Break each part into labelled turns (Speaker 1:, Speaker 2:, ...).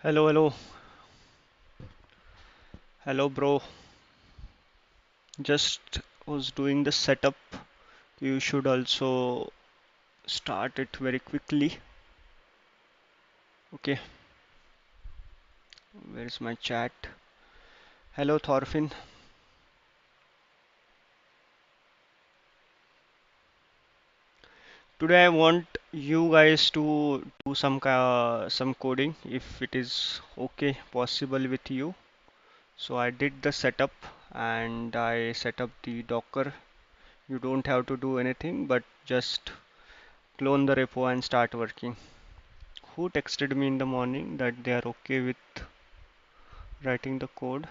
Speaker 1: Hello, hello, hello, bro. Just was doing the setup. You should also start it very quickly. Okay, where's my chat? Hello, Thorfinn. Today I want you guys to do some coding if it is okay, possible with you. So I did the setup and I set up the Docker. You don't have to do anything, but just clone the repo and start working. Who texted me in the morning that they are okay with writing the code?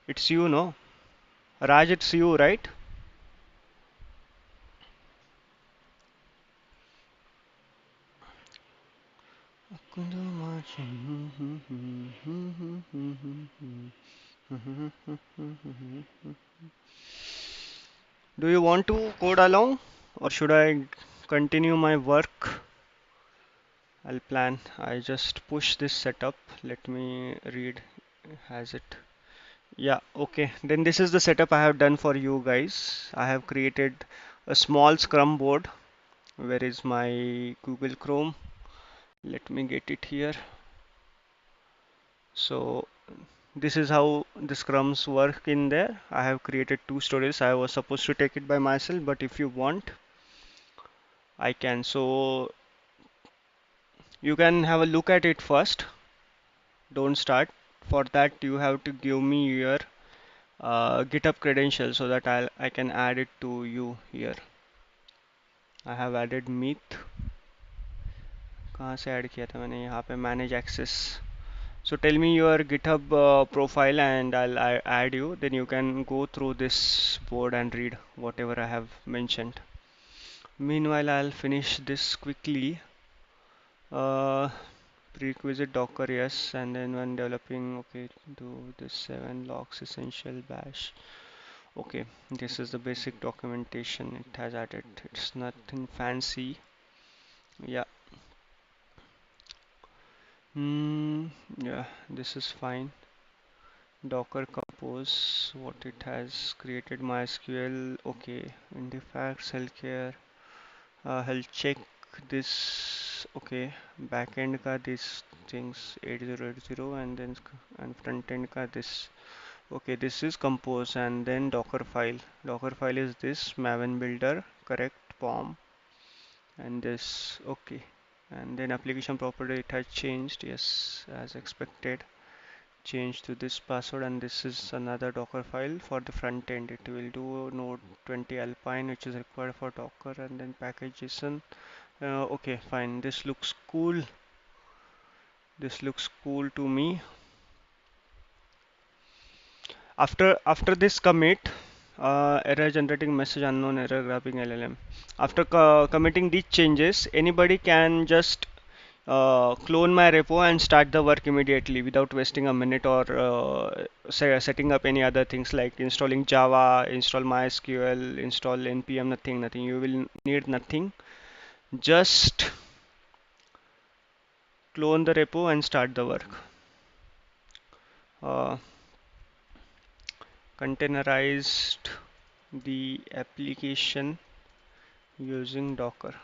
Speaker 1: It's you, no? Raj, it's you, right? Do you want to code along or should I continue my work? I'll plan. I just push this setup. Let me read. Has it? Yeah, okay. Then this is the setup I have done for you guys. I have created a small Scrum board. Where is my Google Chrome? Let me get it here. So this is how the scrums work in there. I have created two stories. I was supposed to take it by myself, but if you want, I can. So you can have a look at it first. Don't start. For that, you have to give me your GitHub credentials so that I can add it to you here. I have added Meet. कहाँ से add किया था मैंने यहाँ पे manage access. So tell me your GitHub profile and I'll add you. Then you can go through this board and read whatever I have mentioned. Meanwhile, I'll finish this quickly. Uh, Prerequisite Docker, yes, and then when developing, okay, do this 7 logs essential bash. Okay, this is the basic documentation it has added. It's nothing fancy. Yeah. Yeah, this is fine. Docker compose, what it has created MySQL. Okay, Indifacts, healthcare, health check this. Okay, backend ka this things 8080 and then and front end ka this. Okay, this is compose and then Docker file. Docker file is this Maven builder, correct, POM and this. Okay, and then application property it has changed. Yes, as expected. Change to this password and this is another Docker file for the front end. It will do node 20 Alpine which is required for Docker and then package JSON. Okay, fine. This looks cool. This looks cool to me. After this commit, error generating message unknown error grabbing LLM. After committing these changes, anybody can just clone my repo and start the work immediately without wasting a minute or setting up any other things like installing Java, install MySQL, install npm, nothing. You will need nothing. Just clone the repo and start the work. Uh, Containerized the application using Docker.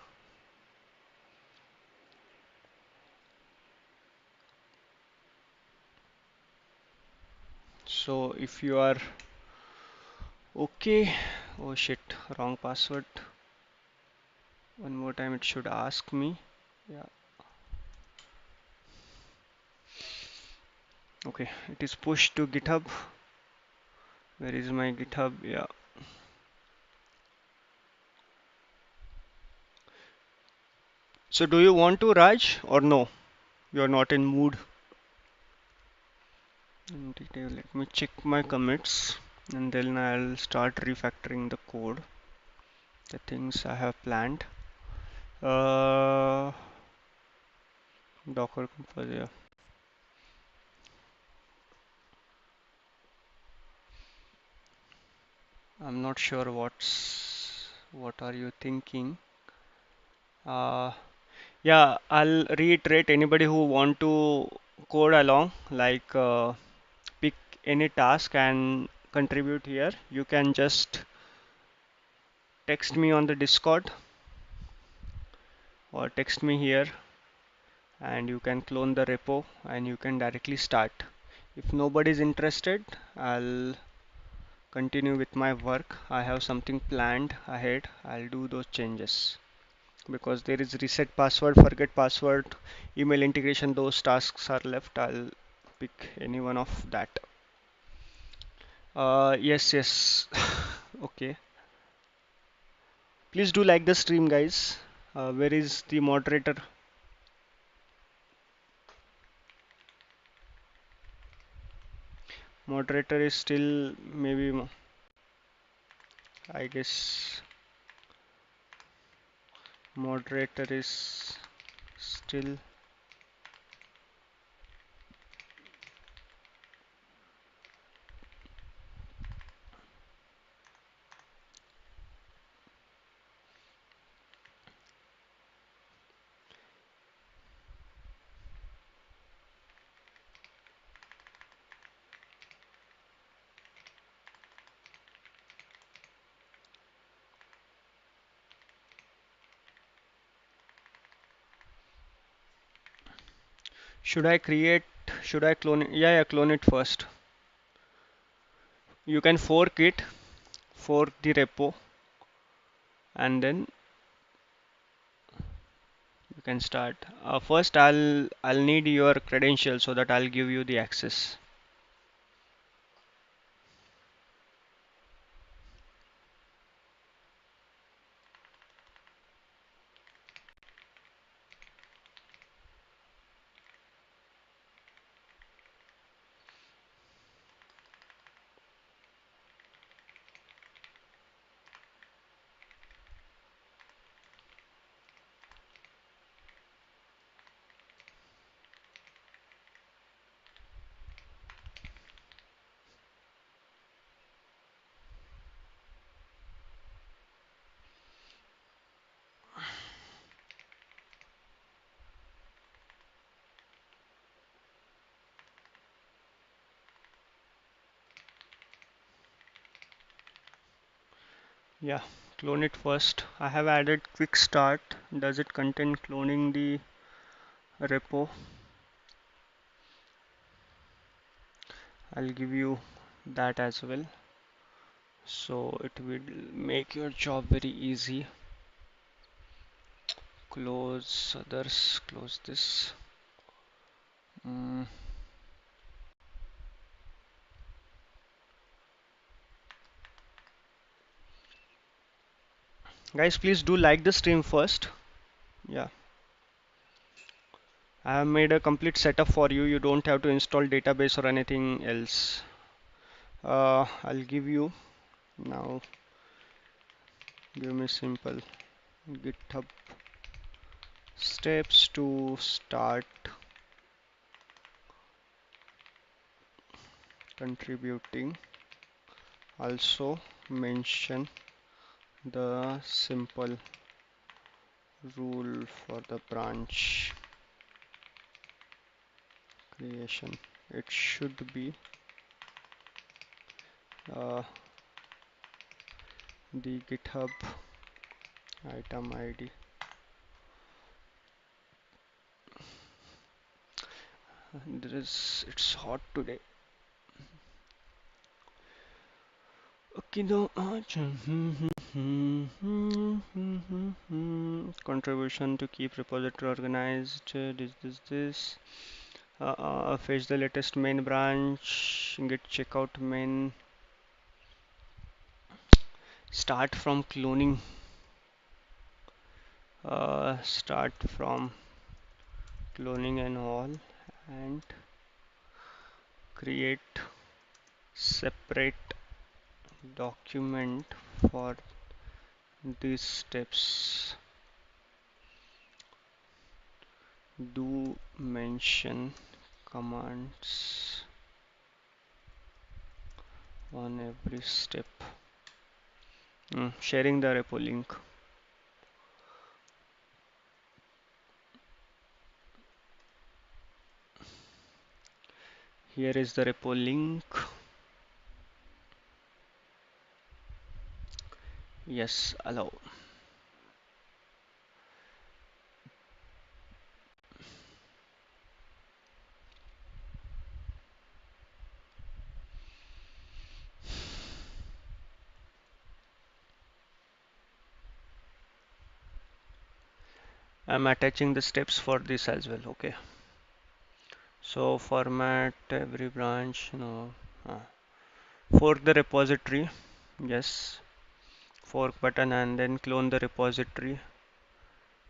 Speaker 1: So if you are okay, oh shit, wrong password. One more time it should ask me. Yeah, okay, it is pushed to GitHub. Where is my GitHub? Yeah. So do you want to, Raj, or no? You're not in mood. Let me check my commits and then I'll start refactoring the code, the things I have planned. Uh, Docker compose, yeah. I'm not sure what are you thinking. Uh, yeah, I'll reiterate anybody who want to code along, like pick any task and contribute here. You can just text me on the Discord or text me here, and you can clone the repo and you can directly start. If nobody is interested, I'll continue with my work. I have something planned ahead. I'll do those changes because there is reset password, forget password, email integration, those tasks are left. I'll pick any one of that. Yes. Okay. Please do like the stream, guys. Where is the moderator? Moderator is still maybe, I guess, moderator is still. Should I create, should I clone it? Yeah, clone it first. You can fork the repo, and then you can start. First, I'll need your credentials so that I'll give you the access. Yeah, clone it first. I have added quick start. Does it contain cloning the repo? I'll give you that as well. So it will make your job very easy. Close others, close this. Mm. Guys, please do like the stream first. Yeah, I have made a complete setup for you. You don't have to install database or anything else. I'll give you now. Give me simple GitHub steps to start contributing. Also mention the simple rule for the branch creation. It should be uh, the GitHub item ID. It's hot today. Okay, no. Contribution to keep repository organized. This. Fetch the latest main branch. Git checkout main. Start from cloning. Start from cloning and all, and create separate document for these steps. Do mention commands on every step. Sharing the repo link. Here is the repo link. Yes, allow. I'm attaching the steps for this as well. Okay. So format every branch. No. Fork the repository. Yes. Fork button and then clone the repository.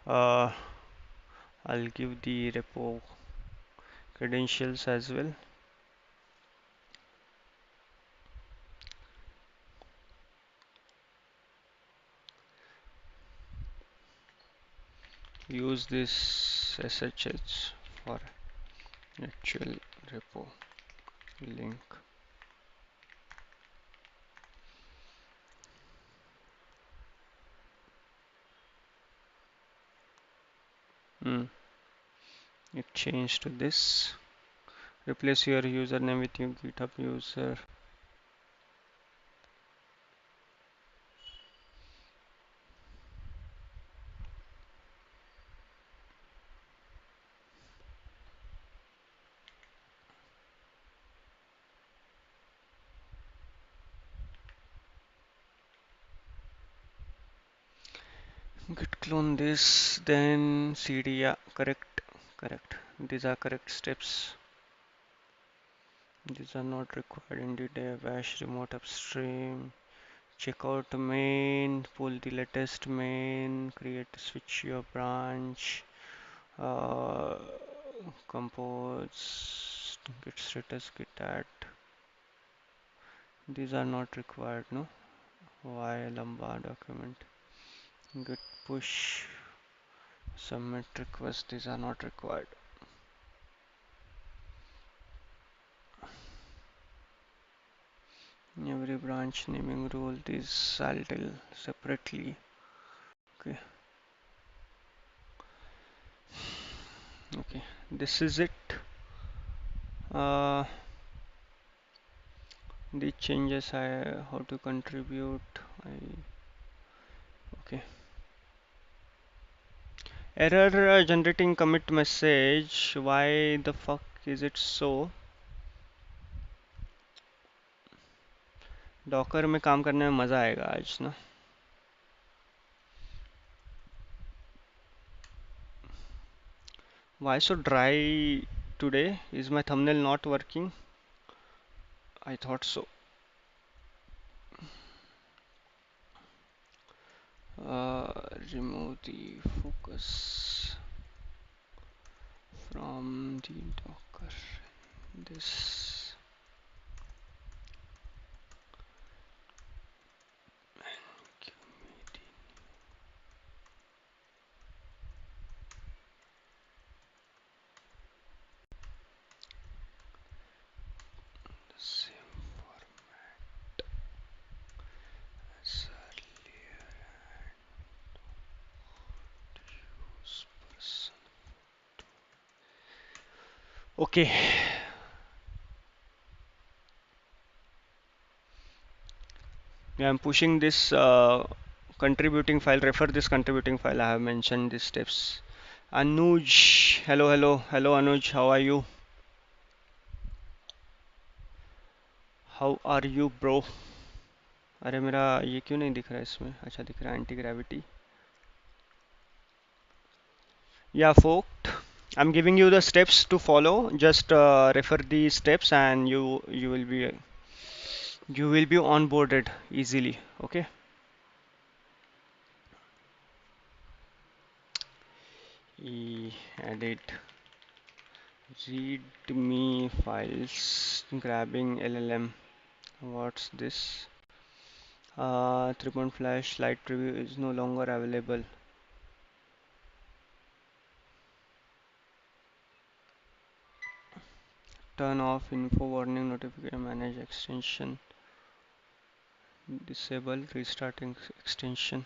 Speaker 1: Uh, I'll give the repo credentials as well. Use this SSH for actual repo link. It changed to this. Replace your username with your GitHub user. Git clone this, then cd. Yeah, correct. These are correct steps. These are not required. IndieDev, bash remote upstream. Check out main, pull the latest main, create switch your branch, uh, compose, git status, git add. These are not required, no? Why lamba document, git push, submit request. These are not required. Every branch naming rule, this I'll tell separately. Okay. Okay, this is it. Uh, the changes how to contribute. Okay. Error generating commit message. Why the fuck is it so? Docker में काम करने में मजा आएगा आज ना. Why so dry today? Is my thumbnail not working? I thought so. Remove the focus from the Docker. This give me the same format as earlier and use person. Okay. Yeah, I'm pushing this contributing file. Refer this contributing file. I have mentioned these steps. Anuj, hello Anuj, how are you? How are you, bro? अरे मेरा ये क्यों नहीं दिख रहा है इसमें? अच्छा दिख रहा है anti gravity. Yeah, folks, I'm giving you the steps to follow. Just refer the steps and you will be onboarded easily. Okay. Edit readme files, grabbing LLM. What's this? 3-point flash light preview is no longer available. Turn off info warning notification, manage extension, disable restarting extension.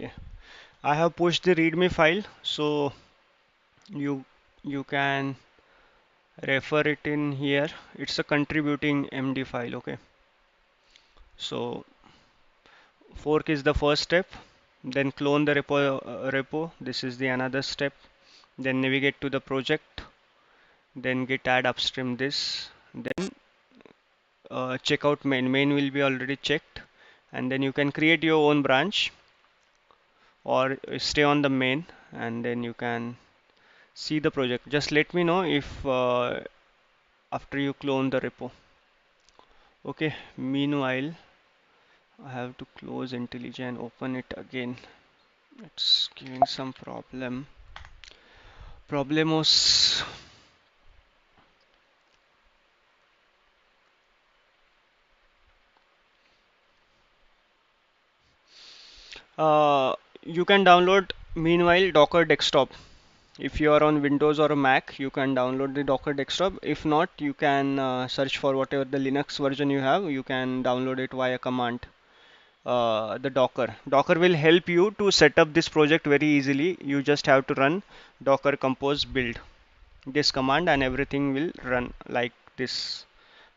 Speaker 1: Okay, I have pushed the README file, so you you can refer it in here. It's a contributing.md file. Okay, so fork is the first step, then clone the repo. This is the another step. Then navigate to the project, then git add upstream this, then check out main. Main will be already checked, and then you can create your own branch or stay on the main, and then you can see the project. Just let me know if after you clone the repo. Okay, meanwhile, I have to close IntelliJ and open it again. It's giving some problemos. You can download meanwhile Docker desktop. If you are on Windows or a Mac, you can download the Docker desktop. If not, you can search for whatever the Linux version you have. You can download it via command. The Docker. Docker will help you to set up this project very easily. You just have to run docker compose build this command and everything will run like this.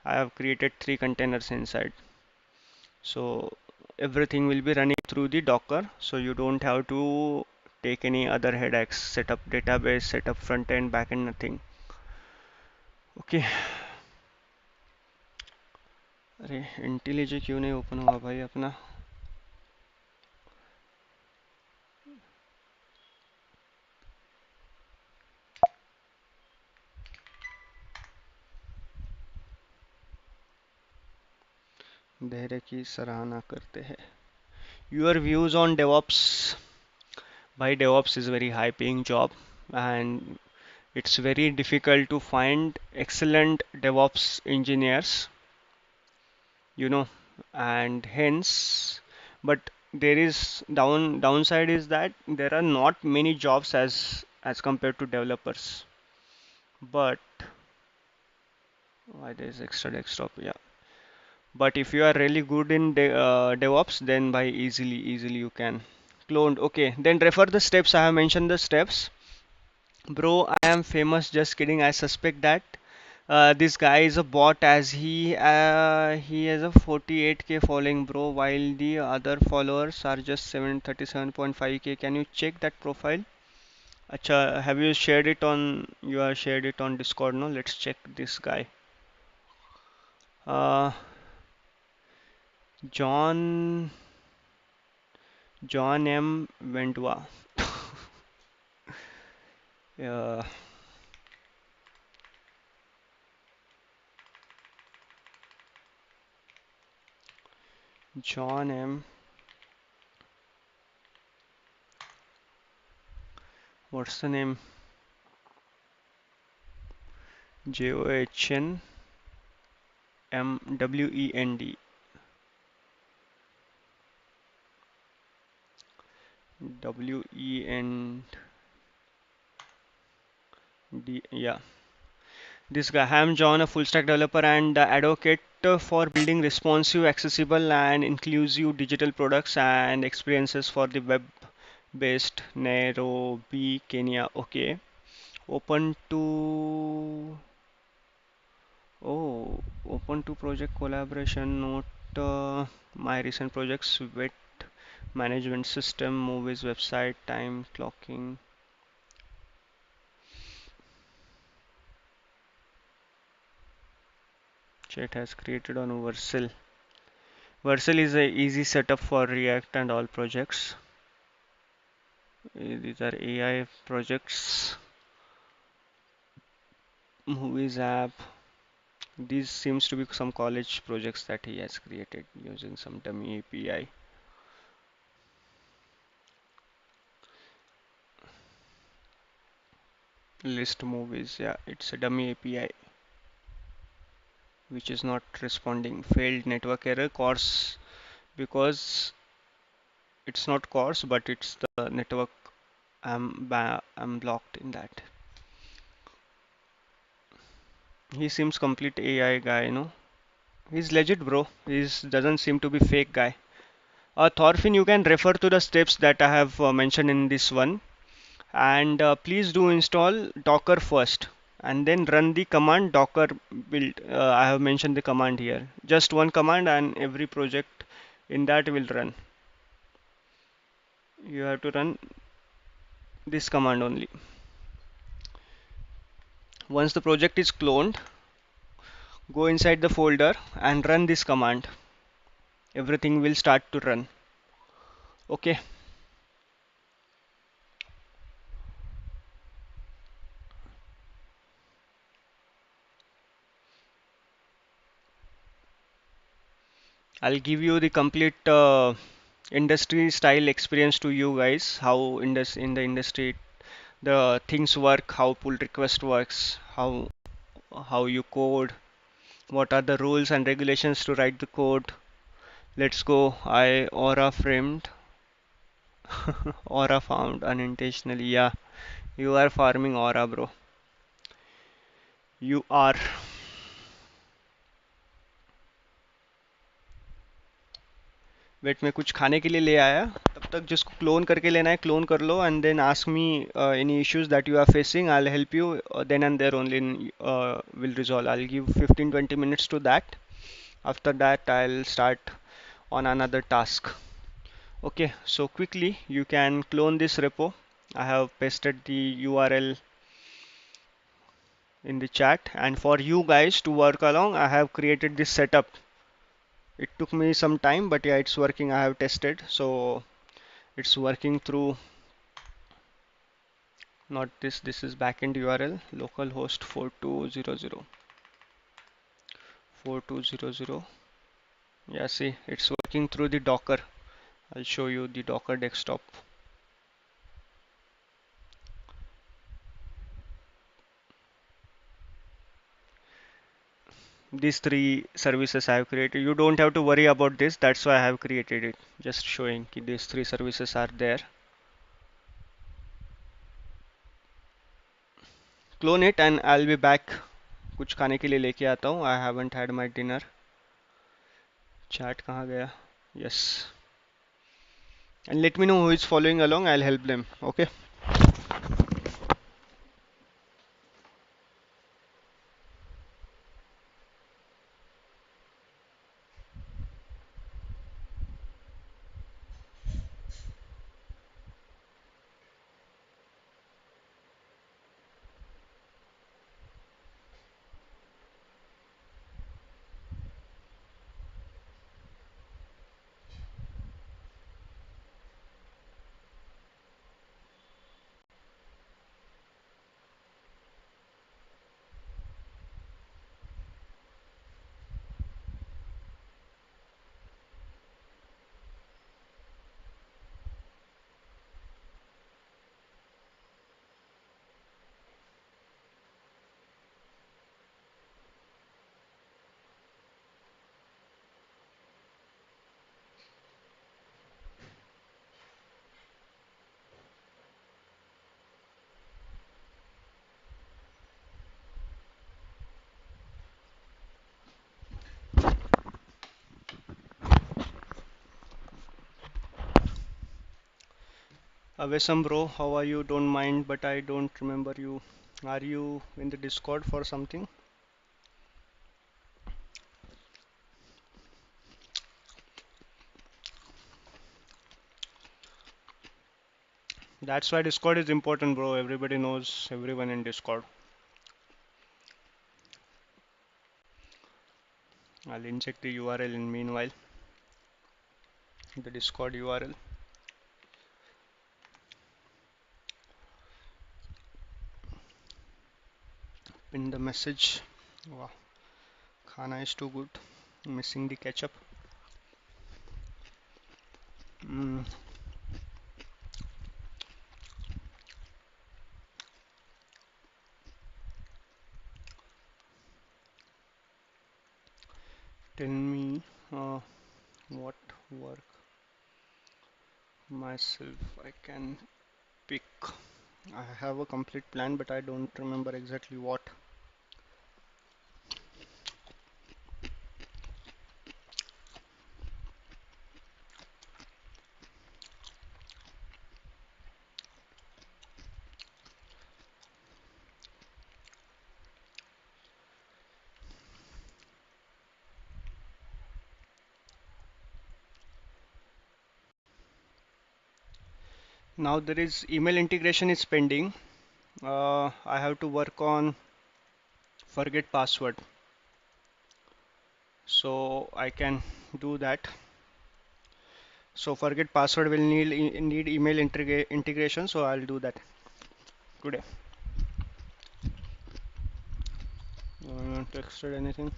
Speaker 1: I have created 3 containers inside. So everything will be running through the Docker. So you don't have to take any other headaches, set up database, set up front end, back end, nothing. Okay. अरे IntelliJ क्यों नहीं open हुआ भाई अपना? धैर्य की सराहना करते हैं. Your views on DevOps? By DevOps is a very high paying job and it's very difficult to find excellent DevOps engineers, you know, and hence, but there is downside is that there are not many jobs as compared to developers. But why there is extra desktop? Yeah. But if you are really good in DevOps, then by easily you can clone. Okay, then refer the steps. I have mentioned the steps. Bro, I am famous. Just kidding. I suspect that this guy is a bot as he has a 48K following, bro, while the other followers are just 737.5K. Can you check that profile? Acha, have you shared it on Discord? No, let's check this guy. Uh, John John M. Vendua. uh, John M. What's the name? John M. Wend. Wend. Yeah. This guy, I'm John, a full stack developer and advocate for building responsive, accessible, and inclusive digital products and experiences for the web based Nairobi, Kenya. Okay. Open to open to project collaboration, note my recent projects, wet management system, movies, website, time clocking. Chat has created on Vercel. Vercel is a easy setup for React and all projects. These are AI projects. Movies app. These seems to be some college projects that he has created using some dummy API. List movies, yeah, it's a dummy API which is not responding. Failed network error course because it's not course but it's the network. I'm blocked in that. He seems complete AI guy, you know. He's legit, bro. He doesn't seem to be fake guy. Thorfinn, you can refer to the steps that I have mentioned in this one, and please do install Docker first and then run the command docker build. I have mentioned the command here. Just one command and every project in that will run. You have to run this command only. Once the project is cloned, go inside the folder and run this command. Everything will start to run. Okay. I'll give you the complete industry style experience to you guys, how in the industry the things work, how pull request works, how you code, what are the rules and regulations to write the code. Let's go. I aura framed aura found unintentionally. Yeah, you are farming aura, bro. You are. Wait मैं कुछ खाने के लिए ले आया, तब तक जिसको क्लोन करके लेना है क्लोन कर लो and then ask me any issues that you are facing, I will help you then and there only will resolve. I will give 15-20 minutes to that. After that I'll start on another task. Okay, so quickly you can clone this repo. I have pasted the URL in the chat, and for you guys to work along I have created this setup. It took me some time, but yeah, it's working. I have tested, so it's working through not this. This is backend URL localhost 4200 4200. Yeah, see, it's working through the Docker. I'll show you the Docker desktop. These three services I have created. You don't have to worry about this. That's why I have created it. Just showing that these three services are there. Clone it and I'll be back. कुछ खाने के लिए लेके आता हूँ. I haven't had my dinner. Chat कहाँ गया? Yes. And let me know who is following along. I'll help them. Okay. Avesam bro, how are you? Don't mind, but I don't remember you. Are you in the Discord for something? That's why Discord is important, bro. Everybody knows everyone in Discord. I'll inject the URL in meanwhile. The Discord URL. Pin the message. Wow, Khana is too good. Missing the ketchup. Mm. Tell me what work myself I can pick. I have a complete plan, but I don't remember exactly what. Now there is email integration is pending. I have to work on forget password, so I can do that. So forget password will need email integration, so I'll do that today. Texted anything?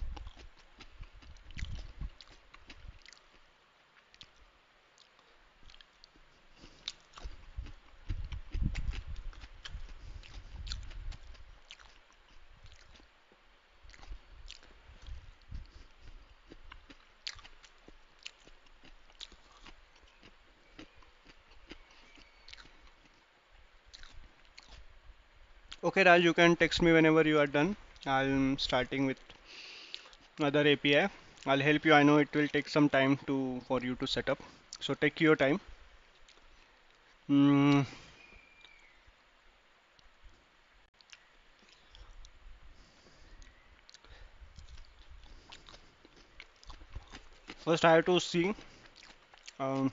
Speaker 1: Okay, Raj, you can text me whenever you are done. I'm starting with another API. I'll help you. I know it will take some time for you to set up. So take your time. Mm, First, I have to see um,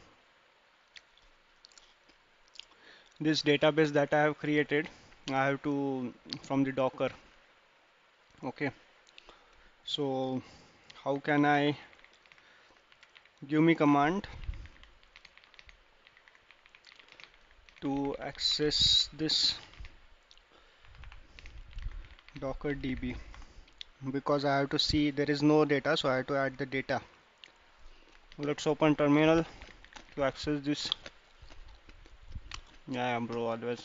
Speaker 1: this database that I have created. I have to from the Docker. Okay. So how can I give me command to access this Docker DB? Because I have to see there is no data, so I have to add the data. Let's open terminal to access this. Yeah, bro, always.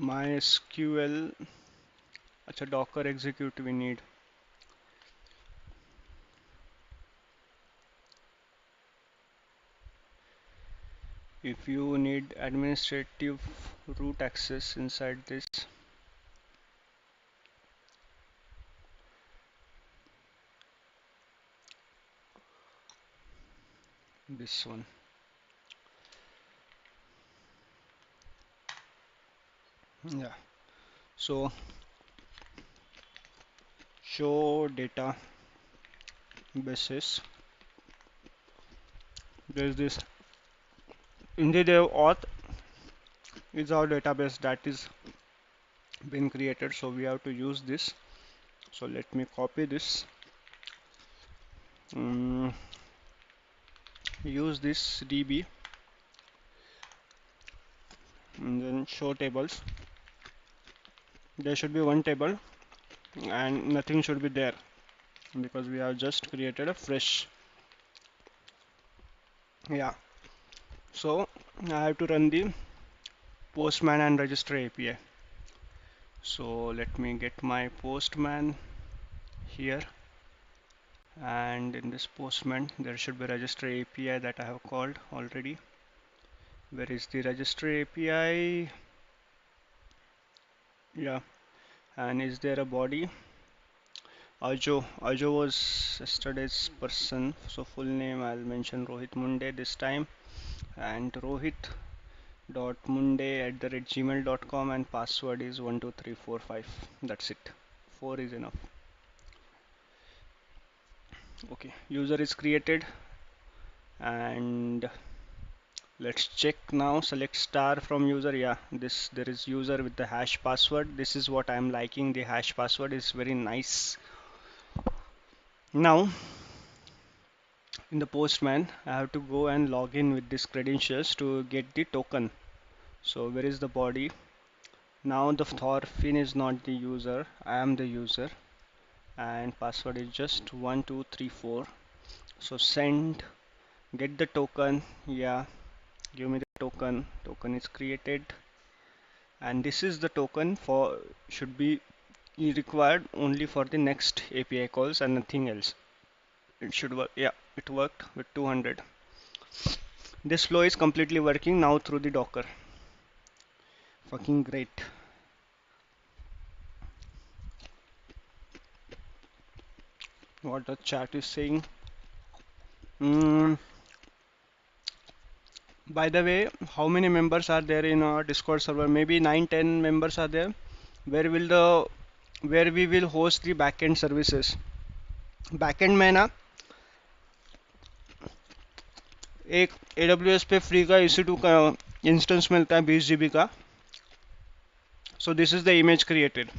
Speaker 1: MySQL. It's a Docker execute we need. If you need administrative root access inside this one. Yeah. So show data basis. There's this IndieDev auth is our database that is been created, so we have to use this. So let me copy this. Use this DB and then show tables. There should be one table and nothing should be there because we have just created a fresh. Yeah. So I have to run the postman and register API. So let me get my postman here, and in this postman there should be register API that I have called already. Where is the register API? Yeah. And is there a body? Ajo was yesterday's person, so full name I'll mention Rohit Munde this time, and rohit.munde@gmail.com, and password is 12345. That's it. 4 is enough. Okay, user is created, and let's check now. Select star from user. Yeah, there is user with the hash password. This is what I'm liking. The hash password is very nice. Now in the postman I have to go and log in with these credentials to get the token. So where is the body? Now the Thorfinn is not the user, I am the user, and password is just 1234. So send, get the token. Yeah, give me the token. Token is created, and this is the token for should be required only for the next API calls and nothing else. It should work. Yeah, it worked with 200. This flow is completely working now through the Docker. Fucking great. What the chat is saying. By the way, how many members are there in our Discord server? Maybe 9-10 members are there. Where will the where we will host the backend services? Backend में ना एक AWS पे free का EC2 का instance मिलता है 20 GB का. So this is the image created.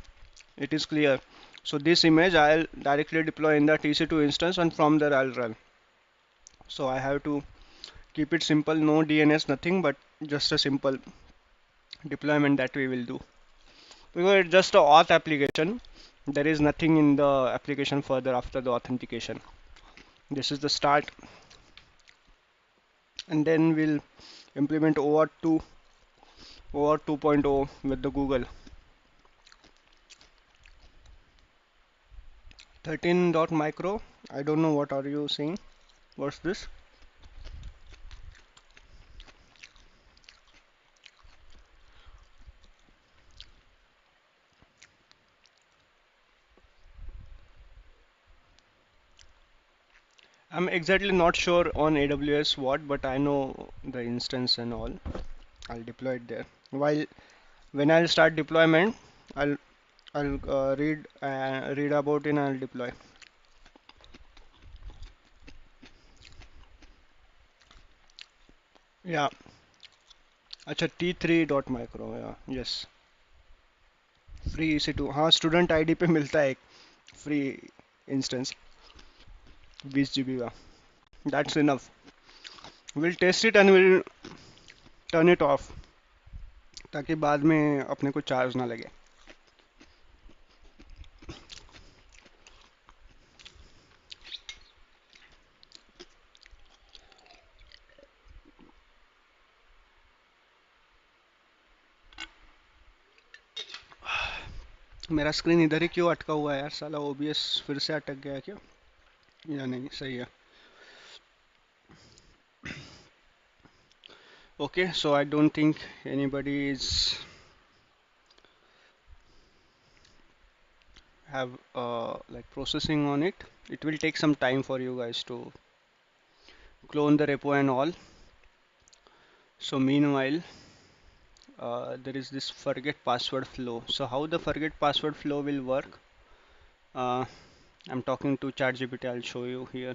Speaker 1: It is clear. So this image I'll directly deploy in that EC2 instance, and from there I'll run. So I have to keep it simple, no DNS, nothing, but just a simple deployment that we will do. Because it's just a auth application. There is nothing in the application further after the authentication. This is the start, and then we'll implement OAuth 2, OAuth 2.0 with the Google. 13.micro. I don't know what are you saying. What's this? I'm exactly not sure on AWS what, but I know the instance and all. I'll deploy it there. While when I'll start deployment, I'll read about it and I'll deploy. Yeah. अच्छा T3.micro. Yeah. Yes. Free EC2. हाँ student ID पे मिलता है एक free instance 20 GB का. That's enough. We'll test it and we'll turn it off ताकि बाद में अपने को चार्ज ना लगे. मेरा स्क्रीन इधर ही क्यों अटका हुआ है यार साला. OBS फिर से अटक गया क्या या नहीं. सही है. Okay, so I don't think anybody is have like processing on it. It will take some time for you guys to clone the repo and all. So meanwhile, there is this forget password flow. So how the forget password flow will work? Uh, I'm talking to ChatGPT. I'll show you here.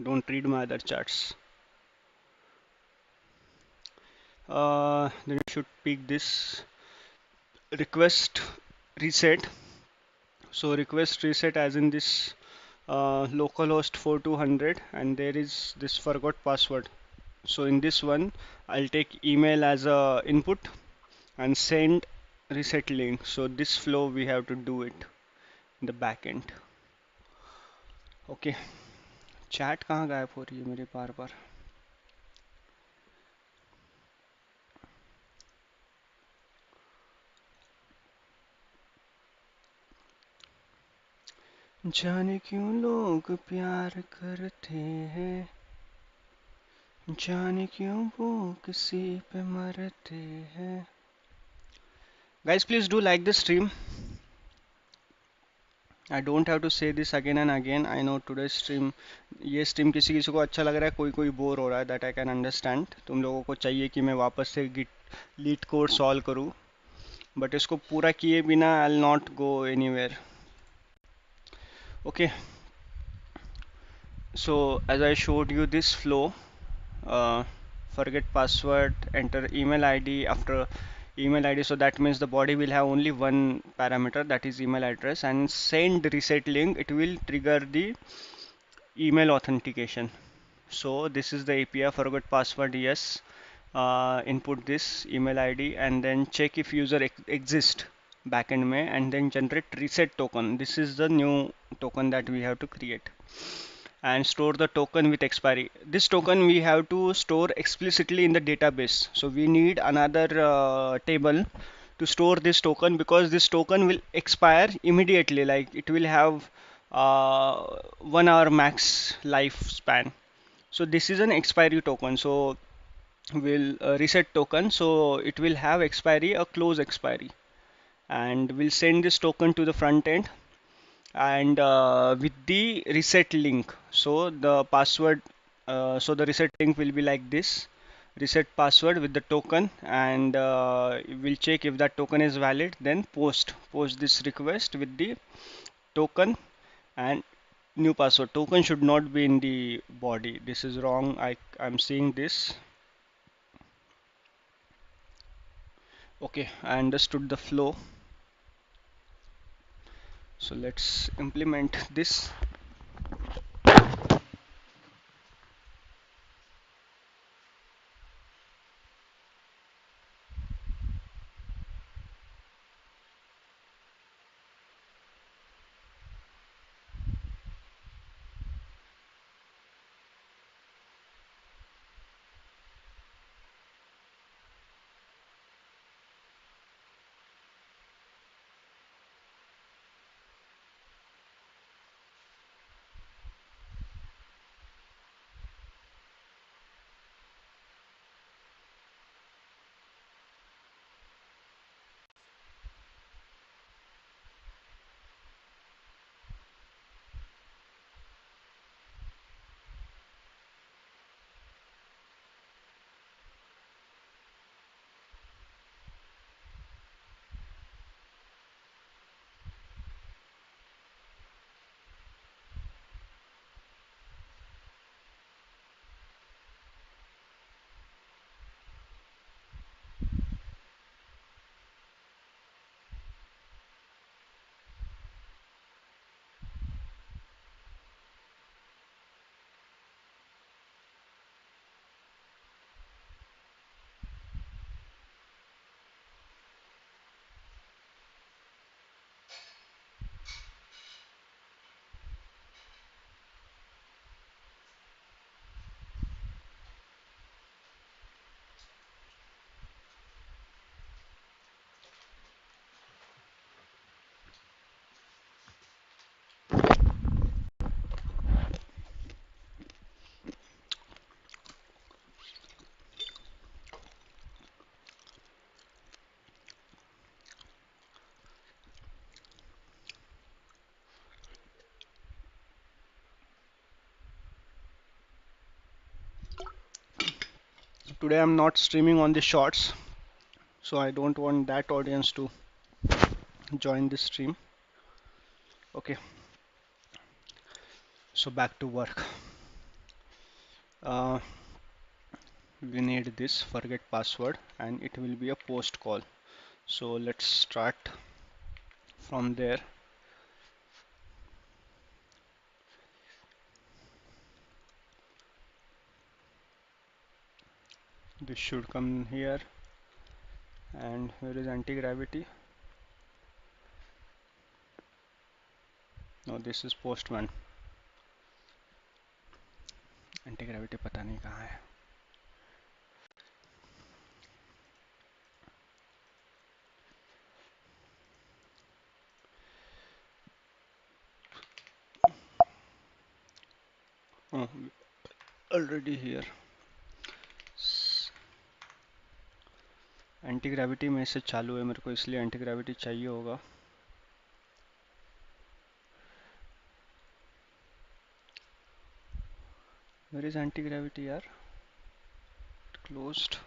Speaker 1: Don't read my other charts. Then you should pick this request reset. So request reset as in this localhost 4200, and there is this forgot password. So in this one, I'll take email as a input and send reset link. So this flow we have to do it in the backend. Okay. Chat कहाँ गायब हो रही है मेरे बार बार. जाने क्यों लोग प्यार करते हैं, जाने क्यों वो किसी पे मरते हैं. Guys, please do like this stream. I don't have to say this again and again. I know today's stream, ये stream किसी किसी को अच्छा लग रहा है, कोई कोई बोर हो रहा है. That I can understand. तुम लोगों को चाहिए कि मैं वापस से git lead code solve करूँ, but इसको पूरा किए बिना I'll not go anywhere. Okay. So as I showed you this flow, uh, forget password, enter email ID after email ID. So that means the body will have only one parameter, that is email address, and send reset link. It will trigger the email authentication. So this is the API. Forget password, yes. Input this email ID and then check if user exists backend में, and then generate reset token. This is the new token that we have to create, and store the token with expiry. This token we have to store explicitly in the database. So we need another table to store this token, because this token will expire immediately. Like it will have 1 hour max lifespan. So this is an expiry token. So we'll reset token. So it will have expiry, a close expiry, and we'll send this token to the front end, and with the reset link. So the password, so the reset link will be like this: reset password with the token, and we'll check if that token is valid, then post this request with the token, and new password token should not be in the body. This is wrong. I'm seeing this. Okay, I understood the flow. So let's implement this. Today I'm not streaming on the shorts, so I don't want that audience to join this stream. Okay, so back to work. Uh, we need this forget password and it will be a post call. So let's start from there. This should come here. And where is anti-gravity? No, this is postman. Anti-gravity पता नहीं कहाँ है. Oh, already here. Anti gravity में से चालू है मेरे को, इसलिए एंटी ग्रेविटी चाहिए होगा. Where is anti gravity यार? Closed.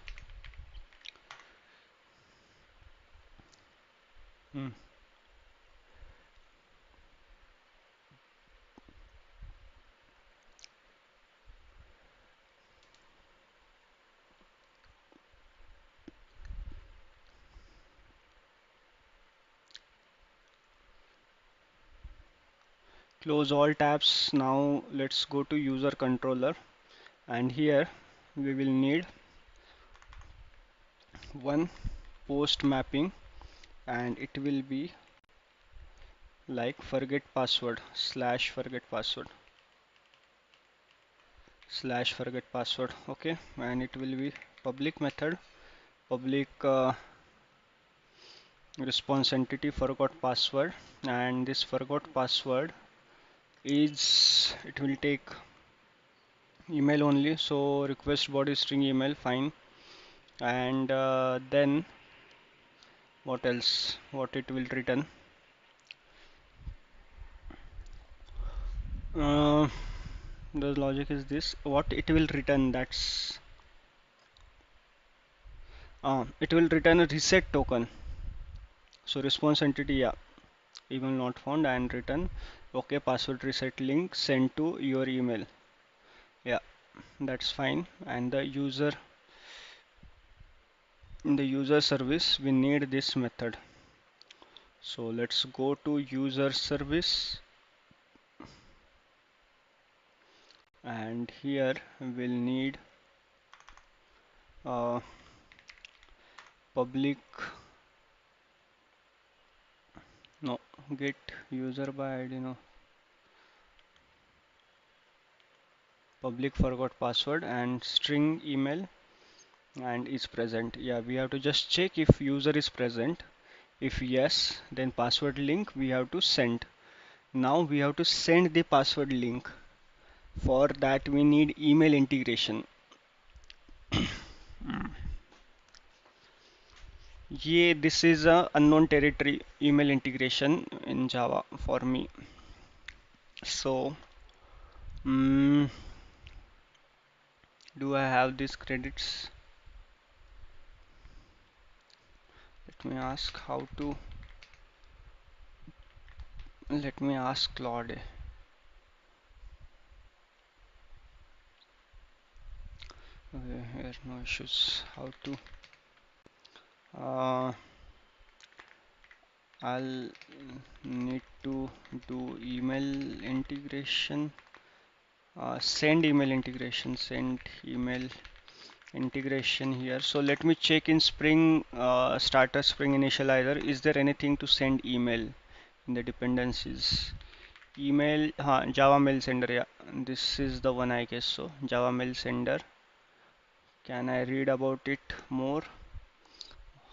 Speaker 1: Close all tabs. Now let's go to user controller, and here we will need one post mapping, and it will be like forget password slash forget password slash forget password. Okay, and it will be public method, public response entity forgot password, and this forgot password is, it will take email only, so request body string email, fine. And then what else, what it will return? The logic is this, what it will return, that's it will return a reset token. So response entity, yeah, email not found, and return Okay, password reset link sent to your email. Yeah, that's fine. And in the user service, we need this method. So let's go to user service, and here we'll need public, no, get user by ID, no, public forgot password and string email and is present. Yeah, we have to just check if user is present. If yes, then password link we have to send. Now we have to send the password link. For that we need email integration. Yeah, this is a unknown territory, email integration in Java for me. So, mm, do I have these credits? Let me ask how to. Let me ask Claude. Okay, here no issues. How to? Uh, I'll need to do email integration. Send email integration. Send email integration here. So let me check in Spring starter Spring initializer. Is there anything to send email in the dependencies? Email, Java mail sender. Yeah, this is the one I guess. So Java mail sender. Can I read about it more?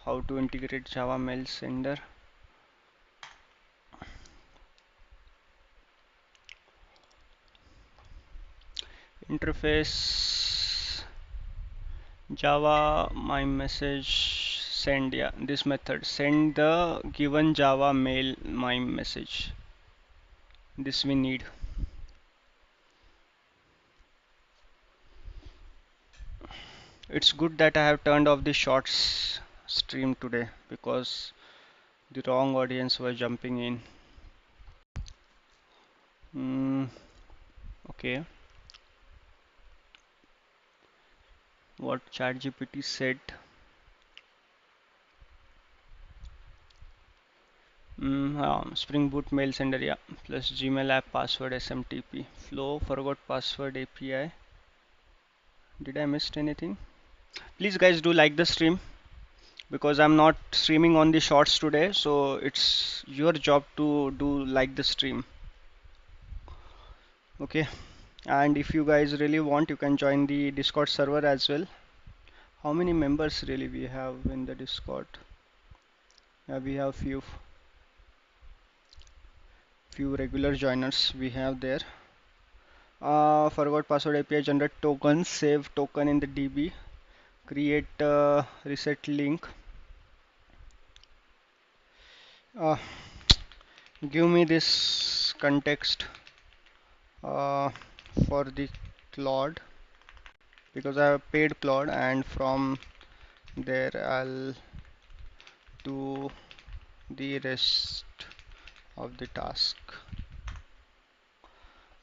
Speaker 1: How to integrate Java mail sender? Interface Java my message send. Yeah, this method send the given Java mail my message. This we need. It's good that I have turned off the shorts stream today because the wrong audience was jumping in. Okay, what ChatGPT said. Spring Boot mail sender, yeah, plus Gmail app password SMTP. Flow forgot password API. Did I missed anything? Please guys do like the stream because I'm not streaming on the shorts today, so it's your job to do like the stream. Okay, and if you guys really want, you can join the Discord server as well. How many members really we have in the Discord? Yeah, we have few regular joiners we have there. Forgot password API generate token, save token in the DB, create reset link. Uh, Give me this context uh, for the Claude because I have paid Claude, and from there I'll do the rest of the task.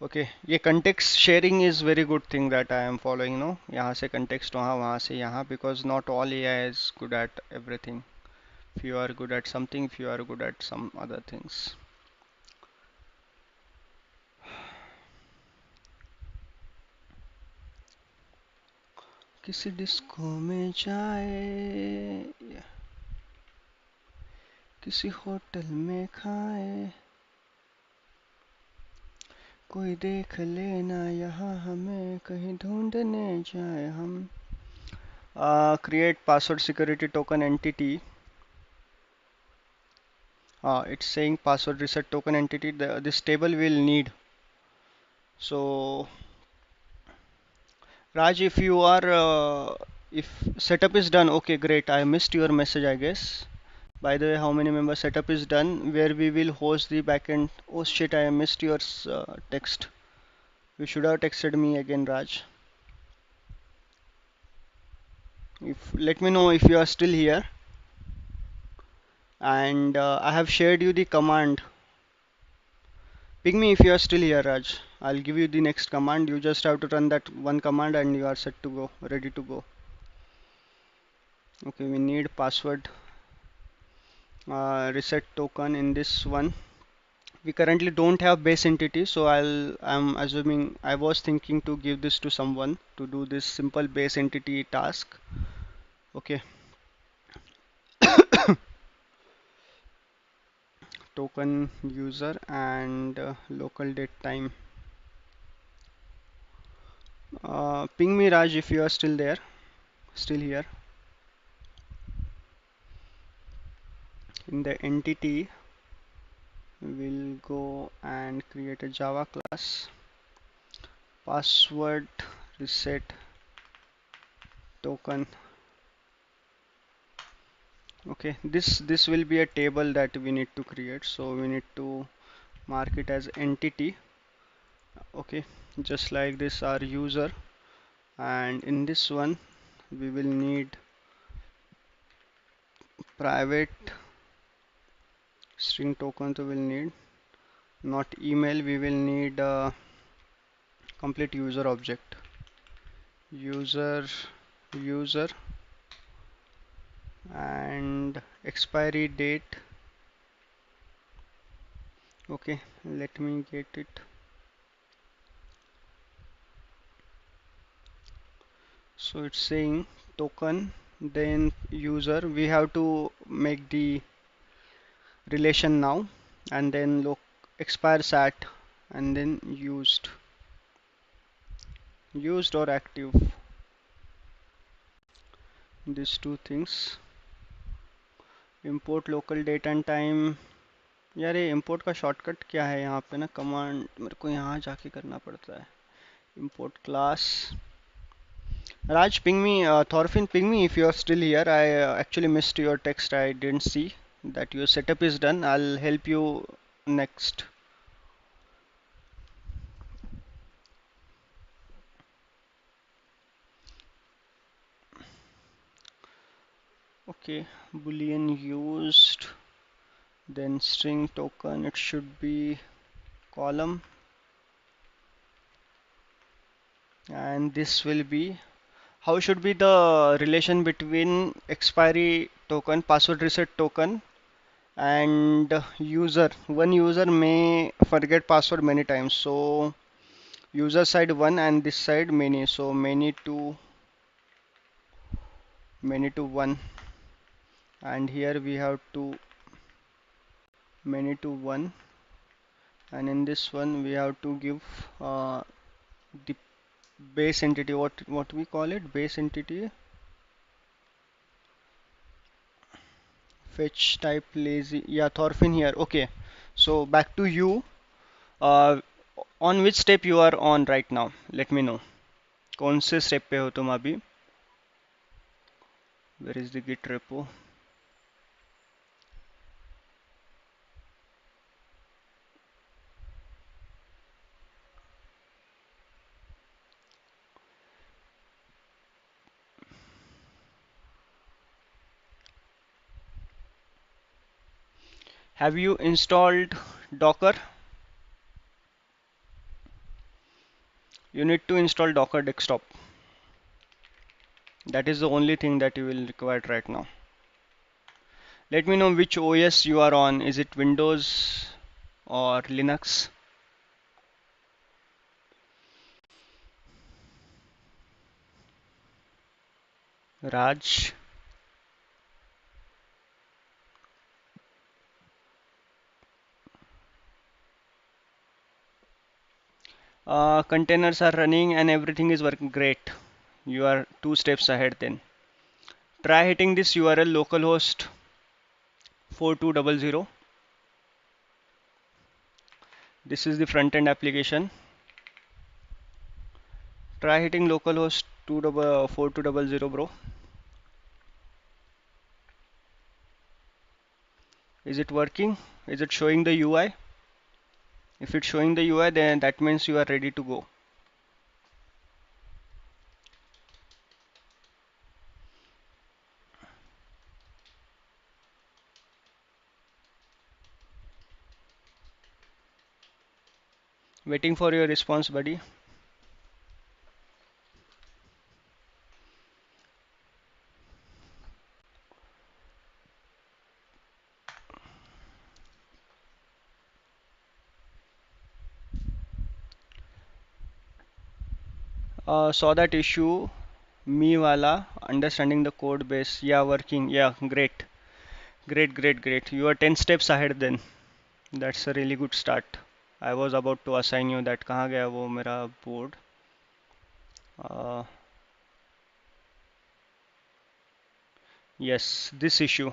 Speaker 1: Okay, ये context sharing is very good thing that I am following, no? यहाँ से context वहाँ से यहाँ, because not all AI is good at everything. If you are good at something, if you are good at some other things. किसी disco में जाए, किसी hotel में खाए, कोई देख लेना यहाँ हमें, कहीं ढूंढने जाए हम. Create password security token entity. It's saying password reset token entity. This table will need. So Raj, if you are if setup is done, okay, great. I missed your message, I guess. By the way, how many members setup is done? Where we will host the backend. Oh shit, I missed your text. You should have texted me again, Raj. If let me know if you are still here. And I have shared you the command Ping me if you are still here, Raj. I'll give you the next command. You just have to run that one command and you are set to go, ready to go. Okay, we need password reset token in this one. We currently don't have base entity, so I'm assuming I was thinking to give this to someone to do this simple base entity task. Okay, token user and local date time. Ping me, Raj, if you are still there, still here. In the entity, we'll go and create a Java class, password reset token. Okay, this will be a table that we need to create, so we need to mark it as entity. Okay, just like this, our user, and in this one we will need private string token, so we'll need not email, we will need complete user object, user and expiry date. Okay, let me get it. So it's saying token, then user. We have to make the relation now, and then look expire sat, and then used or active. These two things. Import local date and time. यार ये import का shortcut क्या है यहाँ पे ना, command मेरे को यहाँ जाके करना पड़ता है. Import class. Raj, ping me, Thorfinn, ping me if you are still here. I actually missed your text. I didn't see that your setup is done. I'll help you next. Okay, boolean used, then string token. It should be column, and this will be. How should be the relation between expiry token, password reset token, and user? One user may forget password many times, so user side 1 and this side many, so many to 1, and here we have to many to 1, and in this one we have to give the base entity, what we call it, base entity, fetch type lazy. Yeah, Thorfinn here. Okay, so back to you. uh, on which step you are on right now, let me know. कौन से step पे हो तुम अभी? Where is the git repo? Have you installed Docker? You need to install Docker desktop. That is the only thing that you will require right now. Let me know which OS you are on. Is it Windows or Linux? Raj. Containers are running and everything is working great. You are 2 steps ahead then. Try hitting this URL localhost 4200. This is the front end application. Try hitting localhost 4200, bro. Is it working? Is it showing the UI? If it's showing the UI, then that means you are ready to go. Waiting for your response, buddy. Saw that issue. Me wala understanding the code base. Yeah, working. Yeah, great. Great, great, great. You are 10 steps ahead then. That's a really good start. I was about to assign you that. कहाँ गया वो मेरा board? Uh, yes, this issue.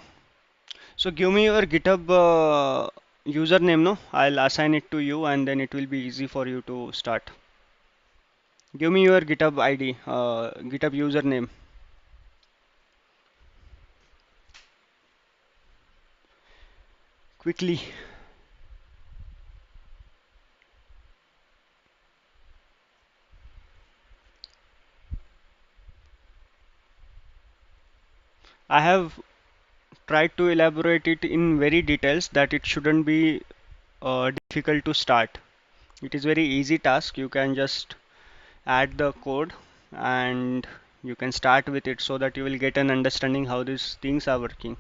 Speaker 1: So give me your GitHub username, no? I'll assign it to you and then it will be easy for you to start. Give me your GitHub ID, GitHub username. Quickly. I have tried to elaborate it in very details that it shouldn't be difficult to start. It is very easy task. You can just add the code and you can start with it so that you will get an understanding how these things are working.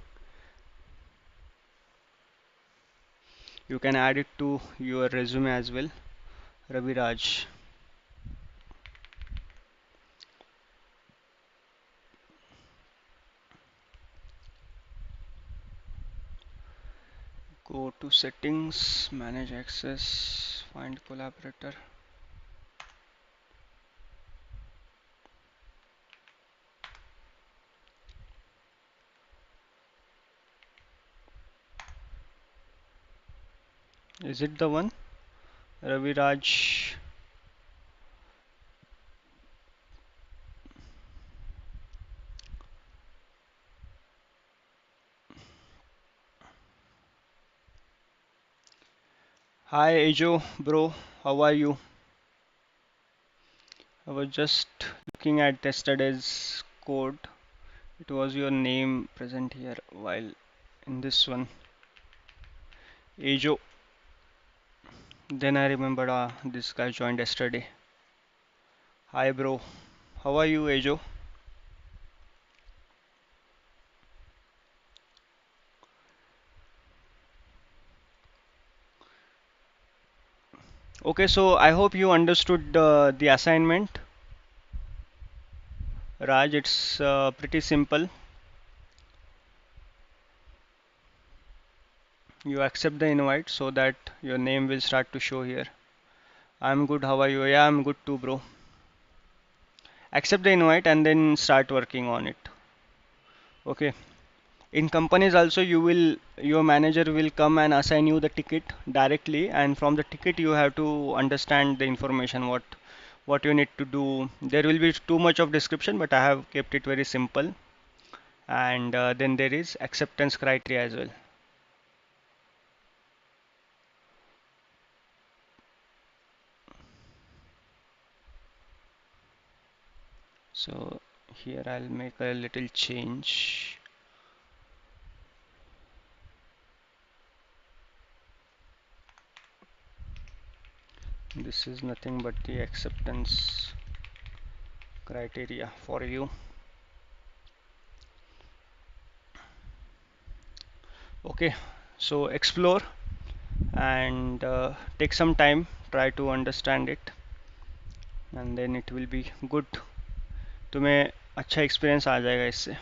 Speaker 1: You can add it to your resume as well. Ravi Raj. Go to settings, manage access, find collaborator. Is it the one? Ravi Raj. Hi Ajo, bro. How are you? I was just looking at yesterday's code. It was your name present here while in this one. Ajo. Then I remembered this guy joined yesterday. Hi bro. How are you, Ajo? Okay, so I hope you understood the assignment. Raj, it's pretty simple. You accept the invite so that your name will start to show here. I'm good. How are you? Yeah, I'm good too, bro. Accept the invite and then start working on it. Okay. In companies also your manager will come and assign you the ticket directly, and from the ticket you have to understand the information what you need to do. There will be too much of description, but I have kept it very simple. And then there is acceptance criteria as well. So here I'll make a little change. This is nothing but the acceptance criteria for you. Okay, so explore and take some time, try to understand it, and then it will be good. तुम्हें अच्छा experience आ जाएगा इससे.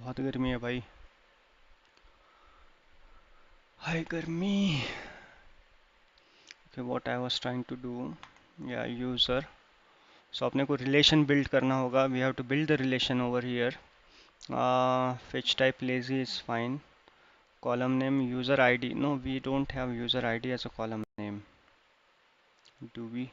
Speaker 1: बहुत गर्मी है भाई. हाय गर्मी. Okay, what I was trying to do, yeah, user. So अपने को relation build करना होगा. We have to build the relation over here. Fetch type lazy is fine. Column name user ID. No, we don't have user ID as a column name. Do we?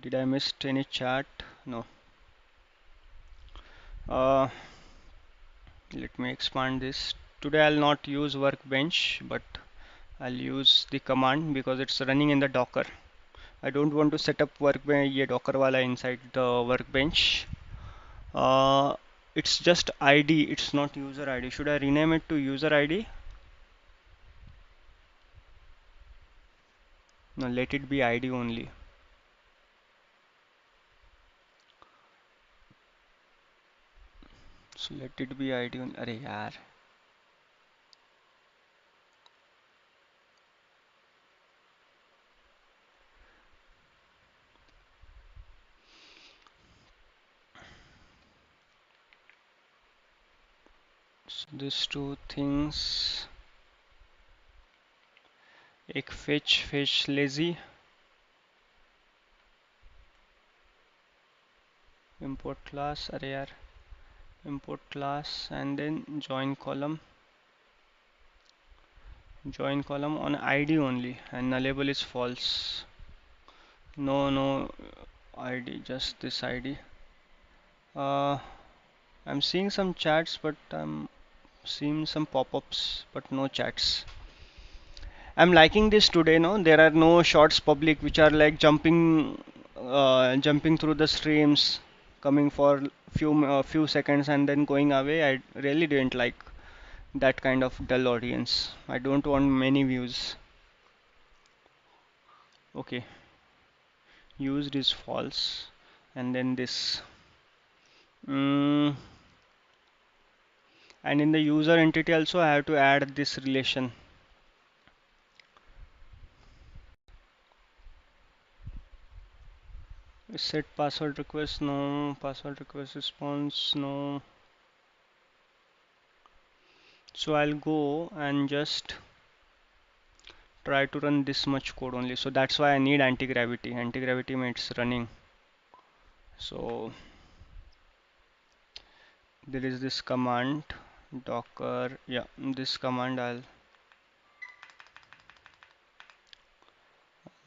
Speaker 1: Did I miss any chat? No. Uh, Let me expand this. Today I'll not use workbench, but I'll use the command because it's running in the Docker. I don't want to set up workbench ये docker वाला inside the workbench. uh, it's just ID, it's not user ID. Should I rename it to user ID? No, let it be ID only. So let it be ID only. अरे यार, so these two things, एक fetch lazy, import class, अरे यार, import class, and then join column on ID only, and nullable is false. No ID, just this ID. I'm seeing some chats, but I'm seeing some pop-ups, but no chats. I'm liking this today. No, there are no shorts public which are like jumping through the streams, coming for few seconds and then going away. I really didn't like that kind of dull audience. I don't want many views. Okay, used is false, and then this. Mm, and in the user entity also I have to add this relation. Set password request, no. Password request response, no. So I'll go and just try to run this much code only. So that's why I need anti-gravity. Anti-gravity means running. So there is this command docker, yeah, this command I'll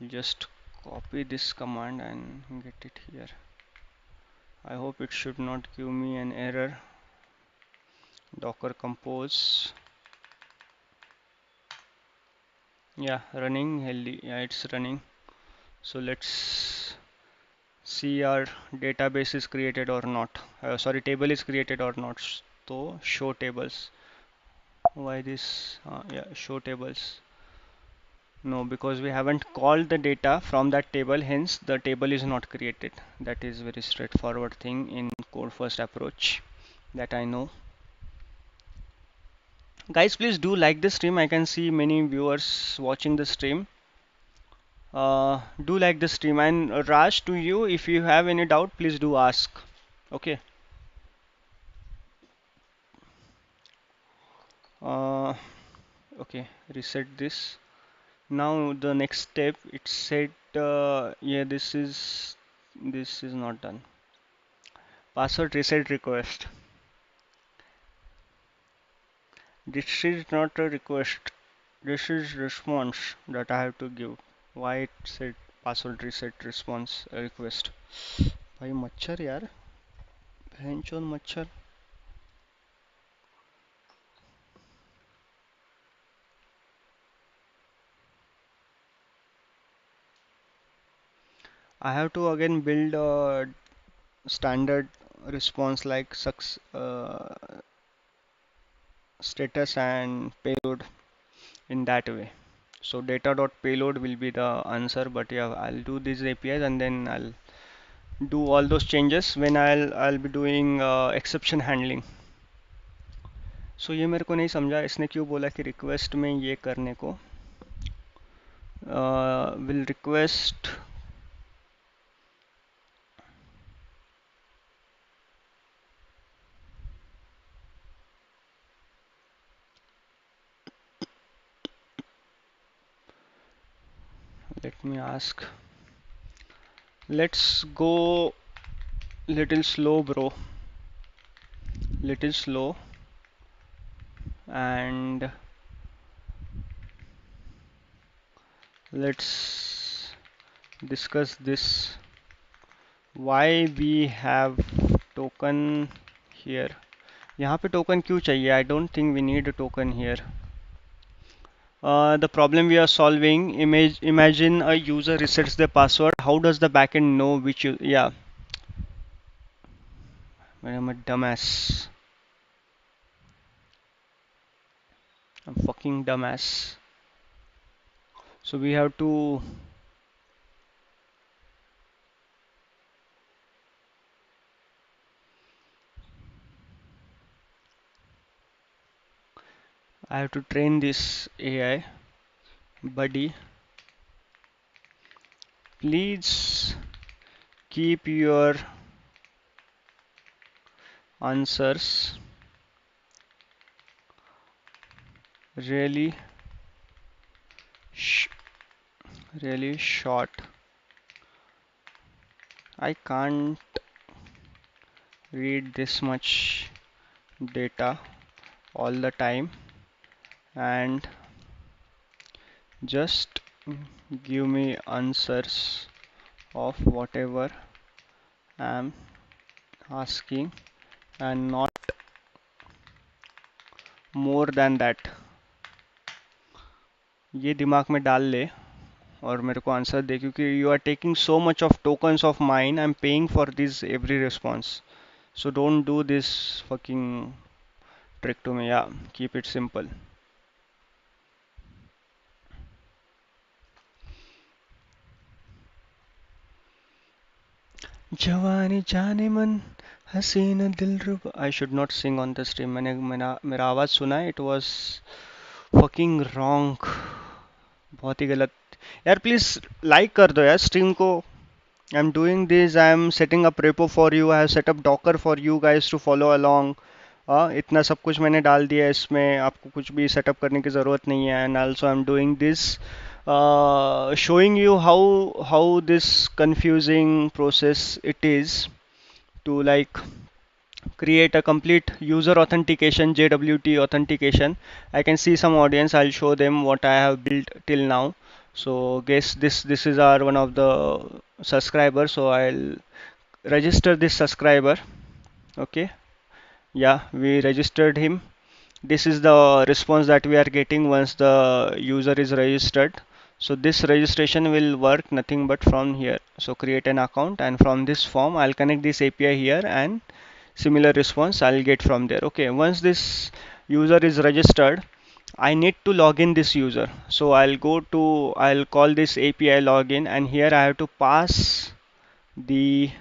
Speaker 1: just copy this command and get it here. I hope it should not give me an error. Docker compose, yeah, running healthy, yeah, it's running. So let's see our database is created or not. Sorry, table is created or not. So show tables. Why this? Yeah, show tables. No, because we haven't called the data from that table, hence the table is not created. That is very straightforward thing in code first approach that I know. Guys, please do like the stream. I can see many viewers watching the stream. Do like the stream, and Raj, to you, if you have any doubt, please do ask. Okay. Uh, okay, reset this. Now the next step, it said, yeah, this is not done. Password reset request. This is not a request. This is response that I have to give. Why it said password reset response request? भाई मच्छर यार, बहनचोद मच्छर. I have to again build a standard response like status and payload in that way. So data.payload will be the answer, but yeah, I'll do these APIs and then I'll do all those changes when I'll be doing exception handling. So ये मेरे को नहीं समझा इसने क्यों बोला कि request में ये करने को will request. Let me ask. Let's go little slow, bro. Little slow, and let's discuss this. Why we have token here? यहाँ पे token क्यों चाहिए? I don't think we need a token here. The problem we are solving, imagine a user resets their password. How does the backend know which you, yeah, I'm a dumbass. I'm fucking dumbass. So we have to, I have to train this AI. Buddy, please keep your answers really, sh really short. I can't read this much data all the time, and just give me answers of whatever I'm asking and not more than that. ये दिमाग में डाल ले और मेरे को answer दे, क्योंकि you are taking so much of tokens of mine. I'm paying for this every response. So don't do this fucking trick to me. Yeah, keep it simple. जवानी जाने मन हसीन दिलरुबा. I should not sing on the stream. मैंने मेरा आवाज सुना है. It was fucking wrong. बहुत ही गलत. यार प्लीज लाइक कर दो यार स्ट्रीम को. I'm doing this. I'm setting up repo for you. I have set up Docker for you guys to follow along. इतना सब कुछ मैंने डाल दिया है इसमें. आपको कुछ भी सेटअप करने की ज़रूरत नहीं है. And also I'm doing this, showing you how this confusing process it is to like create a complete user authentication, JWT authentication. I can see some audience. I'll show them what I have built till now. So guess this is our one of the subscribers. So I'll register this subscriber. Okay, yeah, we registered him. This is the response that we are getting once the user is registered. So this registration will work nothing but from here. So create an account, and from this form I'll connect this API here, and similar response I'll get from there. Okay, once this user is registered, I need to log in this user. So I'll call this API login, and here I have to pass the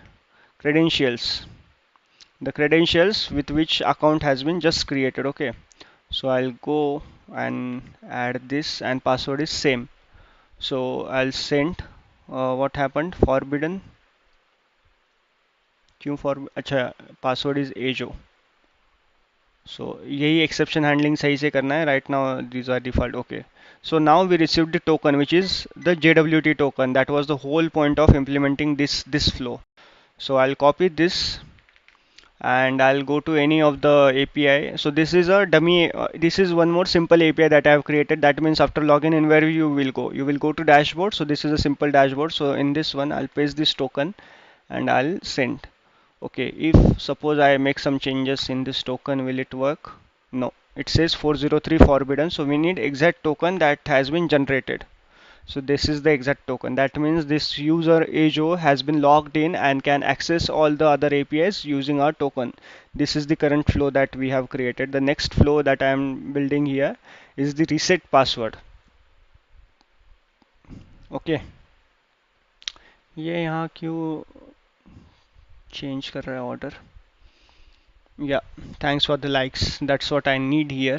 Speaker 1: credentials, with which account has been just created. Okay, so I'll go and add this, and password is same. So I'll send, what happened, forbidden, क्यों for, अच्छा, password is ajo. So यही exception handling सही से करना है. Right now these are default. Okay, so now we received the token, which is the JWT token. That was the whole point of implementing this flow. So I'll copy this, and I'll go to any of the API. So this is a dummy. This is one more simple API that I have created. That means after login in, where you will go? You will go to dashboard. So this is a simple dashboard. So in this one, I'll paste this token, and I'll send. Okay, if suppose I make some changes in this token, will it work? No, it says 403 forbidden. So we need exact token that has been generated. So this is the exact token. That means this user Ajo has been logged in and can access all the other APIs using our token. This is the current flow that we have created. The next flow that I am building here is the reset password. Okay, ये यहाँ क्यों change कर रहा है order? Yeah, thanks for the likes. That's what I need here.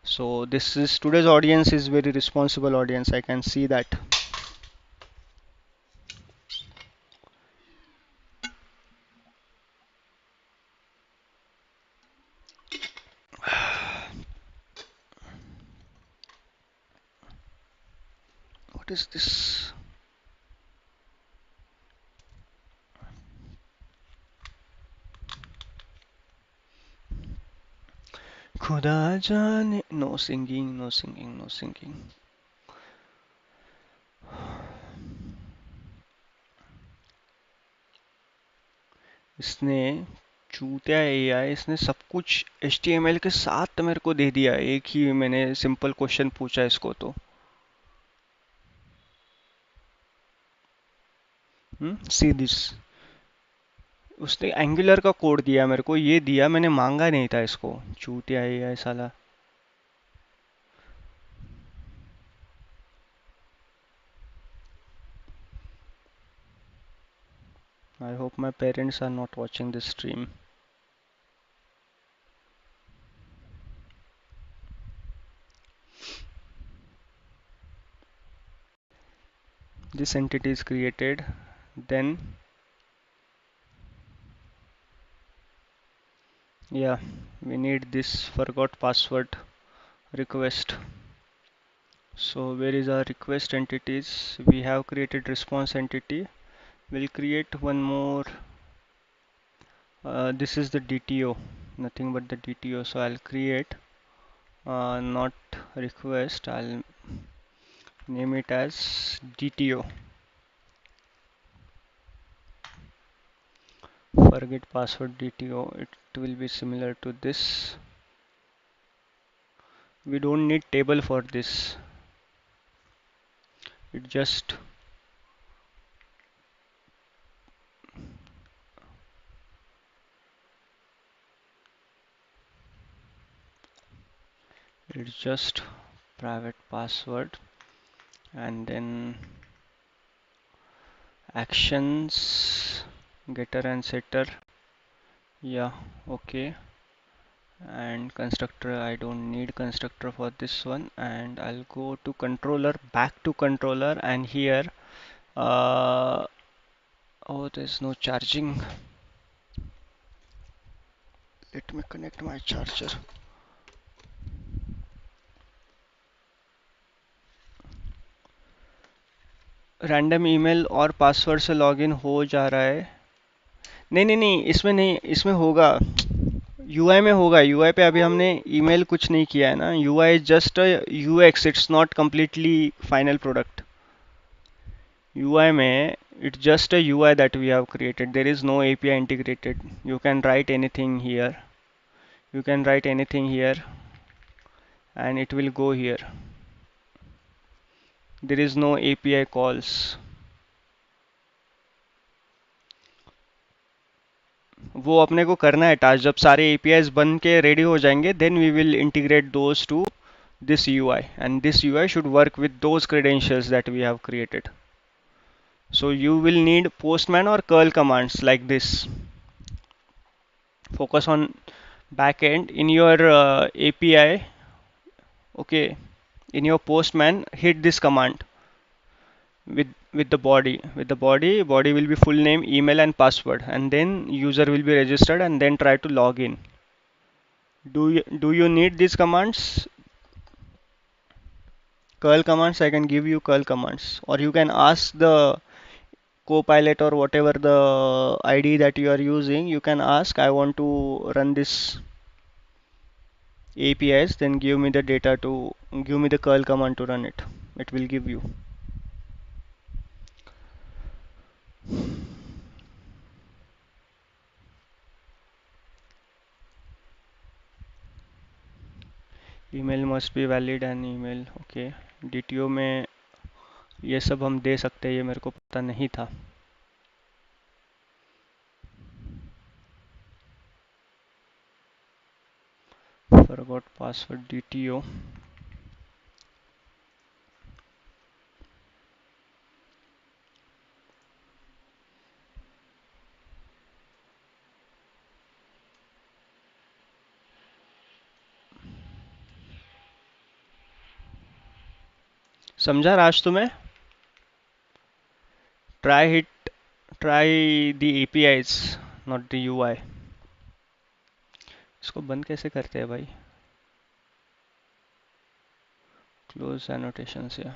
Speaker 1: So this is today's audience is very responsible audience. I can see that. What is this? खुदा जाने. No singing, no singing, no singing. इसने चूतिया AI, इसने सब कुछ HTML के साथ मेरे को दे दिया, एक ही मैंने सिंपल क्वेश्चन पूछा इसको तो। सी दिस, उसने एंगुलर का कोड दिया मेरे को, ये दिया, मैंने मांगा नहीं था इसको। चूतिया एआई साला। I hope my parents are not watching this stream. This entity is created, then yeah, we need this forgot password request. So where is our request entities? We have created response entity. We'll create one more. This is the DTO, nothing but the DTO. So I'll create not request. I'll name it as DTO. Forget password DTO. It will be similar to this. We don't need table for this. It just it's just private password, and then actions, getter and setter. Yeah, okay. And constructor, I don't need constructor for this one. And I'll go to controller, back to controller, and here oh, there's no charging. Let me connect my charger. Random email और password से login हो जा रहा है। नहीं नहीं नहीं, इसमें नहीं, इसमें होगा, यूआई में होगा। यूआई पे अभी हमने ईमेल कुछ नहीं किया है ना। UI is just UX, it's not completely final product. UI में it's just a UI that we have created. There is no API integrated. You can write anything here. You can write anything here and it will go here. There is no API calls. वो अपने को करना है task, जब सारे APIs बन के ready हो जाएंगे, then we will integrate those to this UI, and this UI should work with those credentials that we have created. So you will need postman or curl commands like this. Focus on backend in your API. Okay, in your postman, hit this command with the body will be full name, email and password, and then user will be registered, and then try to log in. Do you need these commands? Curl commands, I can give you curl commands, or you can ask the copilot or whatever the ID that you are using. You can ask, I want to run this APIs, then give me the data to give me the curl command to run it. It will give you. Email must be valid and email, okay. DTO में ये सब हम दे सकते हैं, ये मेरे को पता नहीं था। forgot password DTO. समझा राज तुम्हें? try the APIs, not the UI. इसको बंद कैसे करते हैं भाई? Close annotations here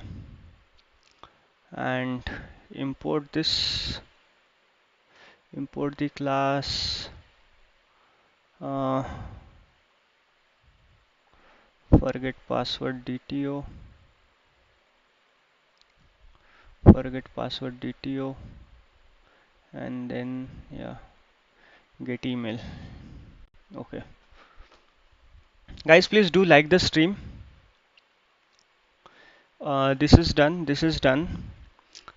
Speaker 1: and import this. Import the class forget password DTO. Forget password DTO, and then yeah, get email. Okay, guys, please do like the stream. This is done. This is done.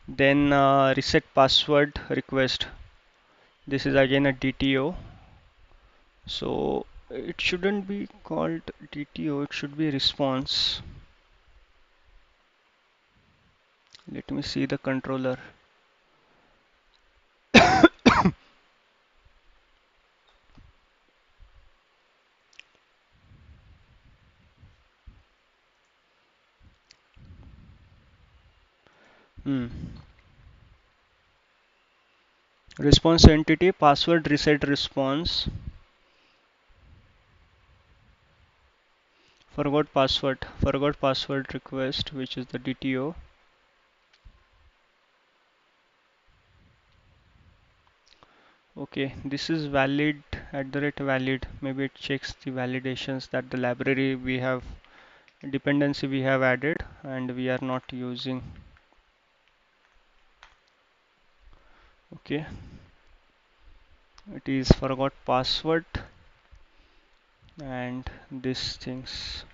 Speaker 1: Then reset password request. This is again a DTO. So it shouldn't be called DTO. It should be response. Let me see the controller. Hmm. Response entity password reset response. Forgot password request, which is the DTO. Okay, this is valid @valid. Maybe it checks the validations that the library we have dependency we have added and we are not using. Okay, it is forgot password and these things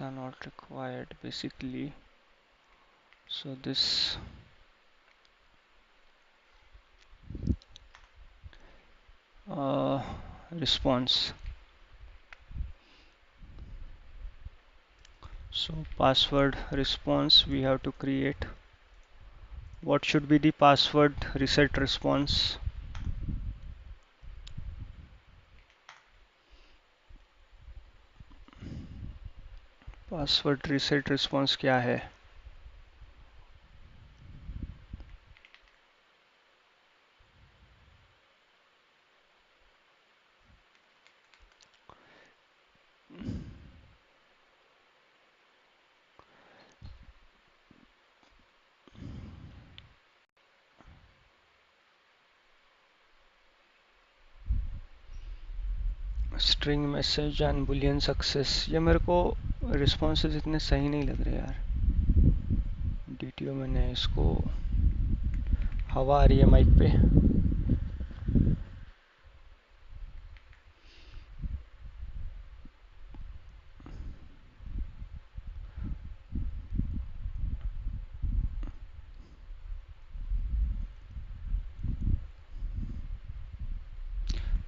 Speaker 1: are not required basically. So this uh, response. So password response we have to create. What should be the password reset response? Password reset response क्या है? String message and Boolean success, ये मेरे को responses इतने सही नहीं लग रहे यार. डीटीओ मैंने इसको हवा आ रही है माइक पे.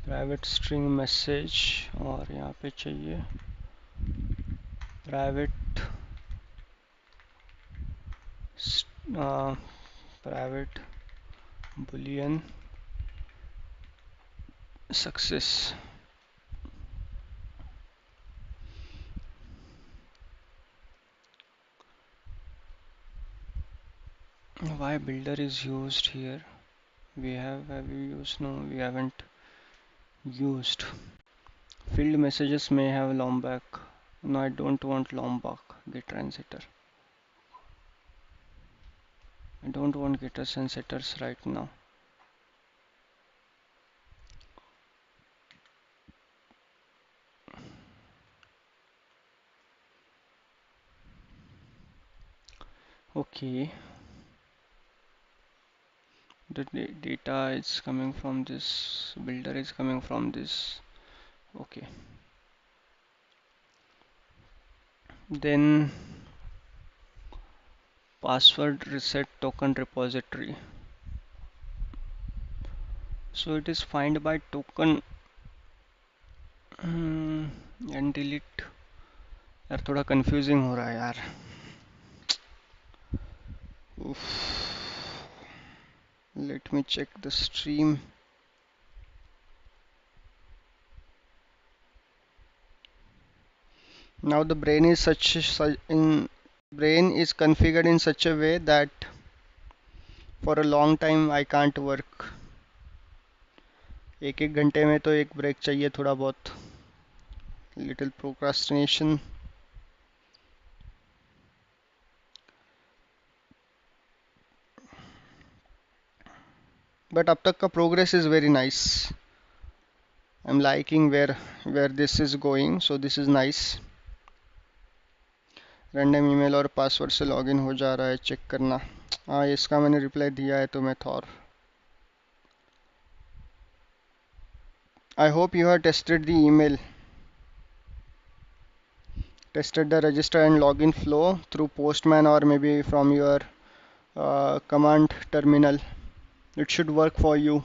Speaker 1: प्राइवेट स्ट्रिंग मैसेज और यहाँ पे चाहिए private private Boolean success. Why builder is used here? Have we used? No, we haven't used. Field messages may have lombac. No, I don't want lombac. Get transitor. I don't want getters and setters right now. Okay. The data is coming from this. Builder is coming from this. Okay. Then password reset token repository. So it is find by token and delete. यार थोड़ा confusing हो रहा है यार. Oof. Let me check the stream. Now the brain is brain is configured in such a way that for a long time I can't work. एक एक घंटे में तो एक ब्रेक चाहिए थोड़ा बहुत. Little procrastination. But अब तक का progress is very nice. I'm liking where this is going, so this is nice. Random email और पासवर्ड से लॉगिन हो जा रहा है, चेक करना. हाँ, इसका मैंने रिप्लाई दिया है तो मैं Thor. I hope you have tested the email, tested the register and login flow through Postman or maybe from your command terminal. It should work for you.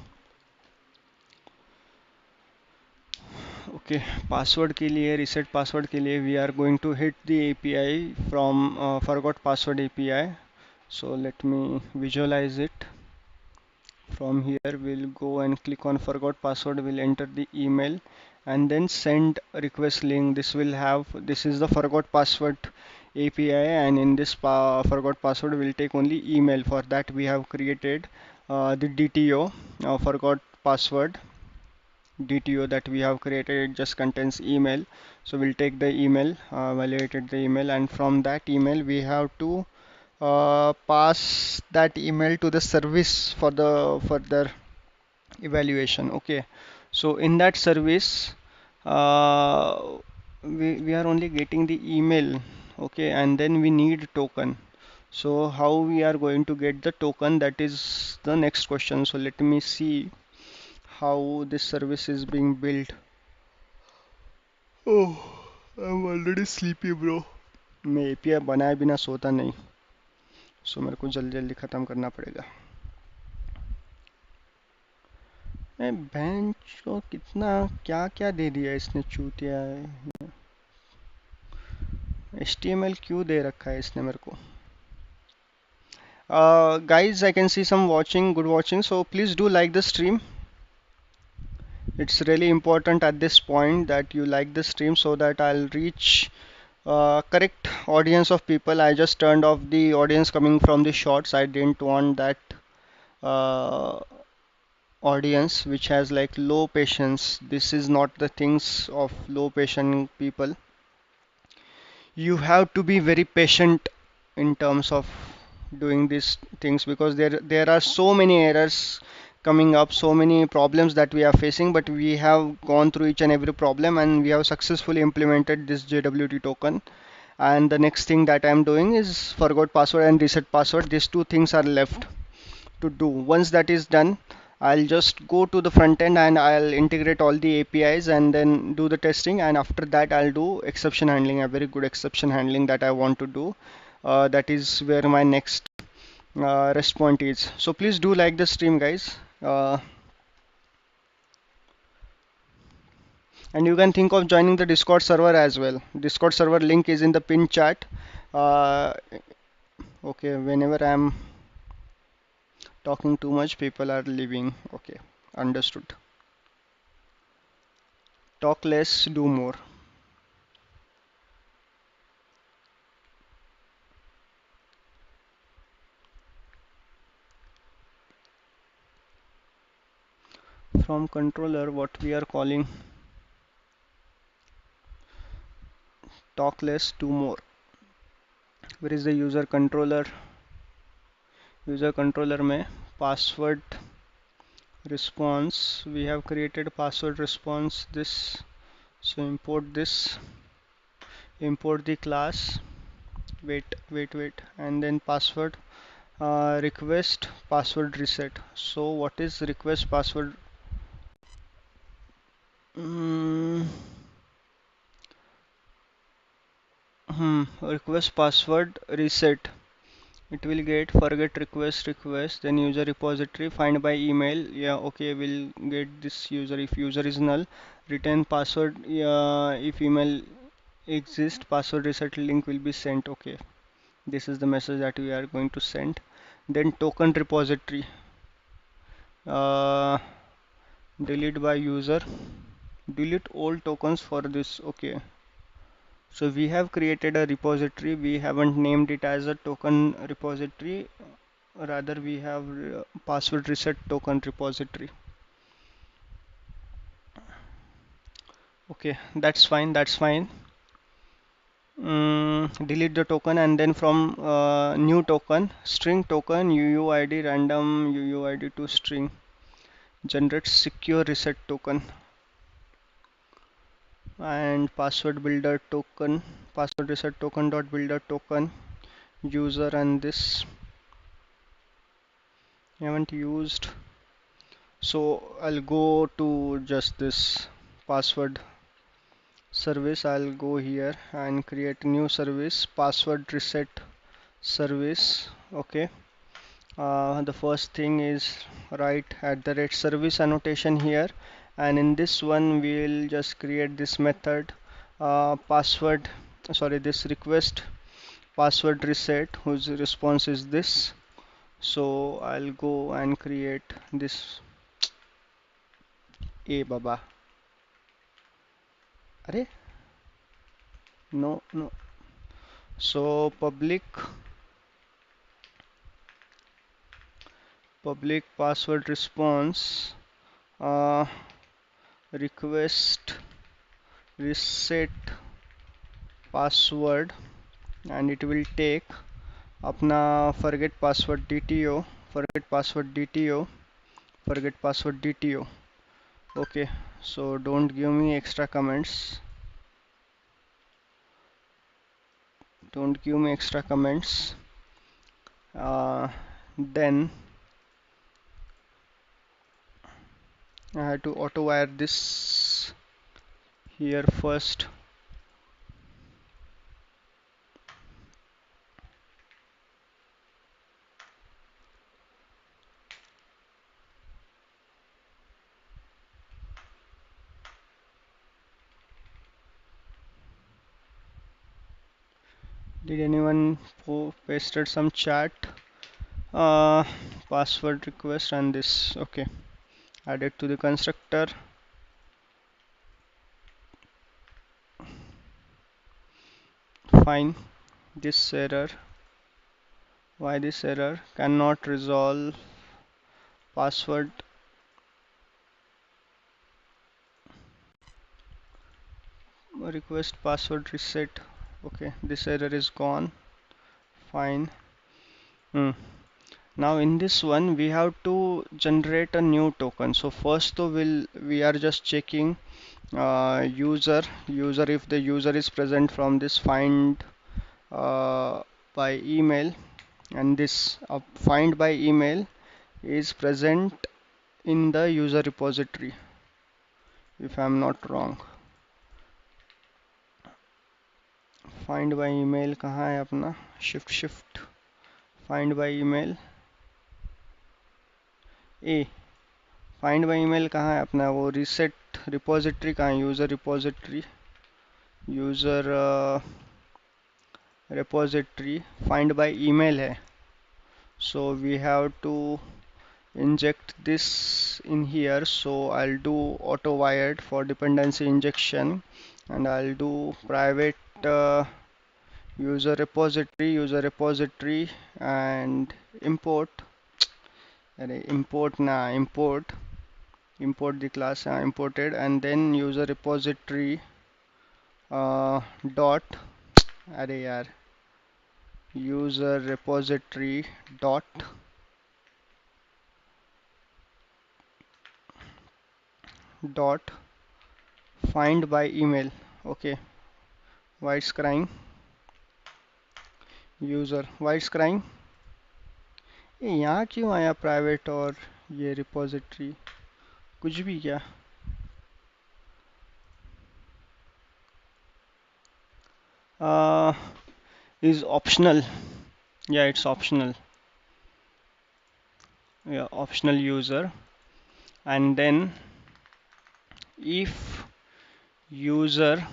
Speaker 1: Okay password के लिए रीसेट पासवर्ड के लिए we are going to hit the API from forgot password API. So let me visualize it. From here we'll go and click on forgot password, we'll enter the email and then send request link. This is the forgot password API, and in this forgot password will take only email. For that we have created the DTO, forgot password DTO that we have created. It just contains email, so we'll take the email, validated the email, and from that email we have to pass that email to the service for the further evaluation. Okay, so in that service uh, we are only getting the email. Okay, and then we need token. So how we are going to get the token, that is the next question. So let me see how this service is being built. Oh, I'm already sleepy, bro. मैं API बनाए बिना सोता नहीं, सो मेरे को जल्दी जल्दी ख़त्म करना पड़ेगा. बेंच को कितना क्या क्या दे दिया इसने, चूतिया है. HTML क्यों दे रखा है इसने मेरे को. Guys, I can see some watching, good watching, so please do like the stream. It's really important at this point that you like the stream so that I'll reach correct audience of people. I just turned off the audience coming from the shorts. I didn't want that uh, audience which has like low patience. This is not the things of low patient people. You have to be very patient in terms of doing these things, because there are so many errors coming up, so many problems that we are facing, but we have gone through each and every problem and we have successfully implemented this JWT token. And the next thing that I'm doing is forgot password and reset password. These two things are left to do. Once that is done, I'll just go to the front end and I'll integrate all the APIs and then do the testing, and after that I'll do exception handling, a very good exception handling that I want to do. That is where my next rest point is. So please do like the stream, guys. And you can think of joining the Discord server as well. Discord server link is in the pinned chat. Uh, okay, whenever I'm talking too much, people are leaving. Okay, understood. Talk less, do more. From controller, what we are calling talk less, do more. Where is the user controller? User controller में password response, we have created password response this. So import this, import the class, wait, and then password request password reset. So what is request password? Request password reset. It will get forget request, then user repository, find by email. Yeah, okay, we'll get this user. If user is null, return password. If email exists, password reset link will be sent. Okay, this is the message that we are going to send. Then token repository, uh, delete by user, delete all tokens for this. Okay, so we have created a repository, we haven't named it as a token repository, rather we have password reset token repository. Okay, that's fine, that's fine. Delete the token, and then from new token, string token, UUID, random UUID to string, generate secure reset token, and password builder token, password reset token dot builder token, user, and this I haven't used. So I'll go to just this password service. I'll go here and create new service, password reset service. Okay. The first thing is write @service annotation here, and in this one we'll just create this method password sorry this request password reset whose response is this. So I'll go and create this a baba. Arey, no. So public password response uh, request reset password, and it will take अपना forget password DTO, forget password DTO, forget password DTO. Okay, so don't give me extra comments, don't give me extra comments. Then I had to auto wire this here first. Did anyone pasted some chat? uh, Password request and this. Okay, add it to the constructor. Fine. This error, why this error cannot resolve password request password reset. Okay, this error is gone. Fine. Now in this one we have to generate a new token. So first though we are just checking user if the user is present from this find by email, and this find by email is present in the user repository if I'm not wrong. Find by email कहाँ है अपना, shift find by email A, find by email कहाँ है अपना, वो reset repository कहाँ है, user repository, user repository find by email है. So we have to inject this in here. So I'll do auto wired for dependency injection, and I'll do private user repository and import import the class imported, and then user repository dot अरे यार user repository dot find by email. Okay, why it's crying, user why it's crying. ये यहाँ क्यों आया private और ये repository, कुछ भी क्या. Is optional. Yeah, it's optional. Yeah, optional user. And then if user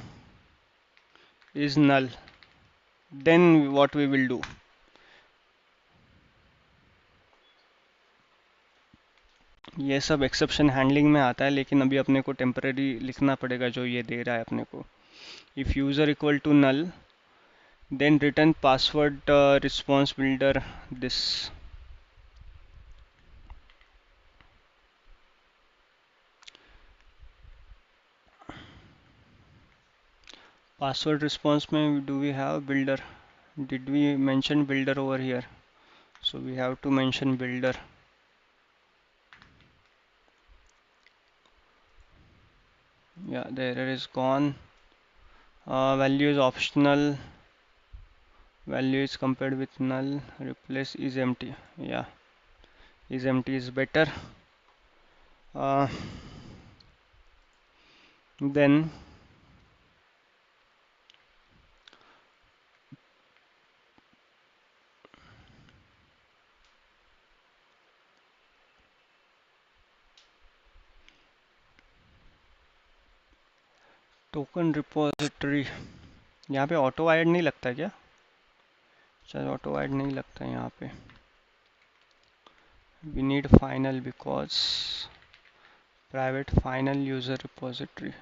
Speaker 1: is null, then what we will do, ये सब एक्सेप्शन हैंडलिंग में आता है, लेकिन अभी अपने को टेम्पररी लिखना पड़ेगा जो ये दे रहा है अपने को. If user equal to null, then return password response builder this. Password response में do we have builder, did we mention builder over here? So we have to mention builder. Yeah, the error is gone. Value is optional, value is compared with null, replace is empty. Yeah, is empty is better. Then token repository, यहाँ पे auto add नहीं लगता क्या? शायद auto add नहीं लगता यहाँ पे. We need final because private final user repository.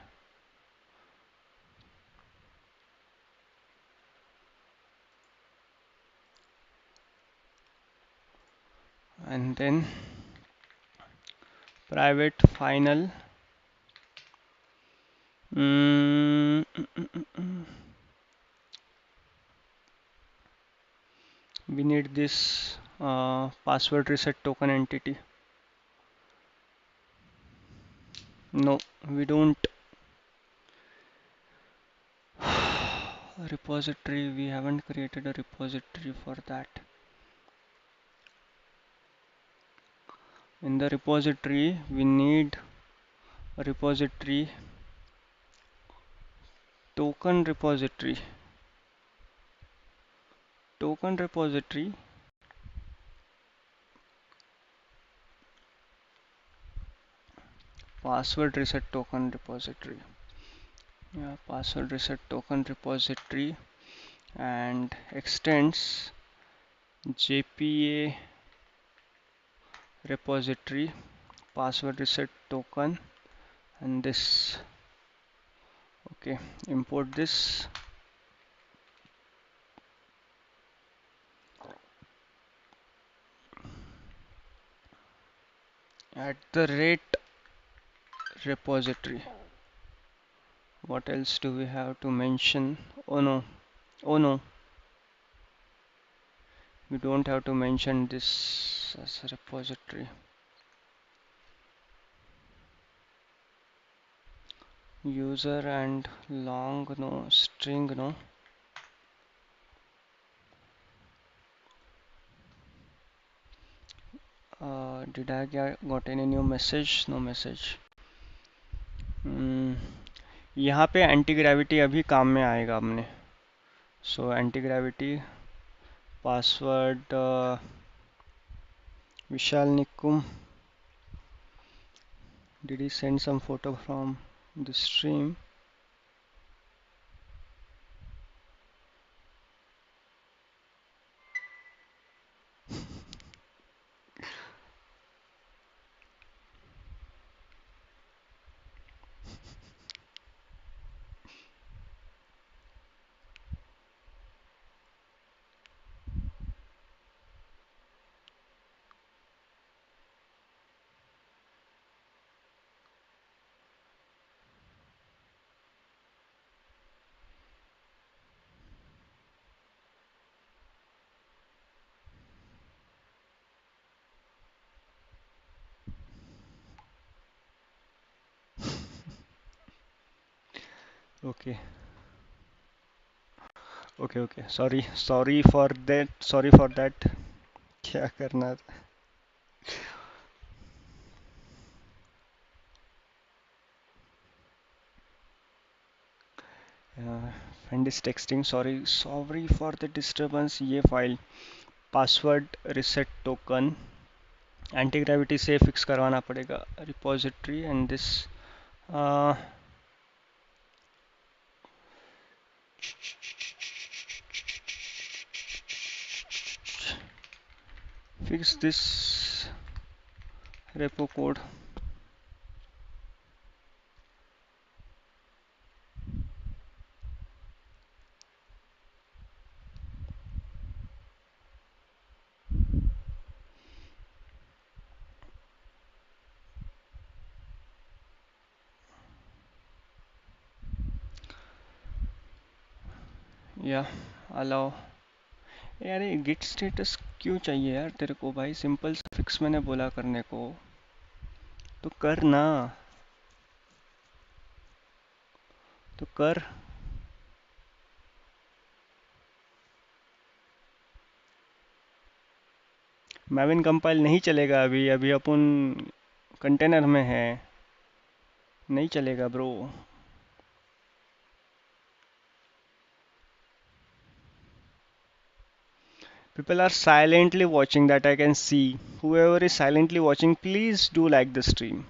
Speaker 1: And then private final we need this password reset token entity. No, we don't. Repository, we haven't created a repository for that. In the repository we need a repository, token repository, password reset token repository. Yeah, password reset token repository, and extends JPA repository password reset token, and this. Okay, import this. @repository. What else do we have to mention? Oh no, oh no, we don't have to mention this as a repository. User and long, no, string, no. Did I got any new message? No message. यहाँ पे anti gravity अभी काम में आएगा हमने. So anti gravity password Vishal Nikum. Did he send some photo from the stream? Okay. Okay. Sorry for that. क्या करना था? Friend is texting. Sorry for the disturbance. ये file password reset token anti gravity से fix करवाना पड़ेगा. Repository and this fix this repo code. या allow. यार ये गिट स्टेटस क्यों चाहिए यार तेरे को भाई? सिंपल सा फिक्स मैंने बोला करने को तो कर ना. तो कर. मैविन कंपाइल नहीं चलेगा अभी. अभी अपन कंटेनर में है, नहीं चलेगा bro. People are silently watching, that I can see. Whoever is silently watching, please do like the stream.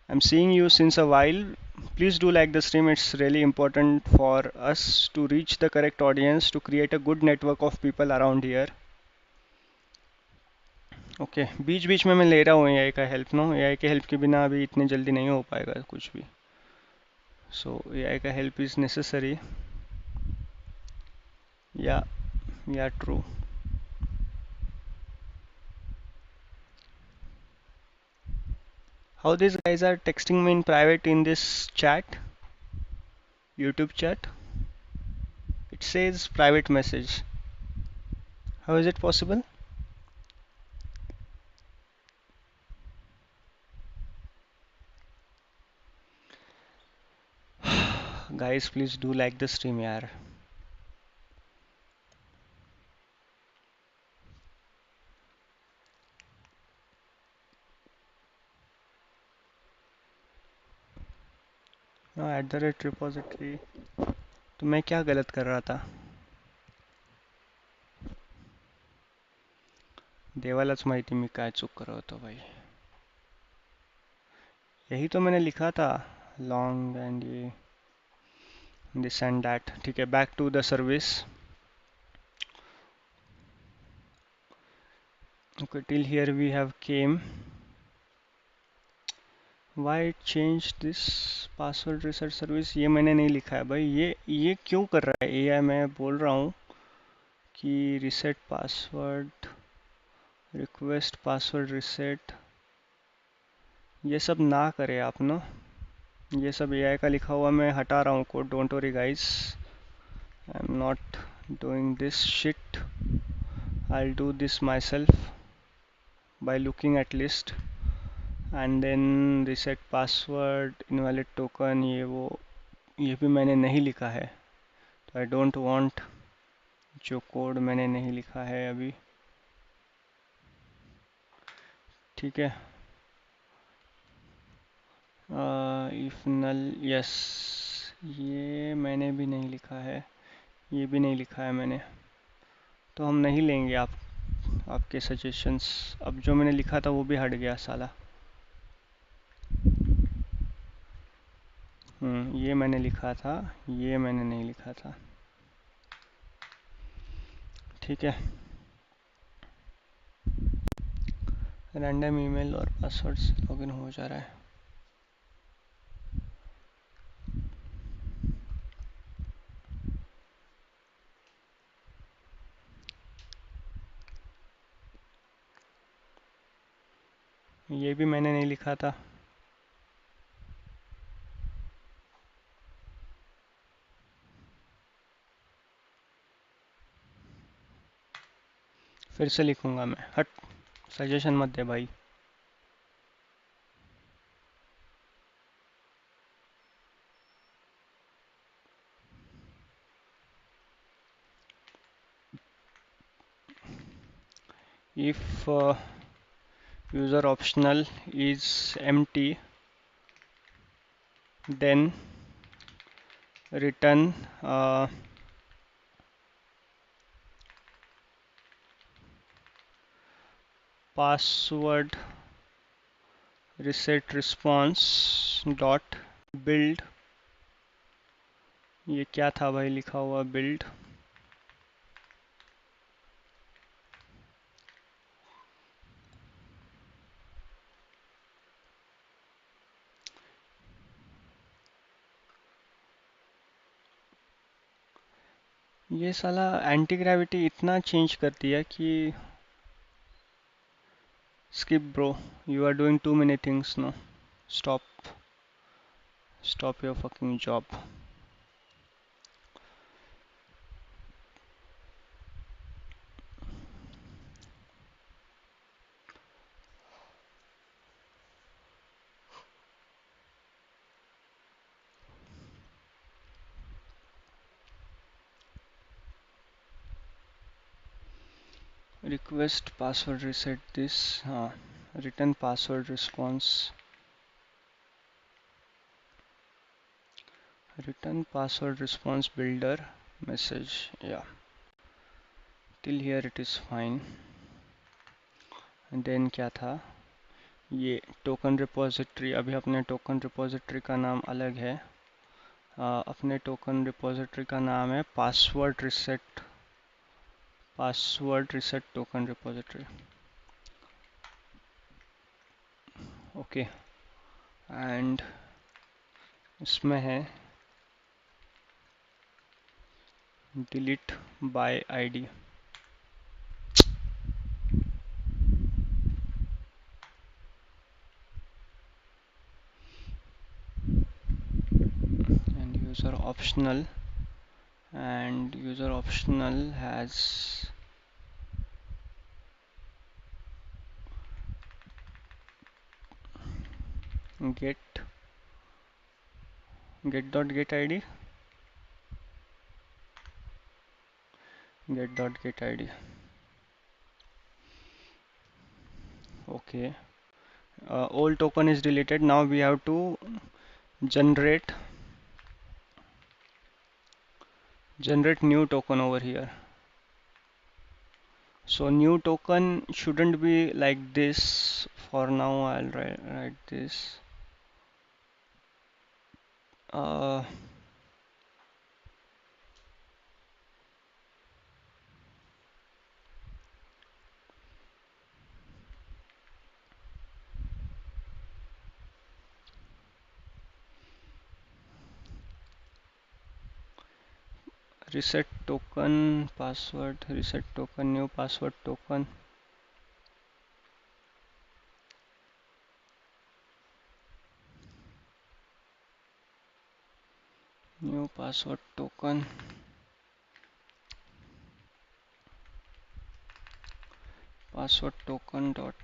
Speaker 1: I'm seeing you since a while. Please do like the stream. It's really important for us to reach the correct audience, to create a good network of people around here. Okay बीच बीच में मैं ले रहा हूँ AI का help no, AI के help के बिना अभी इतनी जल्दी नहीं हो पाएगा कुछ भी, सो एआई का हेल्प इज़ नेसेसरी। या true. How these guys are texting me in private in this chat, YouTube chat? It says private message. How is it possible? Guys, please do like the stream, yaar. @repository. तो मैं क्या गलत कर रहा था? देवालाच माहिती मी काय चूक करत होतो भाई. यही तो मैंने लिखा था, लॉन्ग एंड ये दिस एंड दैट. ठीक है, back to the service. Okay, till here we have came. Why change this password reset service? ये मैंने नहीं लिखा है भाई. ये क्यों कर रहा है एआई? मैं बोल रहा हूँ कि reset password, request password reset, ये सब ना करे आप ना. ये सब एआई का लिखा हुआ मैं हटा रहा हूँ code. Don't worry guys, I am not doing this shit. I'll do this myself by looking at list and then reset password, invalid token, ये भी मैंने नहीं लिखा है. तो आई डोंट वांट जो कोड मैंने नहीं लिखा है अभी. ठीक है. इफ नल, यस, ये मैंने भी नहीं लिखा है, ये भी नहीं लिखा है मैंने. तो हम नहीं लेंगे आपके सजेशंस. अब जो मैंने लिखा था वो भी हट गया साला. ये मैंने लिखा था, ये मैंने नहीं लिखा था. ठीक है. रैंडम ईमेल और पासवर्ड से लॉगिन हो जा रहा है. ये भी मैंने नहीं लिखा था. फिर से लिखूंगा मैं. हट, सजेशन मत दे भाई. if user optional is empty, then return password reset response dot build. ये क्या था भाई लिखा हुआ build? ये साला एंटी ग्रेविटी इतना चेंज कर दिया कि skip bro, you are doing too many things now. Stop your fucking job. request password reset this, return password response, return password response builder message. Yeah, till here it is fine. And then क्या था, ये token repository, अभी अपने token repository का नाम अलग है। अपने टोकन रिपोजिटरी का नाम है password reset token repository. Okay, and इसमें है delete bye ID. and user optional has get id, get id. Okay, old token is deleted. Now we have to generate new token over here. So new token shouldn't be like this. For now I'll write this. Reset token password, reset token, new password token. New password token, password token dot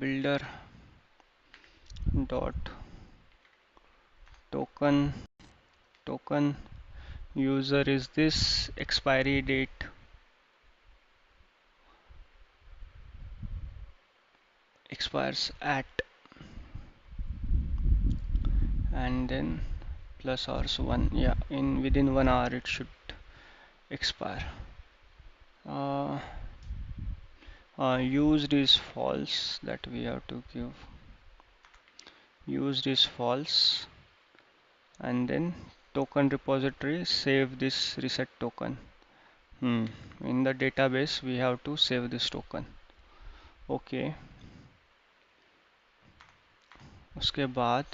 Speaker 1: builder dot token user is this, expiry date expires at, and then plus hours 1. Yeah, in within 1 hour it should expire. Used is false, that we have to give used is false, and then token repository save this reset token. In the database we have to save this token. Okay, उसके बाद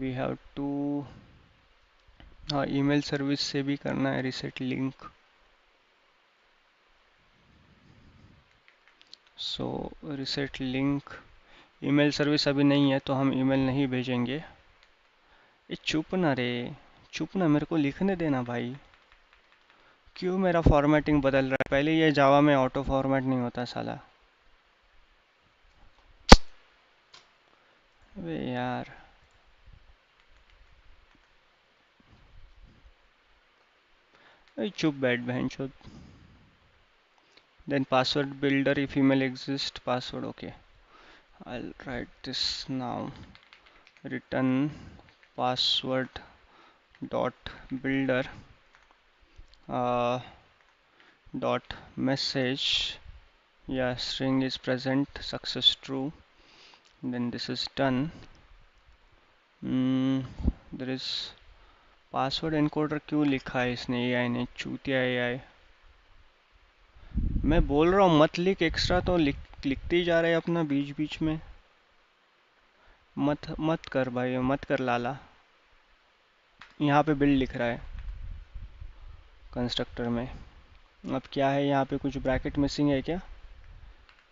Speaker 1: we have to email service से भी करना है reset link. So reset link, email service अभी नहीं है तो हम ईमेल नहीं भेजेंगे। ये चुप ना रे, चुप ना, मेरे को लिखने देना भाई। क्यों मेरा फॉर्मेटिंग बदल रहा है? पहले ये जावा में ऑटो फॉर्मेट नहीं होता साला। अबे यार, चुप बैठ बहनचोद। Then password builder if email exists, password. Okay, I'll write this now. Return password dot builder dot message. Yeah, string is present, success true. Then this is done. There is password encoder क्यों लिखा है इसने, AI ने, चूतिया AI. मैं बोल रहा हूँ मत लिख एक्स्ट्रा, तो लिखते ही जा रहे हैं अपना बीच बीच में। मत कर भाई, मत कर लाला। यहाँ पे बिल्ड लिख रहा है कंस्ट्रक्टर में। अब क्या है, यहाँ पे कुछ ब्रैकेट मिसिंग है क्या?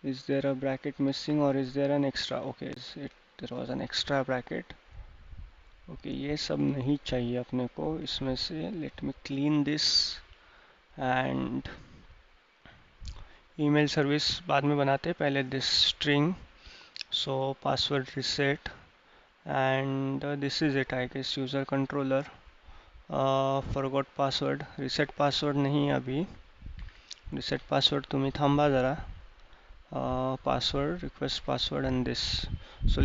Speaker 1: Is there a bracket missing और is there an extra? Okay, there was an extra bracket. Okay, ये सब नहीं चाहिए अपने को इसमें से। Let me clean this. And email service बाद में बनाते हैं, पहले this string. So password reset and this is it I guess, user controller. Forgot password, reset password नहीं है अभी, reset password तुम्ही थांबा जरा. Password, request password and this. So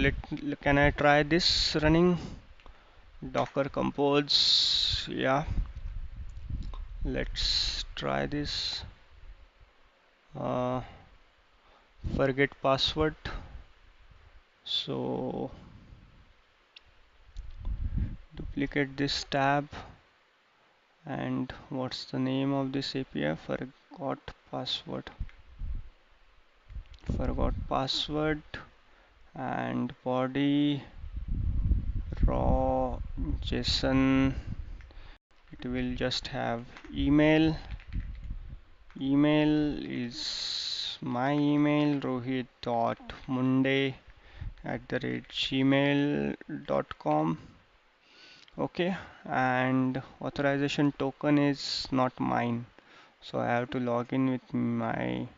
Speaker 1: can I try this running? Docker compose, yeah. Let's try this. uh, Forget password. So duplicate this tab, and what's the name of this API? Forgot password, and body raw JSON. It will just have email. Email is my email, rohit.munde@gmail.com. Okay, and authorization token is not mine, so I have to log in with my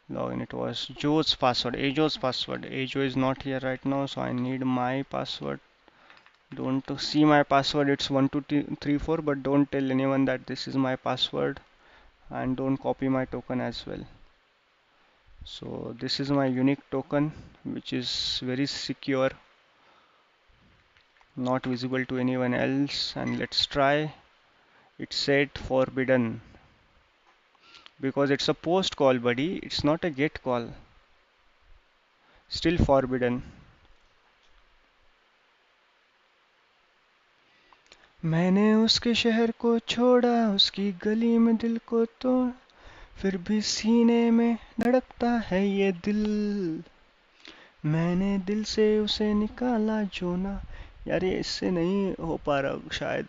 Speaker 1: login. It was Joe's password, Ajo's password. Ajo is not here right now, so I need my password. Don't see my password, it's 1234, but don't tell anyone that this is my password, and don't copy my token as well. So this is my unique token, which is very secure, not visible to anyone else. And let's try. It said forbidden because it's a post call, buddy. It's not a get call. Still forbidden. मैंने उसके शहर को छोड़ा, उसकी गली में दिल को तोड़ा, फिर भी सीने में धड़कता है ये दिल, मैंने दिल से उसे निकाला जो ना. यार ये इससे नहीं हो पा रहा शायद,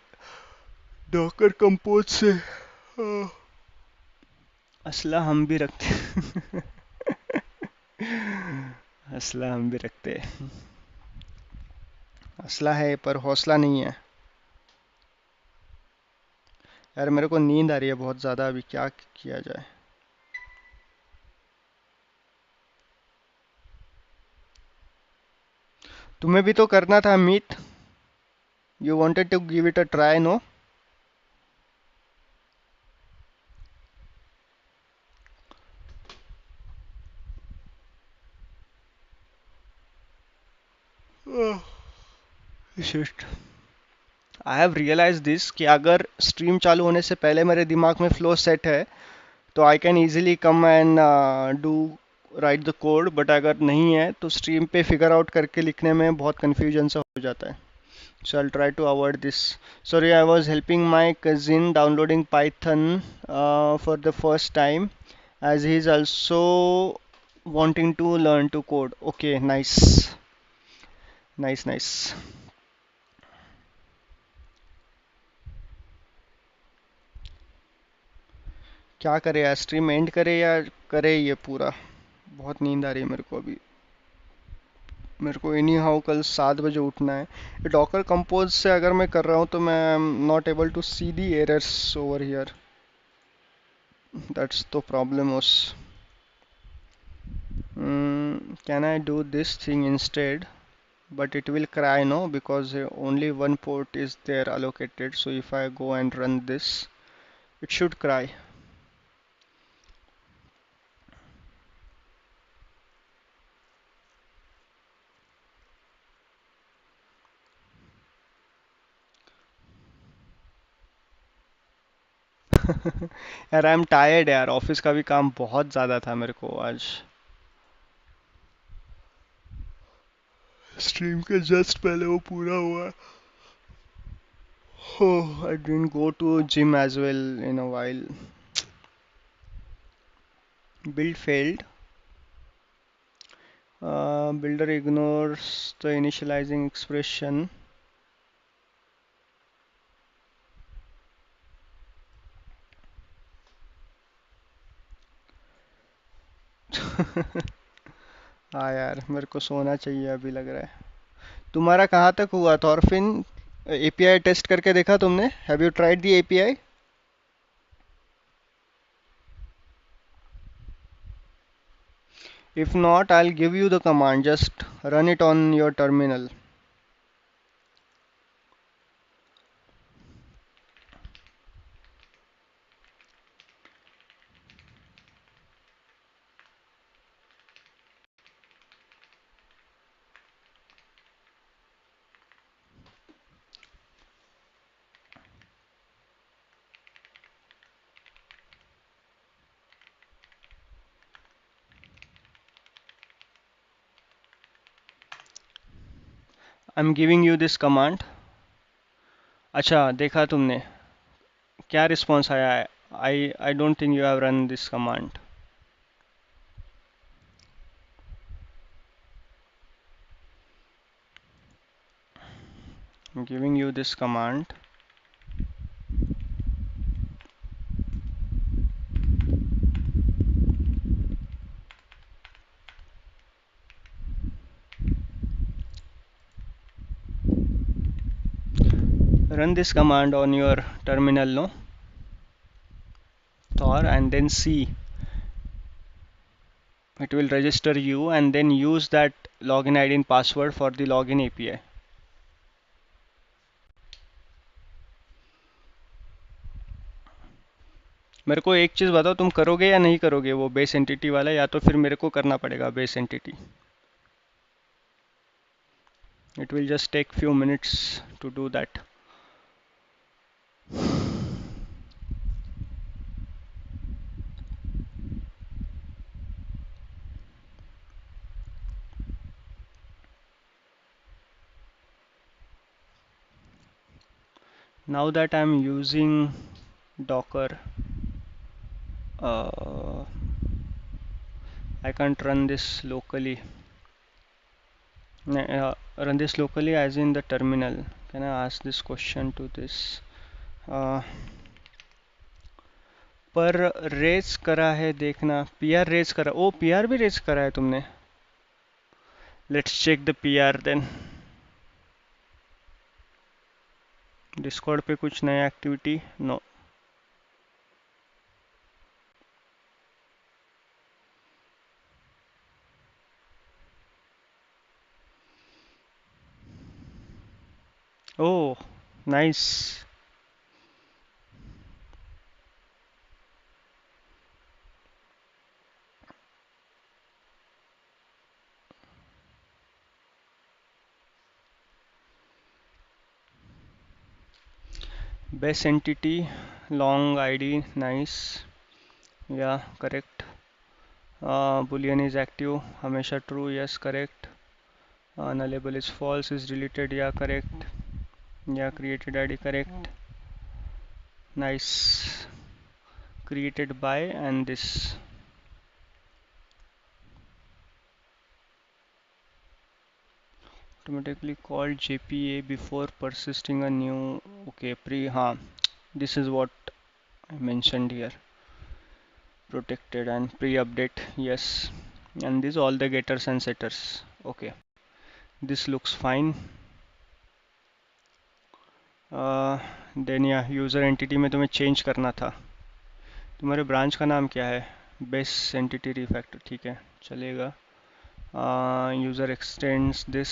Speaker 1: डॉकर कंपोज से. असला हम भी रखते असला हम भी रखते. असला है पर हौसला नहीं है. यार मेरे को नींद आ रही है बहुत ज़्यादा, अभी क्या किया जाए. तुम्हें भी तो करना था Meet. You wanted to give it a try, no? Shit. I have realise this कि अगर स्ट्रीम चालू होने से पहले मेरे दिमाग में फ्लो सेट है तो I can easily come and do right the code, but अगर नहीं है तो स्ट्रीम पे फिगर आउट करके लिखने में बहुत कन्फ्यूजन सा हो जाता है. So I'll try to avoid this. Sorry, I was helping my cousin downloading Python for the first time, as he is also wanting to learn to code. Okay, nice, nice, nice. क्या करे यार, stream and करे या करे ये पूरा? बहुत नींद आ रही है मेरे को अभी. मेरे को एनी हाउ कल 7 बजे उठना है. डॉकर कंपोज से अगर मैं कर रहा हूँ तो मैं not able to see the errors over here. That's the problem उस. Can I do this thing instead? But it will cry, no, because only one port is there allocated. So if I go and run this, it should cry. यार I am tired यार, office का भी काम बहुत ज़्यादा था मेरे को आज. स्ट्रीम के जस्ट पहले वो पूरा हुआ. Oh, I didn't go to gym as well in a while. Build failed. Builder ignores the initializing expression. हाँ यार मेरे को सोना चाहिए अभी लग रहा है. तुम्हारा कहाँ तक हुआ थॉरफिन? एपीआई टेस्ट करके देखा तुमने? Have you tried the API? If not, I'll give you the command. Just run it on your terminal. I'm giving you this command. अच्छा देखा तुमने क्या रिस्पॉन्स आया है? I don't think you have run this command. I'm giving you this command. Run this command on your terminal, no? Thor, and then see. It will register you and then use that login ID and password for the login API. मेरे को एक चीज़ बताओ, तुम करोगे या नहीं करोगे वो बेस एंटिटी वाला, या तो फिर मेरे को करना पड़ेगा base entity. It will just take few minutes to do that. Now that I'm using Docker, I can't run this locally. Run this locally as in the terminal. Can I ask this question to this? पर raise करा है देखना, PR raise करा. ओ PR भी raise करा है तुमने. Let's check the PR then. Discord पे कुछ नया activity? No. Oh, nice. Base entity, long ID, nice. Yeah, correct. Boolean is active, हमेशा true, yes, correct. Nullable is false, is deleted, yeah, correct. Yeah, created ID, correct. Nice. Created by, and this. Automatically called JPA before persisting a new, okay, this is what I mentioned here. Protected and pre-update, yes. And these all the getters and setters. Okay, this looks fine. Then yeah, user entity में तुम्हें change करना था. तुम्हारे branch का नाम क्या है? Base entity refactor, ठीक है, चलेगा. User x tends this,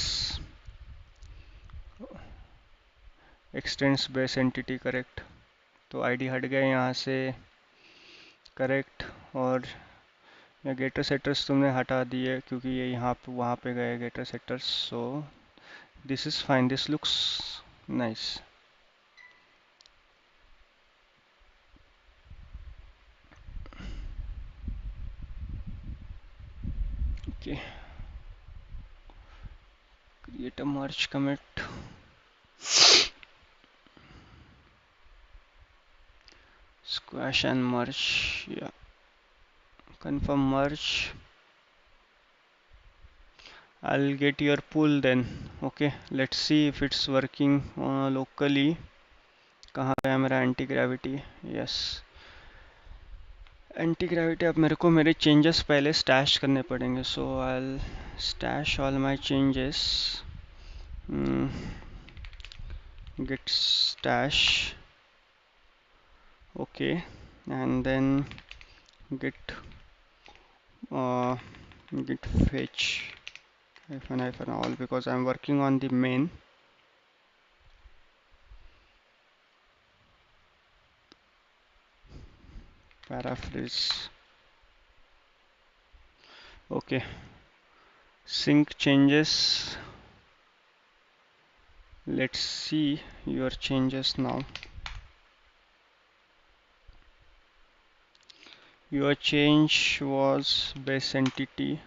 Speaker 1: x tends base entity, correct. तो आईडी हट गए यहाँ से, करेक्ट. और या गेटर सेटर्स तुमने हटा दिए क्योंकि ये यहाँ पे वहाँ पे गए getter setters. So this is fine, this looks nice. Okay, create a merge commit. Squash and merge, yeah. Confirm merge. I'll get your pool then. Okay, let's see if it's working locally. कहाँ पे है मेरा anti gravity? Yes, anti gravity. अब मेरे को मेरे changes पहले stash करने पड़ेंगे. So I stash all my changes. git stash, okay, and then git git fetch hyphen all, because I'm working on the main. Paraphrase, okay. Sync changes. Let's see your changes now. Your change was base entity.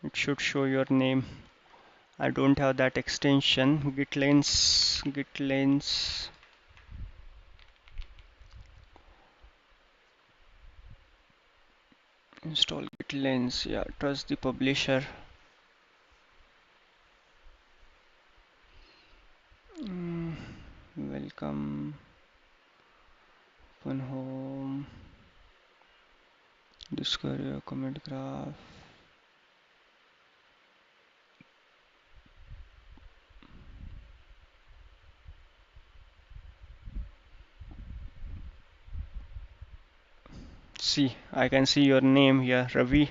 Speaker 1: It should show your name. I don't have that extension. Git lanes install git lanes. Yeah, trust the publisher. Welcome. Open home. Discover your commit graph. See, I can see your name here, Ravi.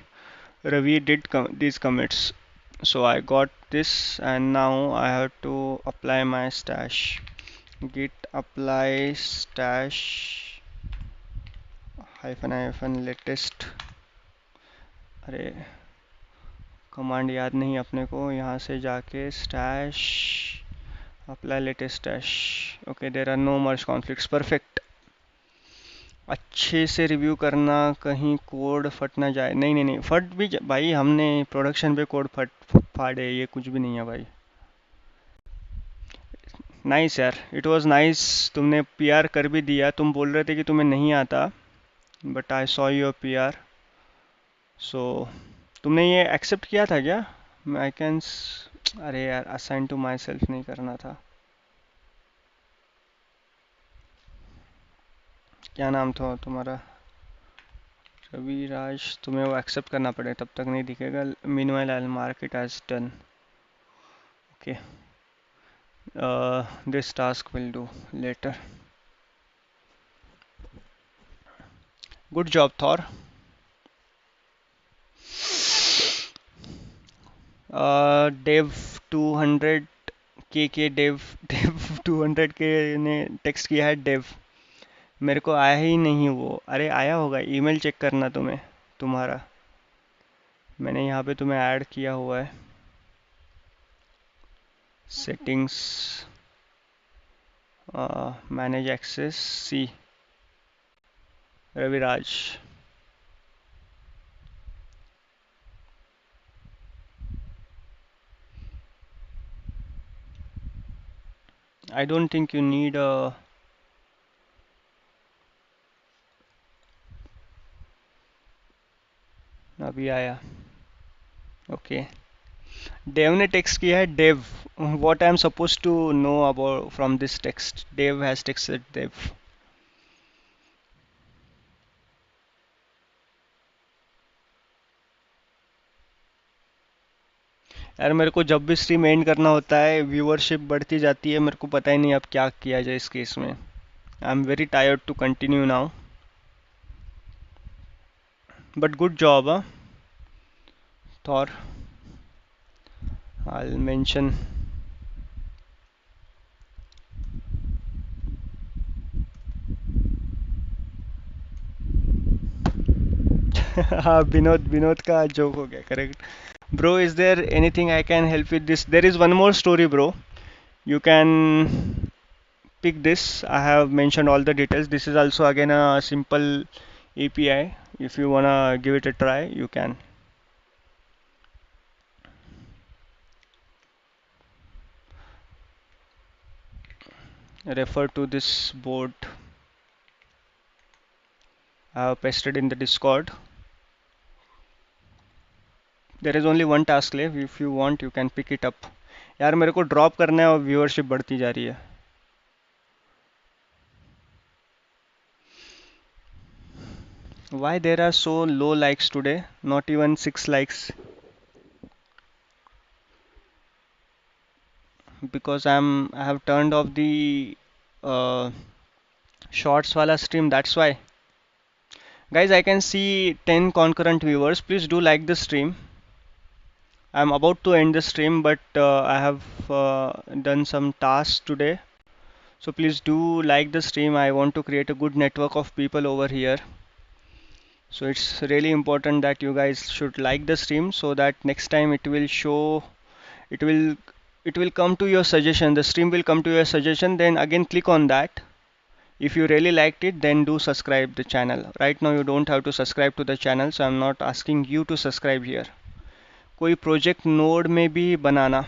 Speaker 1: Ravi did these commits. So I got this, and now I have to apply my stash. Git apply stash hyphen latest. अरे command याद नहीं अपने को, यहाँ से जाके stash apply latest stash. Okay, there are no merge conflicts. Perfect. अच्छे से रिव्यू करना, कहीं कोड फट ना जाए. नहीं नहीं नहीं, फट भी भाई, हमने प्रोडक्शन पे कोड फाड़े, ये कुछ भी नहीं है भाई. नाइस यार, इट वाज नाइस. तुमने पीआर कर भी दिया. तुम बोल रहे थे कि तुम्हें नहीं आता, but I saw your PR. So तुमने ये एक्सेप्ट किया था क्या? I can. अरे यार, असाइन टू माई सेल्फ नहीं करना था. क्या नाम था तुम्हारा? रवि राज. तुम्हें वो एक्सेप्ट करना पड़ेगा, तब तक नहीं दिखेगा. Meanwhile I will mark it as done. Okay, this task will do later. Good job, Thor. Dev 200 के dev 200 के ने टेक्स्ट किया है dev. मेरे को आया ही नहीं वो. अरे आया होगा, ईमेल चेक करना तुम्हें तुम्हारा. मैंने यहाँ पे तुम्हें ऐड किया हुआ है. Settings, manage access, see Raviraj. I don't think you need a अभी आया. ओके, dev ने टेक्स्ट किया है dev. what I am supposed to know about from this text? Dev has texted dev. यार मेरे को जब भी स्ट्रीम एंड करना होता है, व्यूअरशिप बढ़ती जाती है. मेरे को पता ही नहीं अब क्या किया जाए इस केस में. I am very tired to continue now, but good job Thor. I will mention. हाँ, विनोद विनोद का जोक हो गया. Correct. Bro, is there anything I can help with this? There is one more story, bro. You can pick this. I have mentioned all the details. This is also again a simple API. If you wanna give it a try, you can. Refer to this board. I have pasted in the Discord. There is only one task left. If you want, you can pick it up. यार मेरे को drop करना है और viewership बढ़ती जा रही है. Why there are so low likes today? Not even 6 likes. Because I have turned off the shorts wala stream. That's why. Guys, I can see 10 concurrent viewers. Please do like the stream. I'm about to end the stream, but I have done some tasks today. So please do like the stream. I want to create a good network of people over here. So it's really important that you guys should like the stream, so that next time it will show, it will come to your suggestion. The stream will come to your suggestion. Then again click on that. If you really liked it, then do subscribe the channel. Right now you don't have to subscribe to the channel, so I'm not asking you to subscribe here. कोई project node में भी बनाना.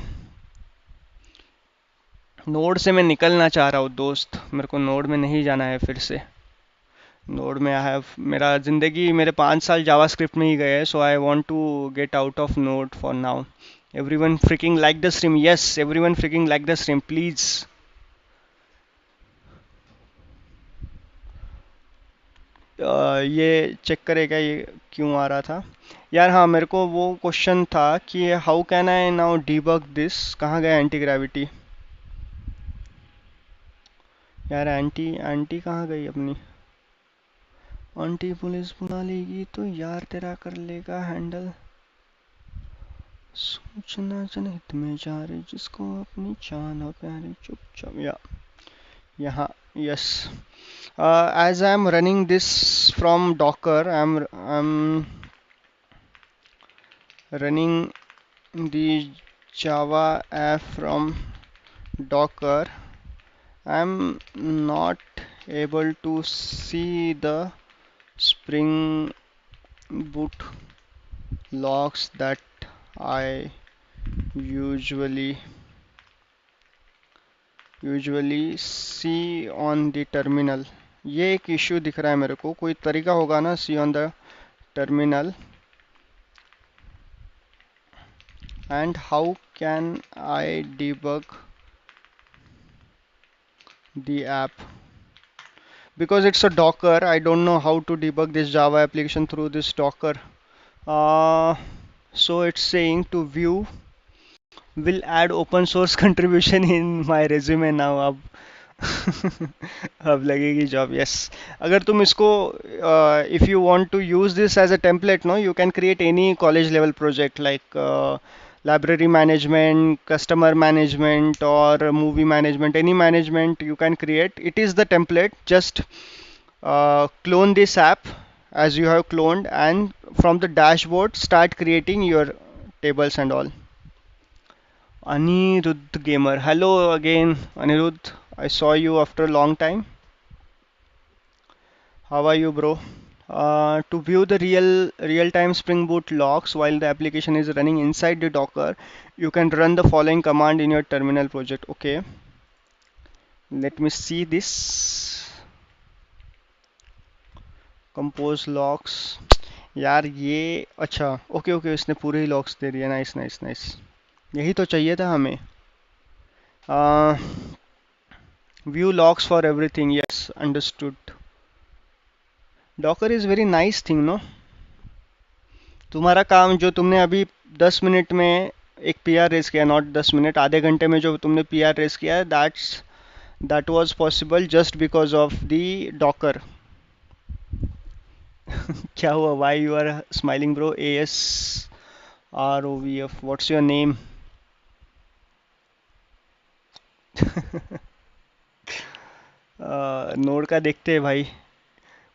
Speaker 1: Node से मैं निकलना चाह रहा हूँ दोस्त, मेरे को नोड में नहीं जाना है फिर से। नोड में आई हैव, मेरा ज़िंदगी मेरे 5 साल जावास्क्रिप्ट में ही गए हैं, so I want to get out of node for now. Everyone freaking like the stream, yes everyone freaking like the stream please. ये चेक करेगा ये क्यों आ रहा था यार। हाँ मेरे को वो क्वेश्चन था कि how can I now debug this, कहाँ गया एंटी ग्रेविटी? यार एंटी एंटी कहाँ गई अपनी? आंटी पुलिस बुला लेगी तो यार तेरा कर लेगा हैंडल। सोचना जनहित में जा रही जिसको अपनी जान हो प्यारी, चुपचाप या यहाँ। Yes, as I am running this from Docker, I'm running the Java app from Docker. I'm not able to see the Spring Boot logs that I usually see on the terminal. ये एक issue दिख रहा है मेरे को, कोई तरीका होगा ना see on the terminal? And how can I debug the app? Because it's a Docker, I don't know how to debug this Java application through this Docker. Uh, so it's saying to view will add open source contribution in my resume now. अब अब लगेगी job, yes. अगर तुम इसको if you want to use this as a template, no you can create any college level project like library management, customer management, or movie management. Any management you can create. It is the template. Just clone this app as you have cloned, and from the dashboard start creating your tables and all. Anirudh Gamer. Hello again, Anirudh. I saw you after a long time. How are you, bro? To view the real-time Spring Boot logs while the application is running inside the Docker, you can run the following command in your terminal project. Okay, let me see this. Compose logs. यार ये अच्छा, okay okay, इसने पूरे ही logs दे दिए। Nice nice nice, यही तो चाहिए था हमें। View logs for everything, yes understood. Docker is very nice thing, no? तुम्हारा काम जो तुमने अभी 10 मिनट में एक पीआर रेस किया, नॉट 10 मिनट, आधे घंटे में जो तुमने पीआर रेस किया, that was possible just because of the docker. क्या हुआ? Why you are smiling bro? ASROVF, what's your name? Node का देखते हैं भाई।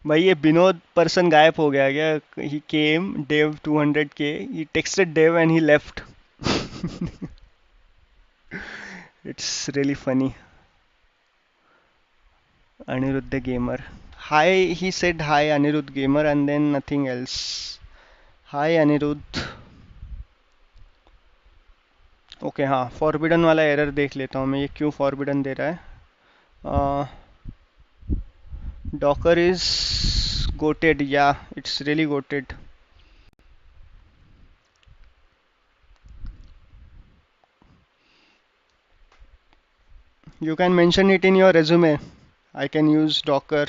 Speaker 1: भाई ये विनोद पर्सन गायब हो गया क्या? He came Dave 200K, he texted Dave and he left. It's really funny. Anirudh Gamer. Hi, he said hi Anirudh Gamer and then nothing else. Hi Anirudh. Okay हाँ, फॉरबिडन वाला एरर देख लेता हूँ मैं, ये क्यों फॉरबिडन दे रहा है। डॉकर इज गोटेड, या it's really GOATed. You can mention it in your resume. I can use Docker,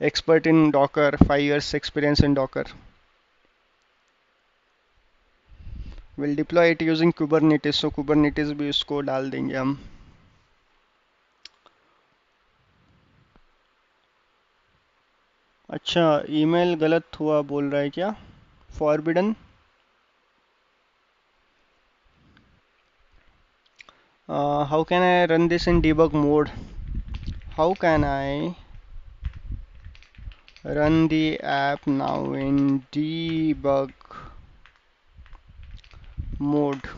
Speaker 1: expert in Docker, 5 years experience in Docker. We'll deploy it using Kubernetes, so Kubernetes भी उसको डाल देंगे हम। अच्छा, email गलत हुआ बोल रहा है क्या? Forbidden. How can I run this in debug mode? How can I run the app now in debug mode?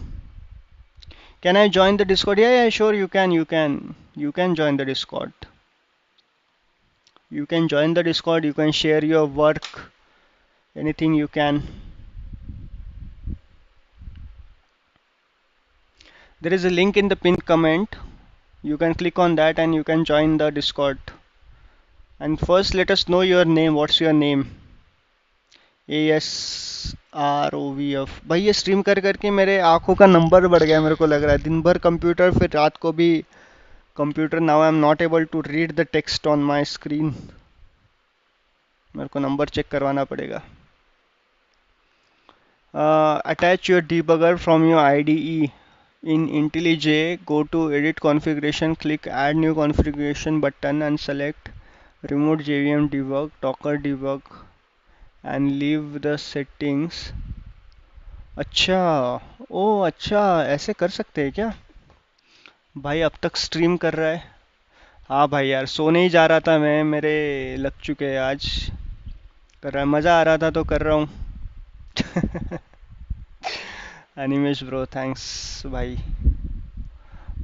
Speaker 1: Can I join the Discord? Yeah, sure, you can. You can join the Discord. You can join the Discord. You can share your work, anything you can. There is a link in the pinned comment. You can click on that and you can join the Discord. And first, let us know your name. What's your name? ASROVF भाई, ये stream कर करके मेरे आंखों का number बढ़ गया, मेरे को लग रहा है दिन भर कंप्यूटर, फिर रात को भी computer. Now I am not able to read the text on my screen. मेरे को नंबर चेक करवाना पड़ेगा. Attach your debugger from your IDE. In IntelliJ, go to Edit Configuration, click Add New Configuration button and select Remote JVM Debug, Docker Debug and leave the settings. अच्छा, ओ अच्छा, ऐसे कर सकते हैं क्या भाई? अब तक स्ट्रीम कर रहा है. हाँ भाई यार, सोने ही जा रहा था मैं, मेरे लग चुके हैं आज. कर रहा है, मज़ा आ रहा था तो कर रहा हूँ. अनिमेश ब्रो, थैंक्स भाई.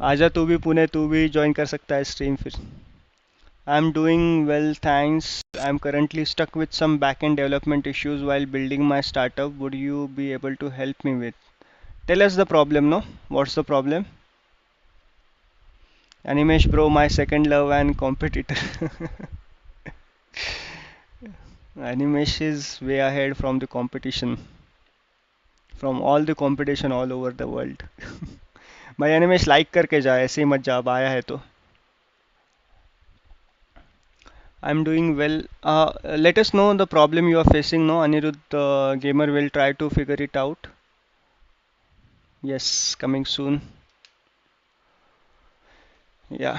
Speaker 1: आजा तू भी पुणे, तू भी ज्वाइन कर सकता है स्ट्रीम फिर. I am doing well thanks. I am currently stuck with some backend development issues while building my startup. Would you be able to help me with? Tell us the problem, no? What's the problem? Animesh bro, my second love and competitor. Animesh is way ahead from the competition, from all the competition all over the world. भाई Animesh like करके जा, ऐसे ही मत जा, अब आया है तो. I'm doing well. Let us know the problem you are facing. No, Anirudh gamer will try to figure it out. Yes, coming soon. या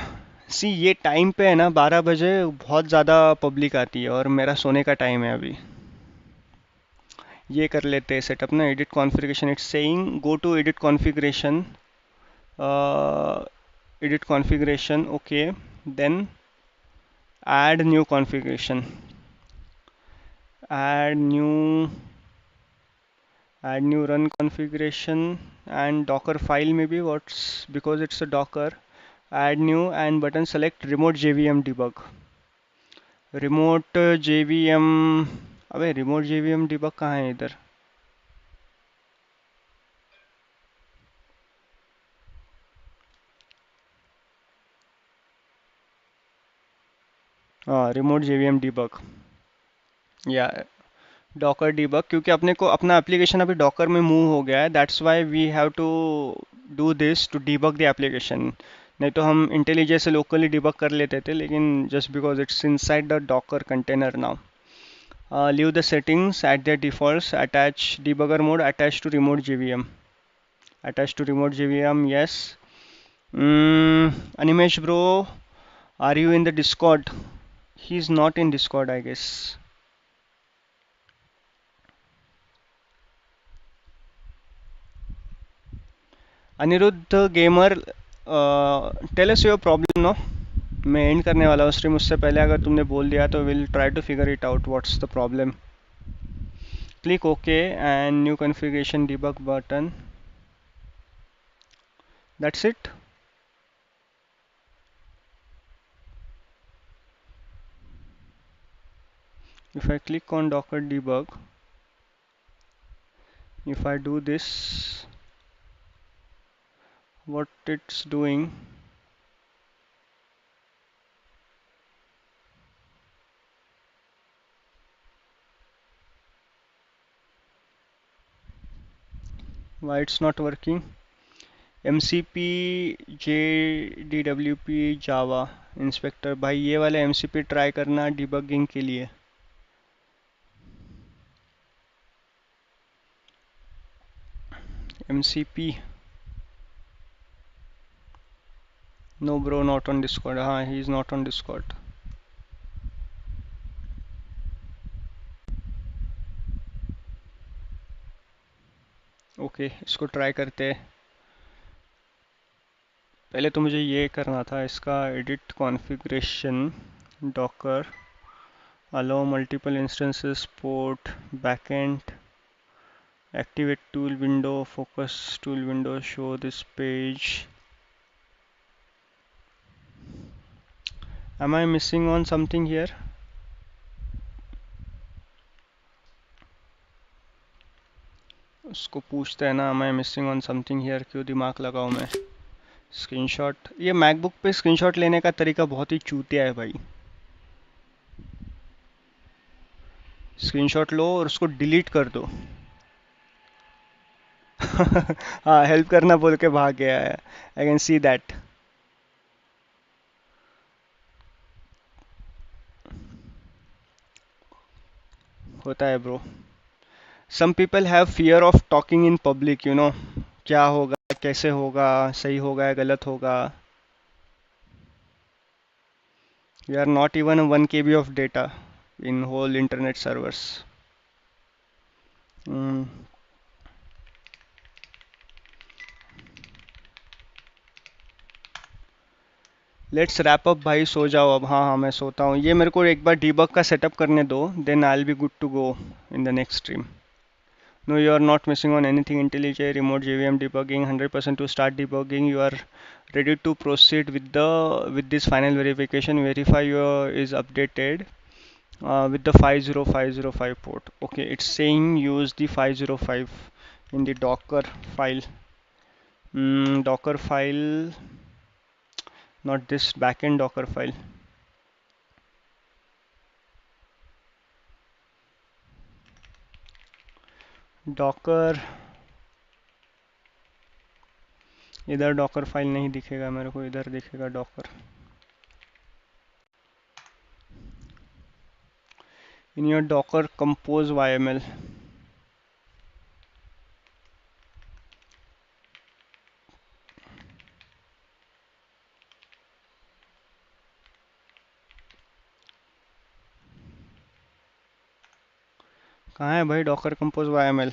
Speaker 1: सी, ये टाइम पे है ना, 12 बजे बहुत ज़्यादा पब्लिक आती है और मेरा सोने का टाइम है अभी. ये कर लेते हैं सेटअप ना. Edit configuration, it's saying go to edit configuration. Edit configuration, okay. Then add new configuration. Add new, add new run configuration and docker file maybe. What's, because it's a docker. Add new and button, select remote jvm debug. Remote jvm, अबे remote jvm debug कहाँ है इधर? हाँ, remote jvm debug या Docker debug, क्योंकि अपने को अपना एप्लीकेशन अभी डॉकर में मूव हो गया है. That's why we have to do this to debug the application. नहीं तो हम इंटेलिजे से लोकली डिबग कर लेते थे, लेकिन just because it's inside the Docker container now. Leave the settings at their defaults. Attach debugger mode, attach to remote jvm. Attach to remote jvm, yes. Animesh bro, are you in the Discord? He's not in Discord, I guess. Anirudh gamer, tell us your problem no. मैं end करने वाला हूँ stream, उससे पहले अगर तुमने बोल दिया तो will try to figure it out what's the problem. Click okay and new configuration debug button. That's it. If I click on docker debug, if I do this, what it's doing, why it's not working? mcp jdwp java inspector, भाई ये वाले mcp try करना debugging के लिए. mcp, no bro, not on discord. हाँ, he is not on discord. Okay, इसको try करते हैं. पहले तो मुझे ये करना था, इसका edit configuration, Docker, allow multiple instances, port, backend, activate tool window, focus tool window, show this page. Am I missing on something here? उसको पूछते हैं ना, am I missing on something here? क्यों दिमाग लगाऊं मैं? स्क्रीनशॉट, ये मैकबुक पे स्क्रीनशॉट लेने का तरीका बहुत ही चूतिया है भाई। स्क्रीनशॉट लो और उसको डिलीट कर दो। हाँ, हेल्प करना बोल के भाग गया है। I can see that. होता है bro. Some people have fear of talking in public, you know. क्या होगा, कैसे होगा, सही होगा या गलत होगा। We are not even 1 KB of data in whole internet servers. Hmm. Let's wrap up भाई, सो जाओ अब। हाँ हाँ, मैं सोता हूँ। ये मेरे को एक बार डीबग का सेटअप करने दो, then I will be good to go in the next stream. No, you are not missing on anything. IntelliJ remote JVM debugging 100% to start debugging. You are ready to proceed with the with this final verification. Verify your is updated with the 50505 port. Okay, it's saying use the 505 in the Docker file. Docker file, not this backend Docker file. Docker, इधर Docker file नहीं दिखेगा मेरे को, इधर दिखेगा Docker. In your Docker compose YML। कहाँ है भाई Docker compose YML?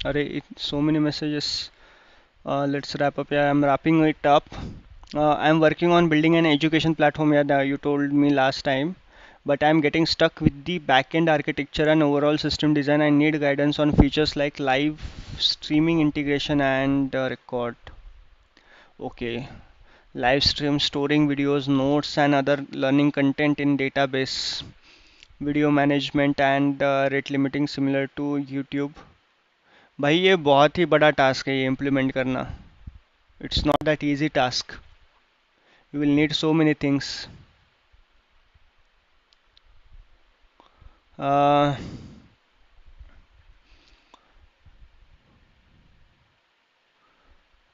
Speaker 1: Array, so many messages. Let's wrap up. Yeah, I'm wrapping it up. I'm working on building an education platform. Yeah, that you told me last time, but I'm getting stuck with the backend architecture and overall system design. I need guidance on features like live streaming integration and record. Okay, live stream, storing videos, notes, and other learning content in database, video management, and rate limiting similar to YouTube. भाई ये बहुत ही बड़ा task है ये implement करना। It's not that easy task. You will need so many things.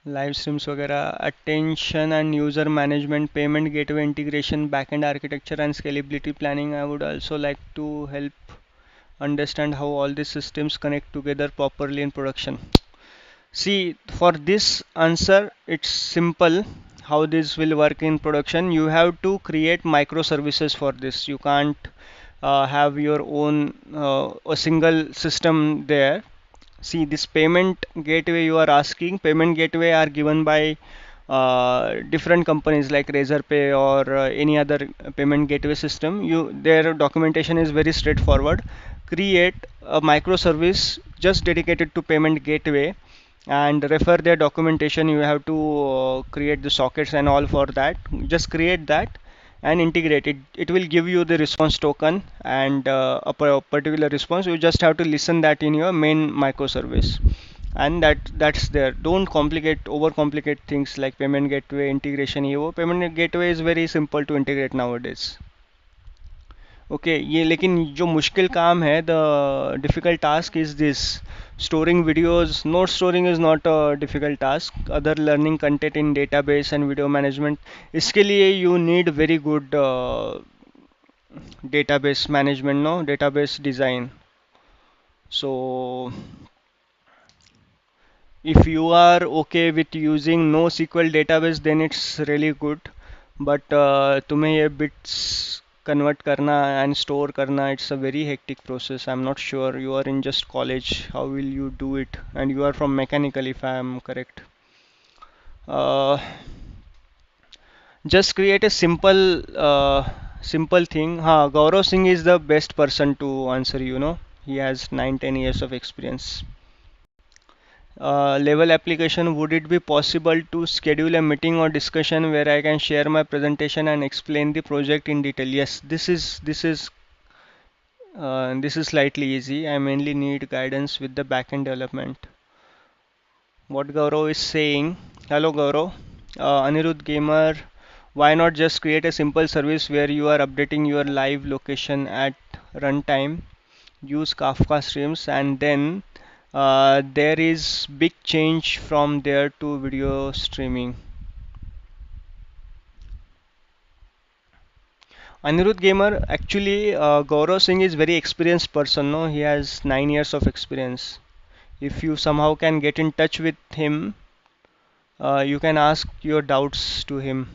Speaker 1: Live streams वगैरह, attention and user management, payment gateway integration, backend architecture and scalability planning. I would also like to help understand how all these systems connect together properly in production. See, for this answer, it's simple how this will work in production. You have to create microservices for this. You can't have your own a single system there. See, this payment gateway you are asking, payment gateway are given by different companies like Razorpay or any other payment gateway system. Their documentation is very straightforward. Create a microservice just dedicated to payment gateway and refer their documentation. You have to create the sockets and all for that. Just create that and integrate it. It will give you the response token and a particular response. You just have to listen that in your main microservice, and that's there. Don't overcomplicate things like payment gateway integration. Payment gateway is very simple to integrate nowadays. Okay, ये लेकिन जो मुश्किल काम है, the difficult task is this storing videos. Note storing is not a difficult task. Other learning content in database and video management, इसके लिए you need very good database management, no, database design. So if you are okay with using NoSQL database, then it's really good. But तुम्हें ये bits convert करना and store करना, it's a very hectic process. I'm not sure, you are in just college, how will you do it? And you are from mechanical, if I am correct. uh, just create a simple thing. Gaurav Singh is the best person to answer, he has 9-10 years of experience. Level application, would it be possible to schedule a meeting or discussion where I can share my presentation and explain the project in detail? Yes, this is slightly easy. I mainly need guidance with the backend development. What Gaurav is saying. Hello Gaurav. Anirudh Gamer, why not just create a simple service where you are updating your live location at runtime? Use Kafka streams, and then there is big change from there to video streaming. Anirudh Gamer, actually, Gaurav Singh is very experienced person. No, he has 9 years of experience. If you somehow can get in touch with him, you can ask your doubts to him.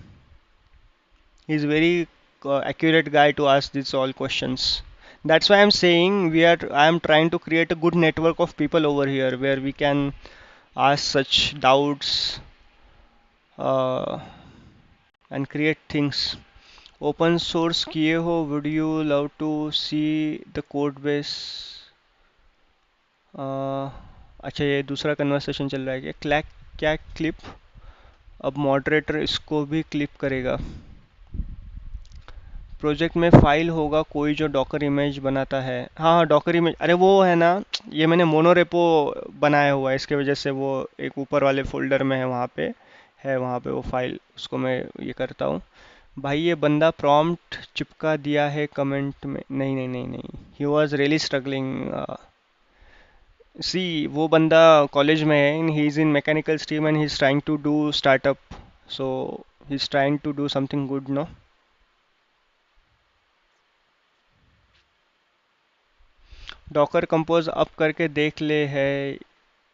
Speaker 1: He's very accurate guy to ask these all questions. That's why I'm saying I'm trying to create a good network of people over here where we can ask such doubts uh, and create things. Open source किए हो, would you love to see the code base? अच्छा, ये दूसरा conversation चल रहा है क्या clip? अब मॉडरेटर इसको भी क्लिप करेगा। प्रोजेक्ट में फाइल होगा कोई जो डॉकर इमेज बनाता है। हाँ हाँ, डॉकर इमेज, अरे वो है ना, ये मैंने मोनोरेपो बनाया हुआ है, इसके वजह से वो एक ऊपर वाले फोल्डर में है, वहाँ पे वो फाइल, उसको मैं ये करता हूँ। भाई ये बंदा प्रॉम्प्ट चिपका दिया है कमेंट में, नहीं नहीं नहीं नहीं, he was really struggling. See, वो बंदा कॉलेज में है, he is in mechanical stream and he is trying to do startup, so he is trying to do something good, no. Docker compose up करके देख ले है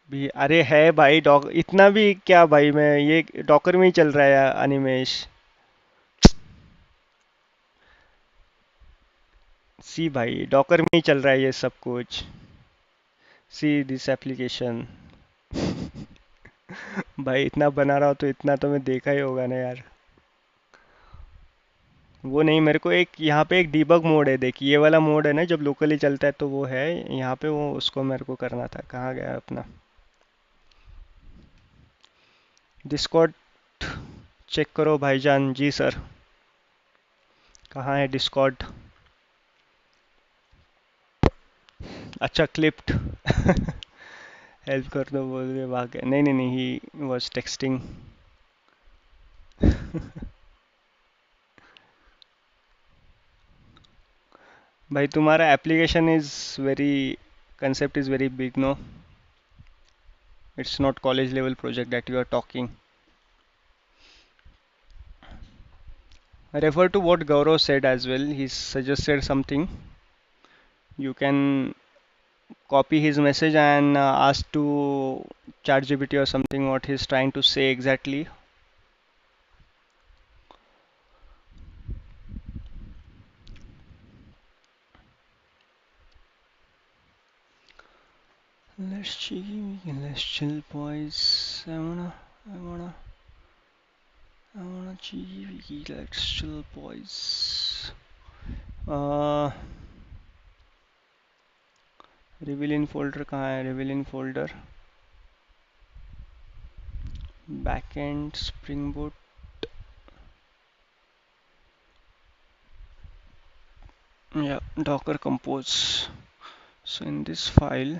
Speaker 1: भी, अरे है भाई, डॉक इतना भी क्या भाई, मैं ये डॉकर में ही चल रहा है अनिमेश। सी भाई, डॉकर में ही चल रहा है ये सब कुछ। See this application. भाई इतना बना रहा हो तो इतना तो मैं देखा ही होगा ना यार। वो नहीं, मेरे को एक यहाँ पे एक डीबग मोड है, देखिए ये वाला मोड है ना जब लोकली चलता है, तो वो है यहाँ पे, वो उसको मेरे को करना था। कहाँ गया अपना डिस्कॉर्ड? चेक करो भाईजान जी सर, कहाँ है डिस्कॉर्ड? अच्छा, क्लिप्ड। हेल्प कर दो बोल के भाग गया। नहीं नहीं नहीं, ही वॉज टेक्सटिंग। भाई तुम्हारा application is very, concept is very big, no? It's not college level project that you are talking. Refer to what Gaurav said as well. He suggested something. You can copy his message and ask to ChatGPT or something what he's trying to say exactly. Let's chill, boys. I wanna chill. Let's chill, boys. Reveal in folder कहाँ है? Reveal in folder. Backend Spring Boot. Yeah, Docker Compose. So in this file,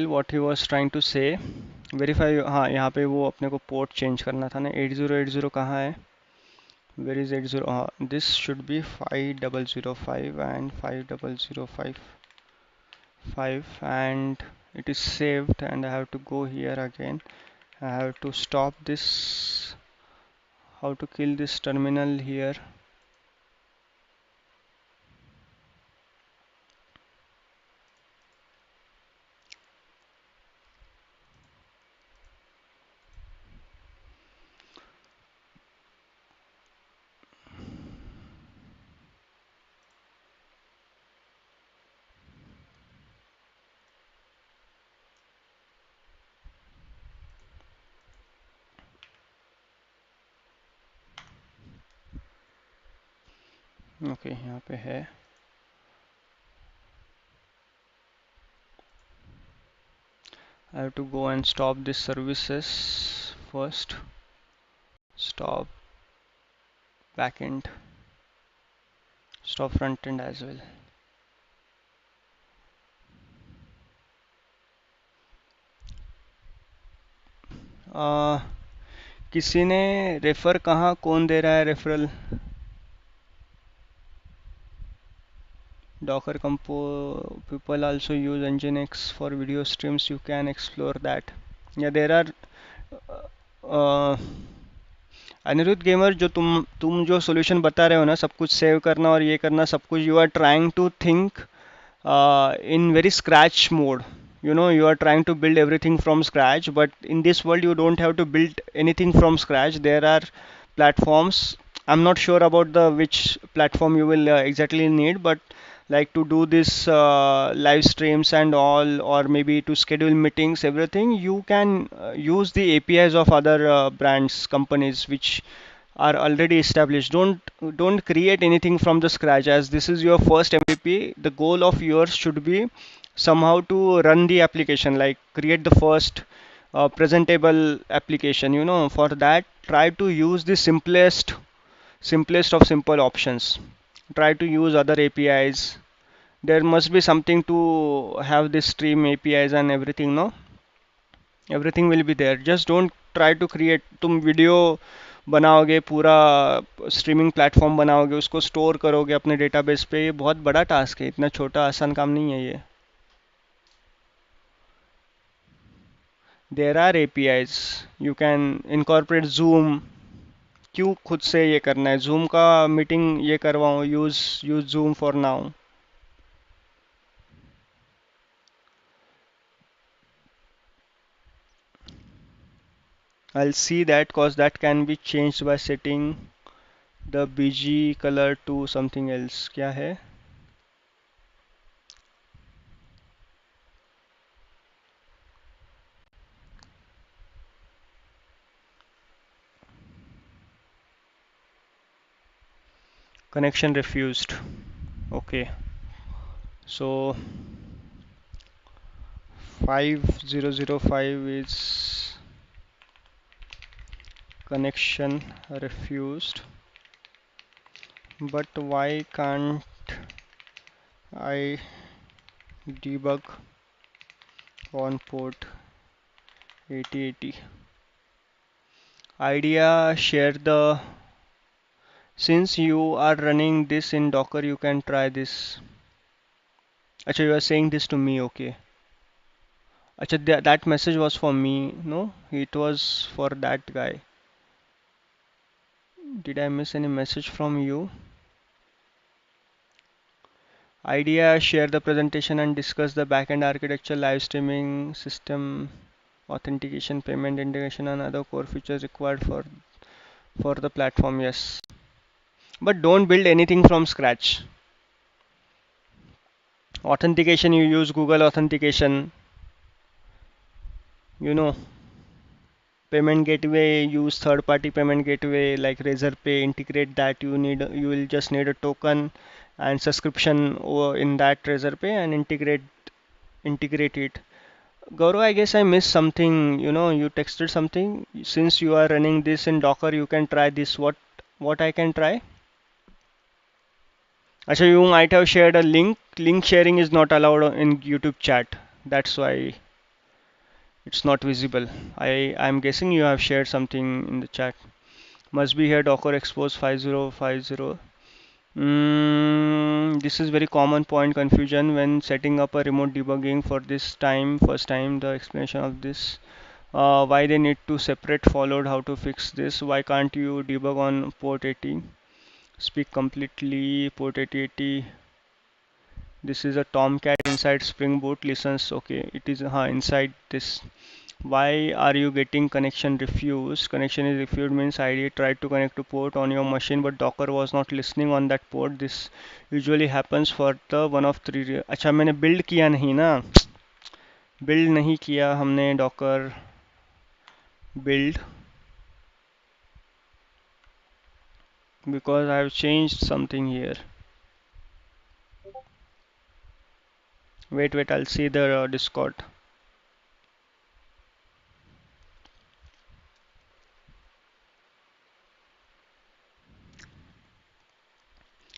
Speaker 1: what he was trying to say, verify, हाँ यहाँ पे वो अपने को port change करना था ना, 8080 कहाँ है? Where is 80? This should be 5005 and 5005 and it is saved, and I have to go here again. I have to stop this. How to kill this terminal here? Okay यहाँ पे है. I have to go and stop this services first. Stop backend. Stop frontend as well. किसी ने refer कहाँ, कौन दे रहा है referral? Docker Compo, people also use Nginx for video streams. You can explore that. Yeah, there are Anirudh gamer, जो तुम जो solution बता रहे हो ना, सब कुछ सेव करना और ये करना, सब कुछ, you are trying to think in very scratch mode. You know, you are trying to build everything from scratch, but in this world you don't have to build anything from scratch. There are platforms. I'm not sure about the which platform you will exactly need, but like to do this live streams and all, or maybe to schedule meetings, everything, you can use the APIs of other brands, companies which are already established. Don't create anything from the scratch, as this is your first MVP. The goal of yours should be somehow to run the application, like create the first presentable application. You know, for that, try to use the simplest of simple options. Try to use other APIs. There must be something to have this stream APIs and everything, no? Everything will be there. Just don't try to create. तुम video बनाओगे, पूरा streaming platform बनाओगे, उसको store करोगे अपने database पे, ये बहुत बड़ा टास्क है, इतना छोटा आसान काम नहीं है ये. There are APIs. You can incorporate Zoom. क्यों खुद से ये करना है? जूम का मीटिंग ये करवाओ, use zoom for now. I'll see that, cause that can be changed by setting the BG color to something else. क्या है? Connection refused. Okay. So 5005 is connection refused. But why can't I debug on port 8080? Idea, share the. Since you are running this in Docker, you can try this. Actually, you are saying this to me, okay. Actually, that message was for me, no? It was for that guy. Did I miss any message from you? Idea, share the presentation and discuss the backend architecture, live streaming system, authentication, payment integration, and other core features required for the platform. Yes, but don't build anything from scratch. Authentication, you use Google authentication. You know, payment gateway, use third party payment gateway like Razorpay. Integrate that. You will just need a token and subscription in that Razorpay, and integrate it. Gaurav, I guess I missed something. You know, you texted something. Since you are running this in Docker, you can try this. What I can try? Actually, you might have shared a link. Link sharing is not allowed in YouTube chat. That's why it's not visible. I'm guessing you have shared something in the chat. Must be here Docker expose 5050. This is very common point confusion when setting up a remote debugging for this time. First time the explanation of this. Why they need to separate followed, how to fix this, why can't you debug on port 80, speak completely, port 8080. This is a Tomcat inside Spring Boot listens. Okay, it is inside this. Why are you getting connection refused? Connection is refused means ID tried to connect to port on your machine but Docker was not listening on that port. This usually happens for the one of three. अच्छा, मैंने build किया नहीं ना, build नहीं किया हमने Docker build, because I have changed something here. Wait, I'll see the Discord.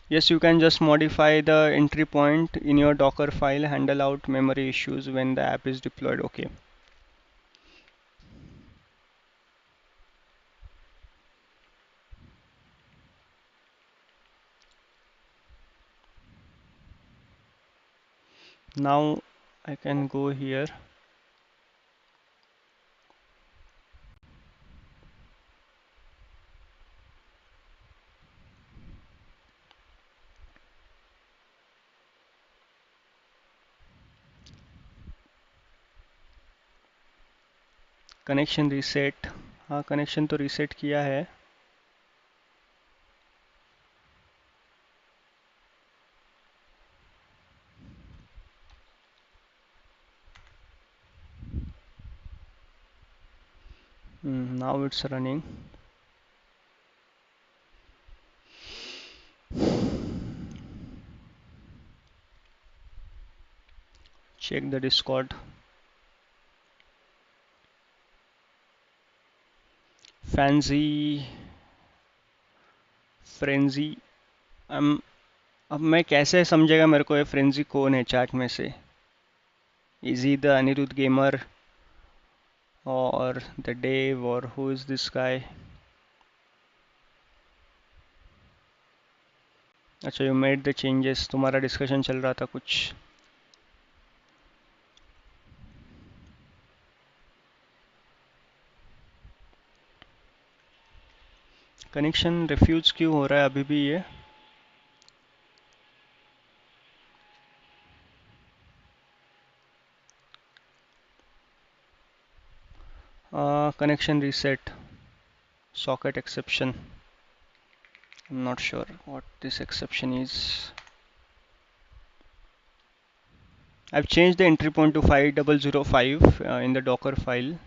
Speaker 1: Yes, you can just modify the entry point in your Docker file, handle out memory issues when the app is deployed. Okay. Now I can go here. Connection reset. हाँ, connection तो reset किया है. Now it's running. Check the Discord. Fancy Frenzy. अब मैं कैसे समझेगा मेरे को ये फ्रेंजी कौन है चैट में से? Is he the Anirudh gamer or the Dave or who is this guy? अच्छा, you made the changes. तुम्हारा डिस्कशन चल रहा था कुछ. कनेक्शन रिफ्यूज क्यों हो रहा है अभी भी ये? Connection reset, socket exception. I'm not sure what this exception is. I've changed the entry point to 5005 in the Docker file.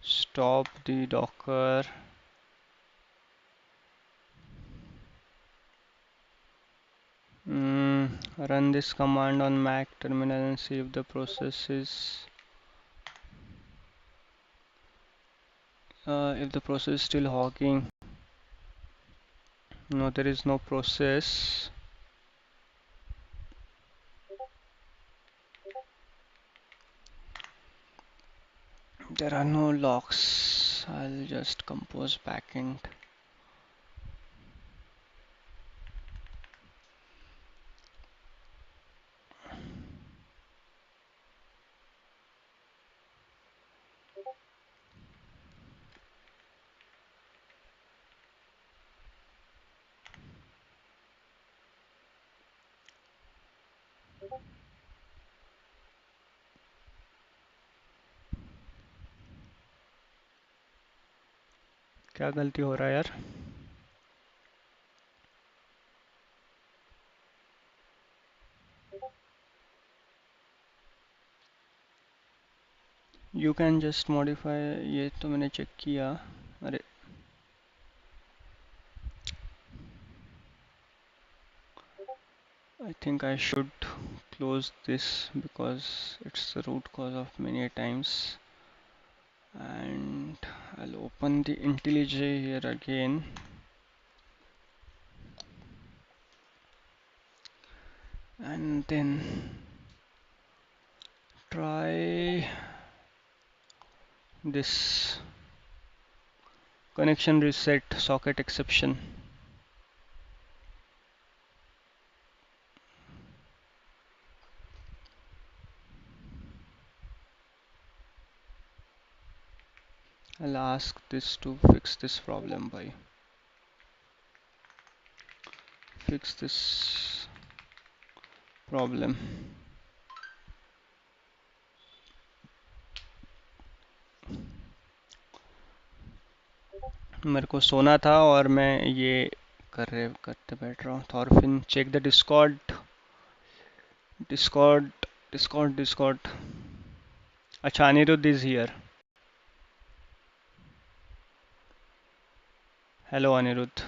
Speaker 1: Stop the Docker. Run this command on Mac terminal and see if the process is still hogging. No, there is no process. There are no locks. I'll just compose backend. क्या गलती हो रहा है यार? You can just modify. ये तो मैंने check किया. अरे I think I should close this because it's the root cause of many times. And I'll open the IntelliJ here again. And then try this connection reset socket exception. I'll ask this to fix this problem by fix this problem. मेरे को सोना था और मैं ये करते बैठ रहा हूँ. Thorfinn, check the Discord. अच्छा, Anirudh is here. Hello Anirudh.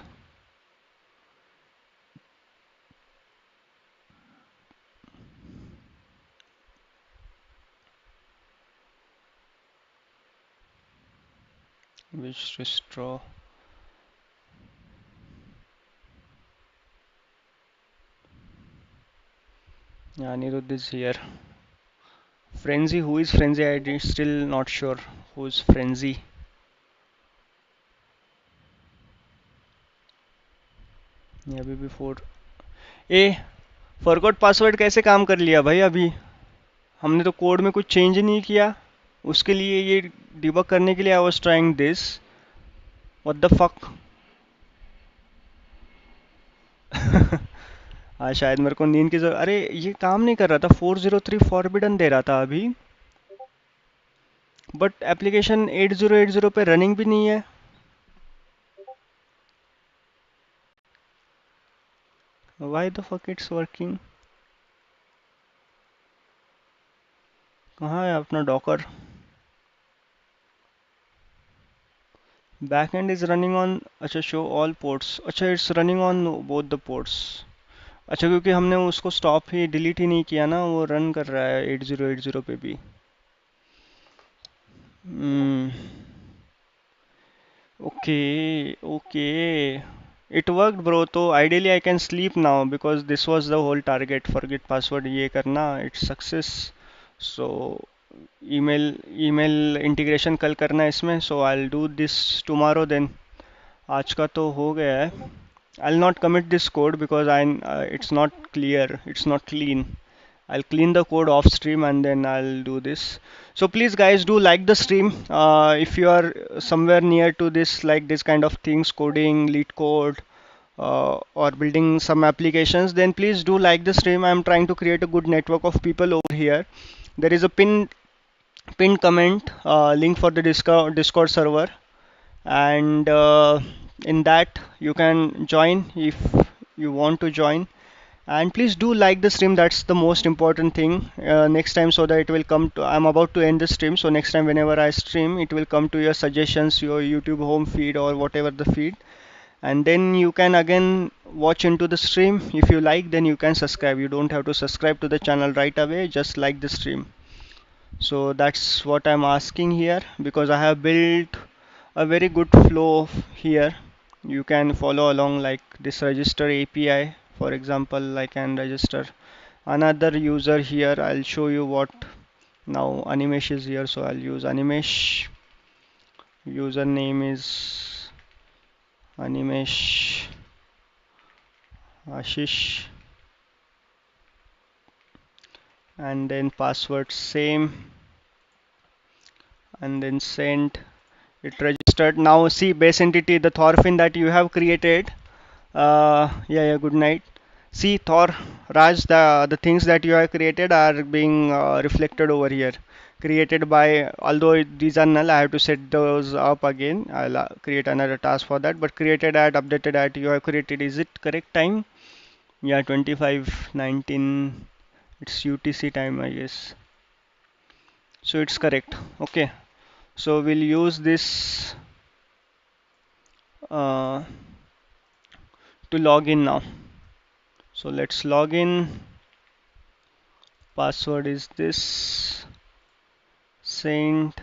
Speaker 1: Which restore? Yeah, Anirudh is here. Frenzy, who is Frenzy? Still not sure who's Frenzy. Yeah, अभी before. ए, फॉरगॉट पासवर्ड कैसे काम कर लिया भाई? अभी हमने तो कोड में कुछ चेंज नहीं किया। उसके लिए ये डिबग करने के लिए I was trying this. What the fuck. हाँ, शायद मेरे को नींद की जरूरत। अरे ये काम नहीं कर रहा था, 403 फॉरबिडन दे रहा था अभी, बट एप्लीकेशन 8080 पे रनिंग भी नहीं है। Why the fuck it's working? कहाँ है अपना Docker? Backend is running on, अच्छा शो ऑल पोर्ट्स, अच्छा it's running on both the ports. अच्छा, क्योंकि हमने उसको स्टॉप ही डिलीट ही नहीं किया ना, वो रन कर रहा है 8080 पे भी। Okay okay, it worked bro. तो ideally I can sleep now because this was the whole target, forget password ये करना, it's success. So email email integration कल करना है इसमें, so I will do this tomorrow then. आज का तो हो गया है। I'll not commit this code because it's not clear, it's not clean. I'll clean the code off stream and then I'll do this. So please guys do like the stream. If you are somewhere near to this, like this kind of things, coding, lead code, or building some applications, then please do like the stream. I'm trying to create a good network of people over here. There is a pinned comment link for the Discord server, and in that you can join if you want to join. And please do like the stream, that's the most important thing. Next time, so that it will come to, I'm about to end the stream, so next time whenever I stream, it will come to your suggestions, your YouTube home feed or whatever the feed, and then you can again watch into the stream. If you like, then you can subscribe. You don't have to subscribe to the channel right away, just like the stream. So that's what I'm asking here, because I have built a very good flow here. You can follow along like this register API. For example, I can register another user here. I'll show you what. Now Animesh is here, so I'll use Animesh. Username is Animesh Ashish, and then password same, and then send. It registered. Now see base entity, the Thorfinn that you have created. Yeah, good night. See Thor, Raj, the things that you have created are being reflected over here. Created by, although these are null, I have to set those up again. I'll create another task for that. But created at, updated at, you have created. Is it correct time? Yeah, 25:19. It's UTC time, I guess. So it's correct. Okay. So we'll use this uh, to log in now. So let's log in. Password is this. Saint.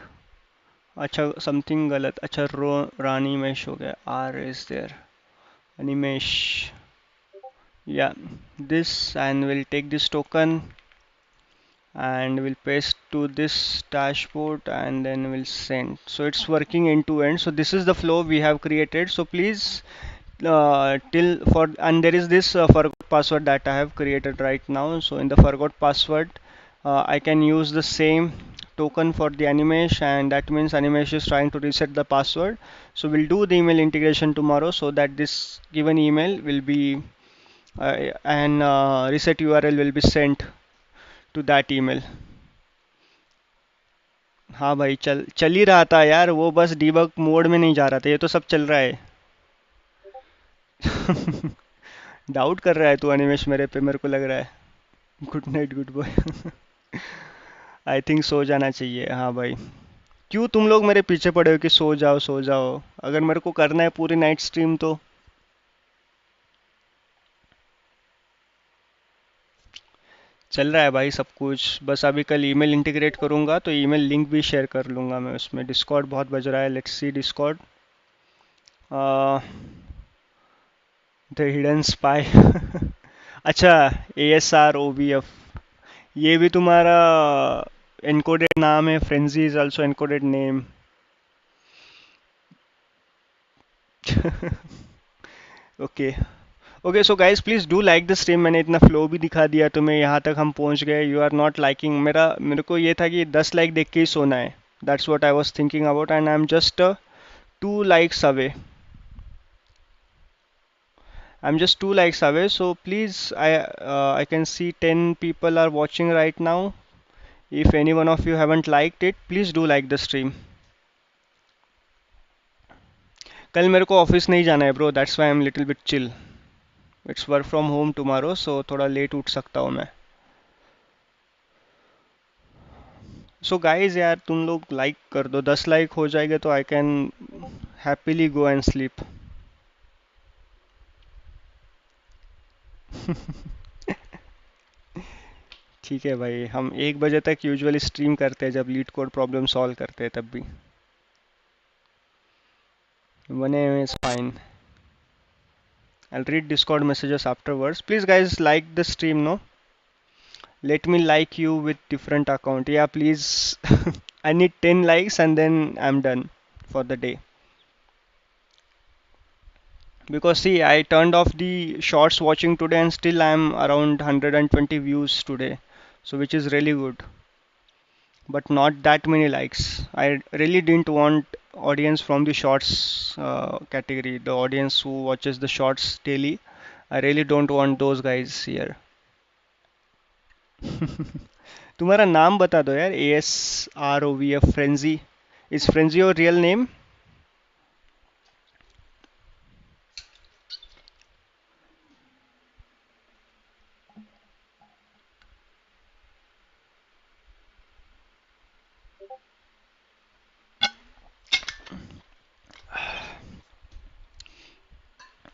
Speaker 1: अच्छा something गलत, अच्छा रो रानीमेश हो गया, आर is there, animesh. Yeah, this, and we'll take this token and we'll paste to this dashboard and then we'll send. So it's working end to end. So this is the flow we have created. So please till for, and there is this forgot password that I have created right now. So in the forgot password, I can use the same token for the Animesh, and that means Animesh is trying to reset the password. So we'll do the email integration tomorrow, so that this given email will be and reset URL will be sent to that email. हाँ भाई, चल ही रहा था यार, वो बस debug mode में नहीं जा रहा था, ये तो सब चल रहा है। डाउट कर रहा है तू अनिमेश मेरे पे, मेरे को लग रहा है। Good night good boy. I think so जाना चाहिए, हाँ भाई। क्यों तुम लोग मेरे पीछे पड़े हो कि सो जाओ सो जाओ? अगर मेरे को करना है पूरी नाइट स्ट्रीम तो चल रहा है भाई सब कुछ। बस अभी कल ईमेल इंटीग्रेट करूंगा तो ईमेल लिंक भी शेयर कर लूंगा मैं उसमें। डिस्कॉर्ड बहुत बज रहा है, let's see Discord. The hidden spy. अच्छा, ASROVF, ये भी तुम्हारा एनकोडेड नाम है? Frenzy is also encoded name. Okay. Okay so guys please do like the stream. मैंने इतना फ्लो भी दिखा दिया तुम्हें, यहाँ तक हम पहुँच गए। You are not liking. मेरे को ये था कि 10 लाइक देख के ही सोना है। That's what I was thinking about and I am just 2 likes away. I'm just 2 likes away. So please, I can see 10 people are watching right now. If any one of you haven't liked it, please do like the stream. कल मेरे को office नहीं जाना है bro, that's why I am little bit chill. It's work from home tomorrow, so थोड़ा late उठ सकता हूँ मैं। सो गाइज यार तुम लोग लाइक कर दो, 10 लाइक हो जाएगा तो I can happily go and sleep. ठीक है भाई, हम 1 बजे तक यूजुअली स्ट्रीम करते हैं जब लीड कोड प्रॉब्लम सॉल्व करते हैं तब भी। 1 AM is fine. I'll read Discord messages afterwards. Please guys like the stream, no? Let me like you with different account. Yeah, please. I need 10 likes and then I'm done for the day. Because see, I turned off the shorts watching today and still I'm around 120 views today. So which is really good. But not that many likes. I really didn't want audience from the shorts category, the audience who watches the shorts daily. I really don't want those guys here. तुम्हारा नाम बता दो यार। ASROVF frenzy. Is frenzy your real name?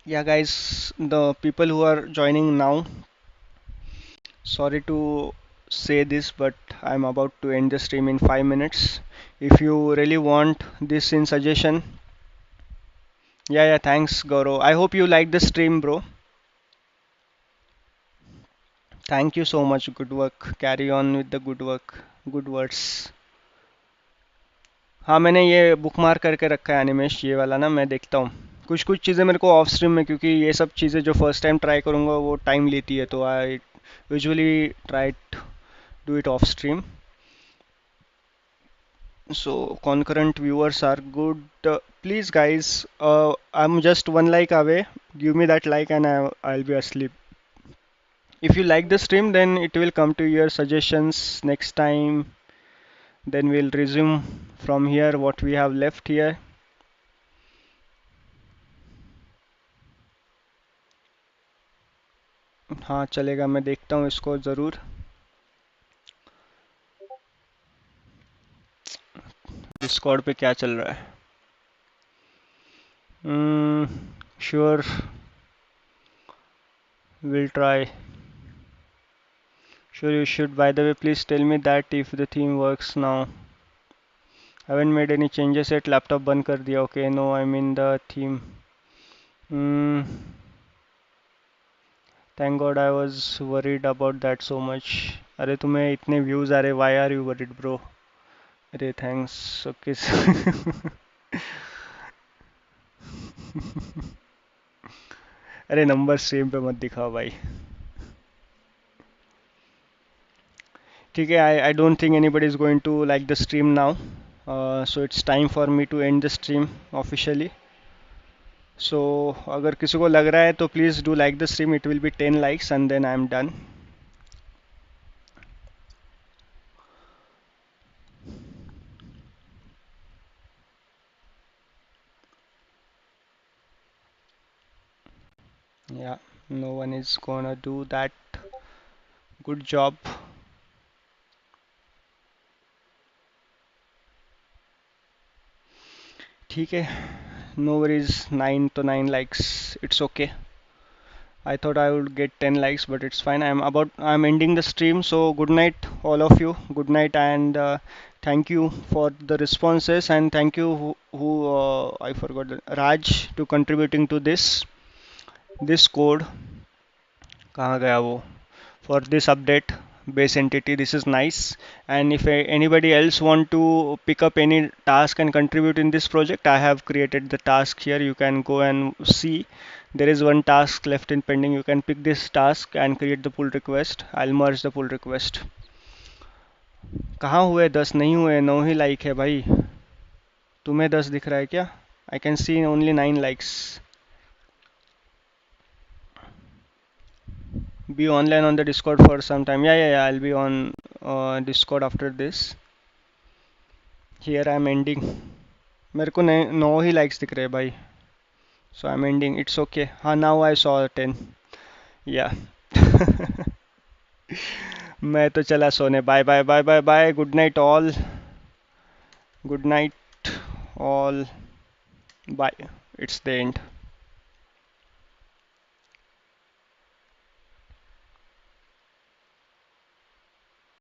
Speaker 1: Yeah guys, the people who are joining now, sorry to say this but I'm about to end the stream in 5 minutes. If you really want this in suggestion, yeah, thanks Gaurav. I hope you like the stream bro. Thank you so much. Good work. Carry on with the good work. Good words. हाँ, मैंने ये book mark करके रखा है एनिमेश, ये वाला ना। मैं देखता हूँ कुछ कुछ चीज़ें मेरे को ऑफ स्ट्रीम में, क्योंकि ये सब चीज़ें जो फर्स्ट टाइम ट्राई करूँगा वो टाइम लेती है, तो I usually try do it of stream. So concurrent viewers are good. Please guys, I'm just 1 like away. Give me that like and I'll be asleep. If you like the stream, then it will come to your suggestions next time. Then we'll resume from here what we have left here. हाँ चलेगा, मैं देखता हूँ इसको ज़रूर. Discord पे क्या चल रहा है? Sure, will try. Sure, you should. By the way, please tell me that if the theme works now. Haven't made any changes yet. Laptop बंद कर दिया. Okay, no, I mean the theme. Hmm. Thank God, I was worried about that so much. अरे तुम्हें इतने views आ रहे, why are you worried, bro? अरे thanks. Okay. अरे number stream पे मत दिखाओ भाई. ठीक है, I don't think anybody is going to like the stream now. So it's time for me to end the stream officially. So अगर किसी को लग रहा है तो please do like the stream. It will be 10 likes and then I'm done. Yeah, no one is gonna do that. Good job. ठीक है, no worries. 9 to 9 likes, it's okay. I thought I would get 10 likes, but it's fine. I'm ending the stream. So good night, all of you. Good night, and thank you for the responses, and thank you I forgot Raj to contributing to this code. कहाँ गया वो? For this update base entity, this is nice. And if anybody else want to pick up any task and contribute in this project, I have created the task here. You can go and see there is one task left in pending. You can pick this task and create the pull request. I'll merge the pull request. कहाँ हुए 10? नहीं हुए, 9 ही like है भाई. तुम्हें 10 दिख रहा है क्या? I can see only 9 likes. Be online on the Discord for some time. Yeah, I'll be on Discord after this. Here I'm ending. मेरे को 9 ही likes दिख रहे हैं भाई. So I'm ending. It's okay. हाँ, now I saw 10. Yeah. मैं तो चला सोने. Bye bye bye bye bye. Good night all. Good night all. Bye. It's the end.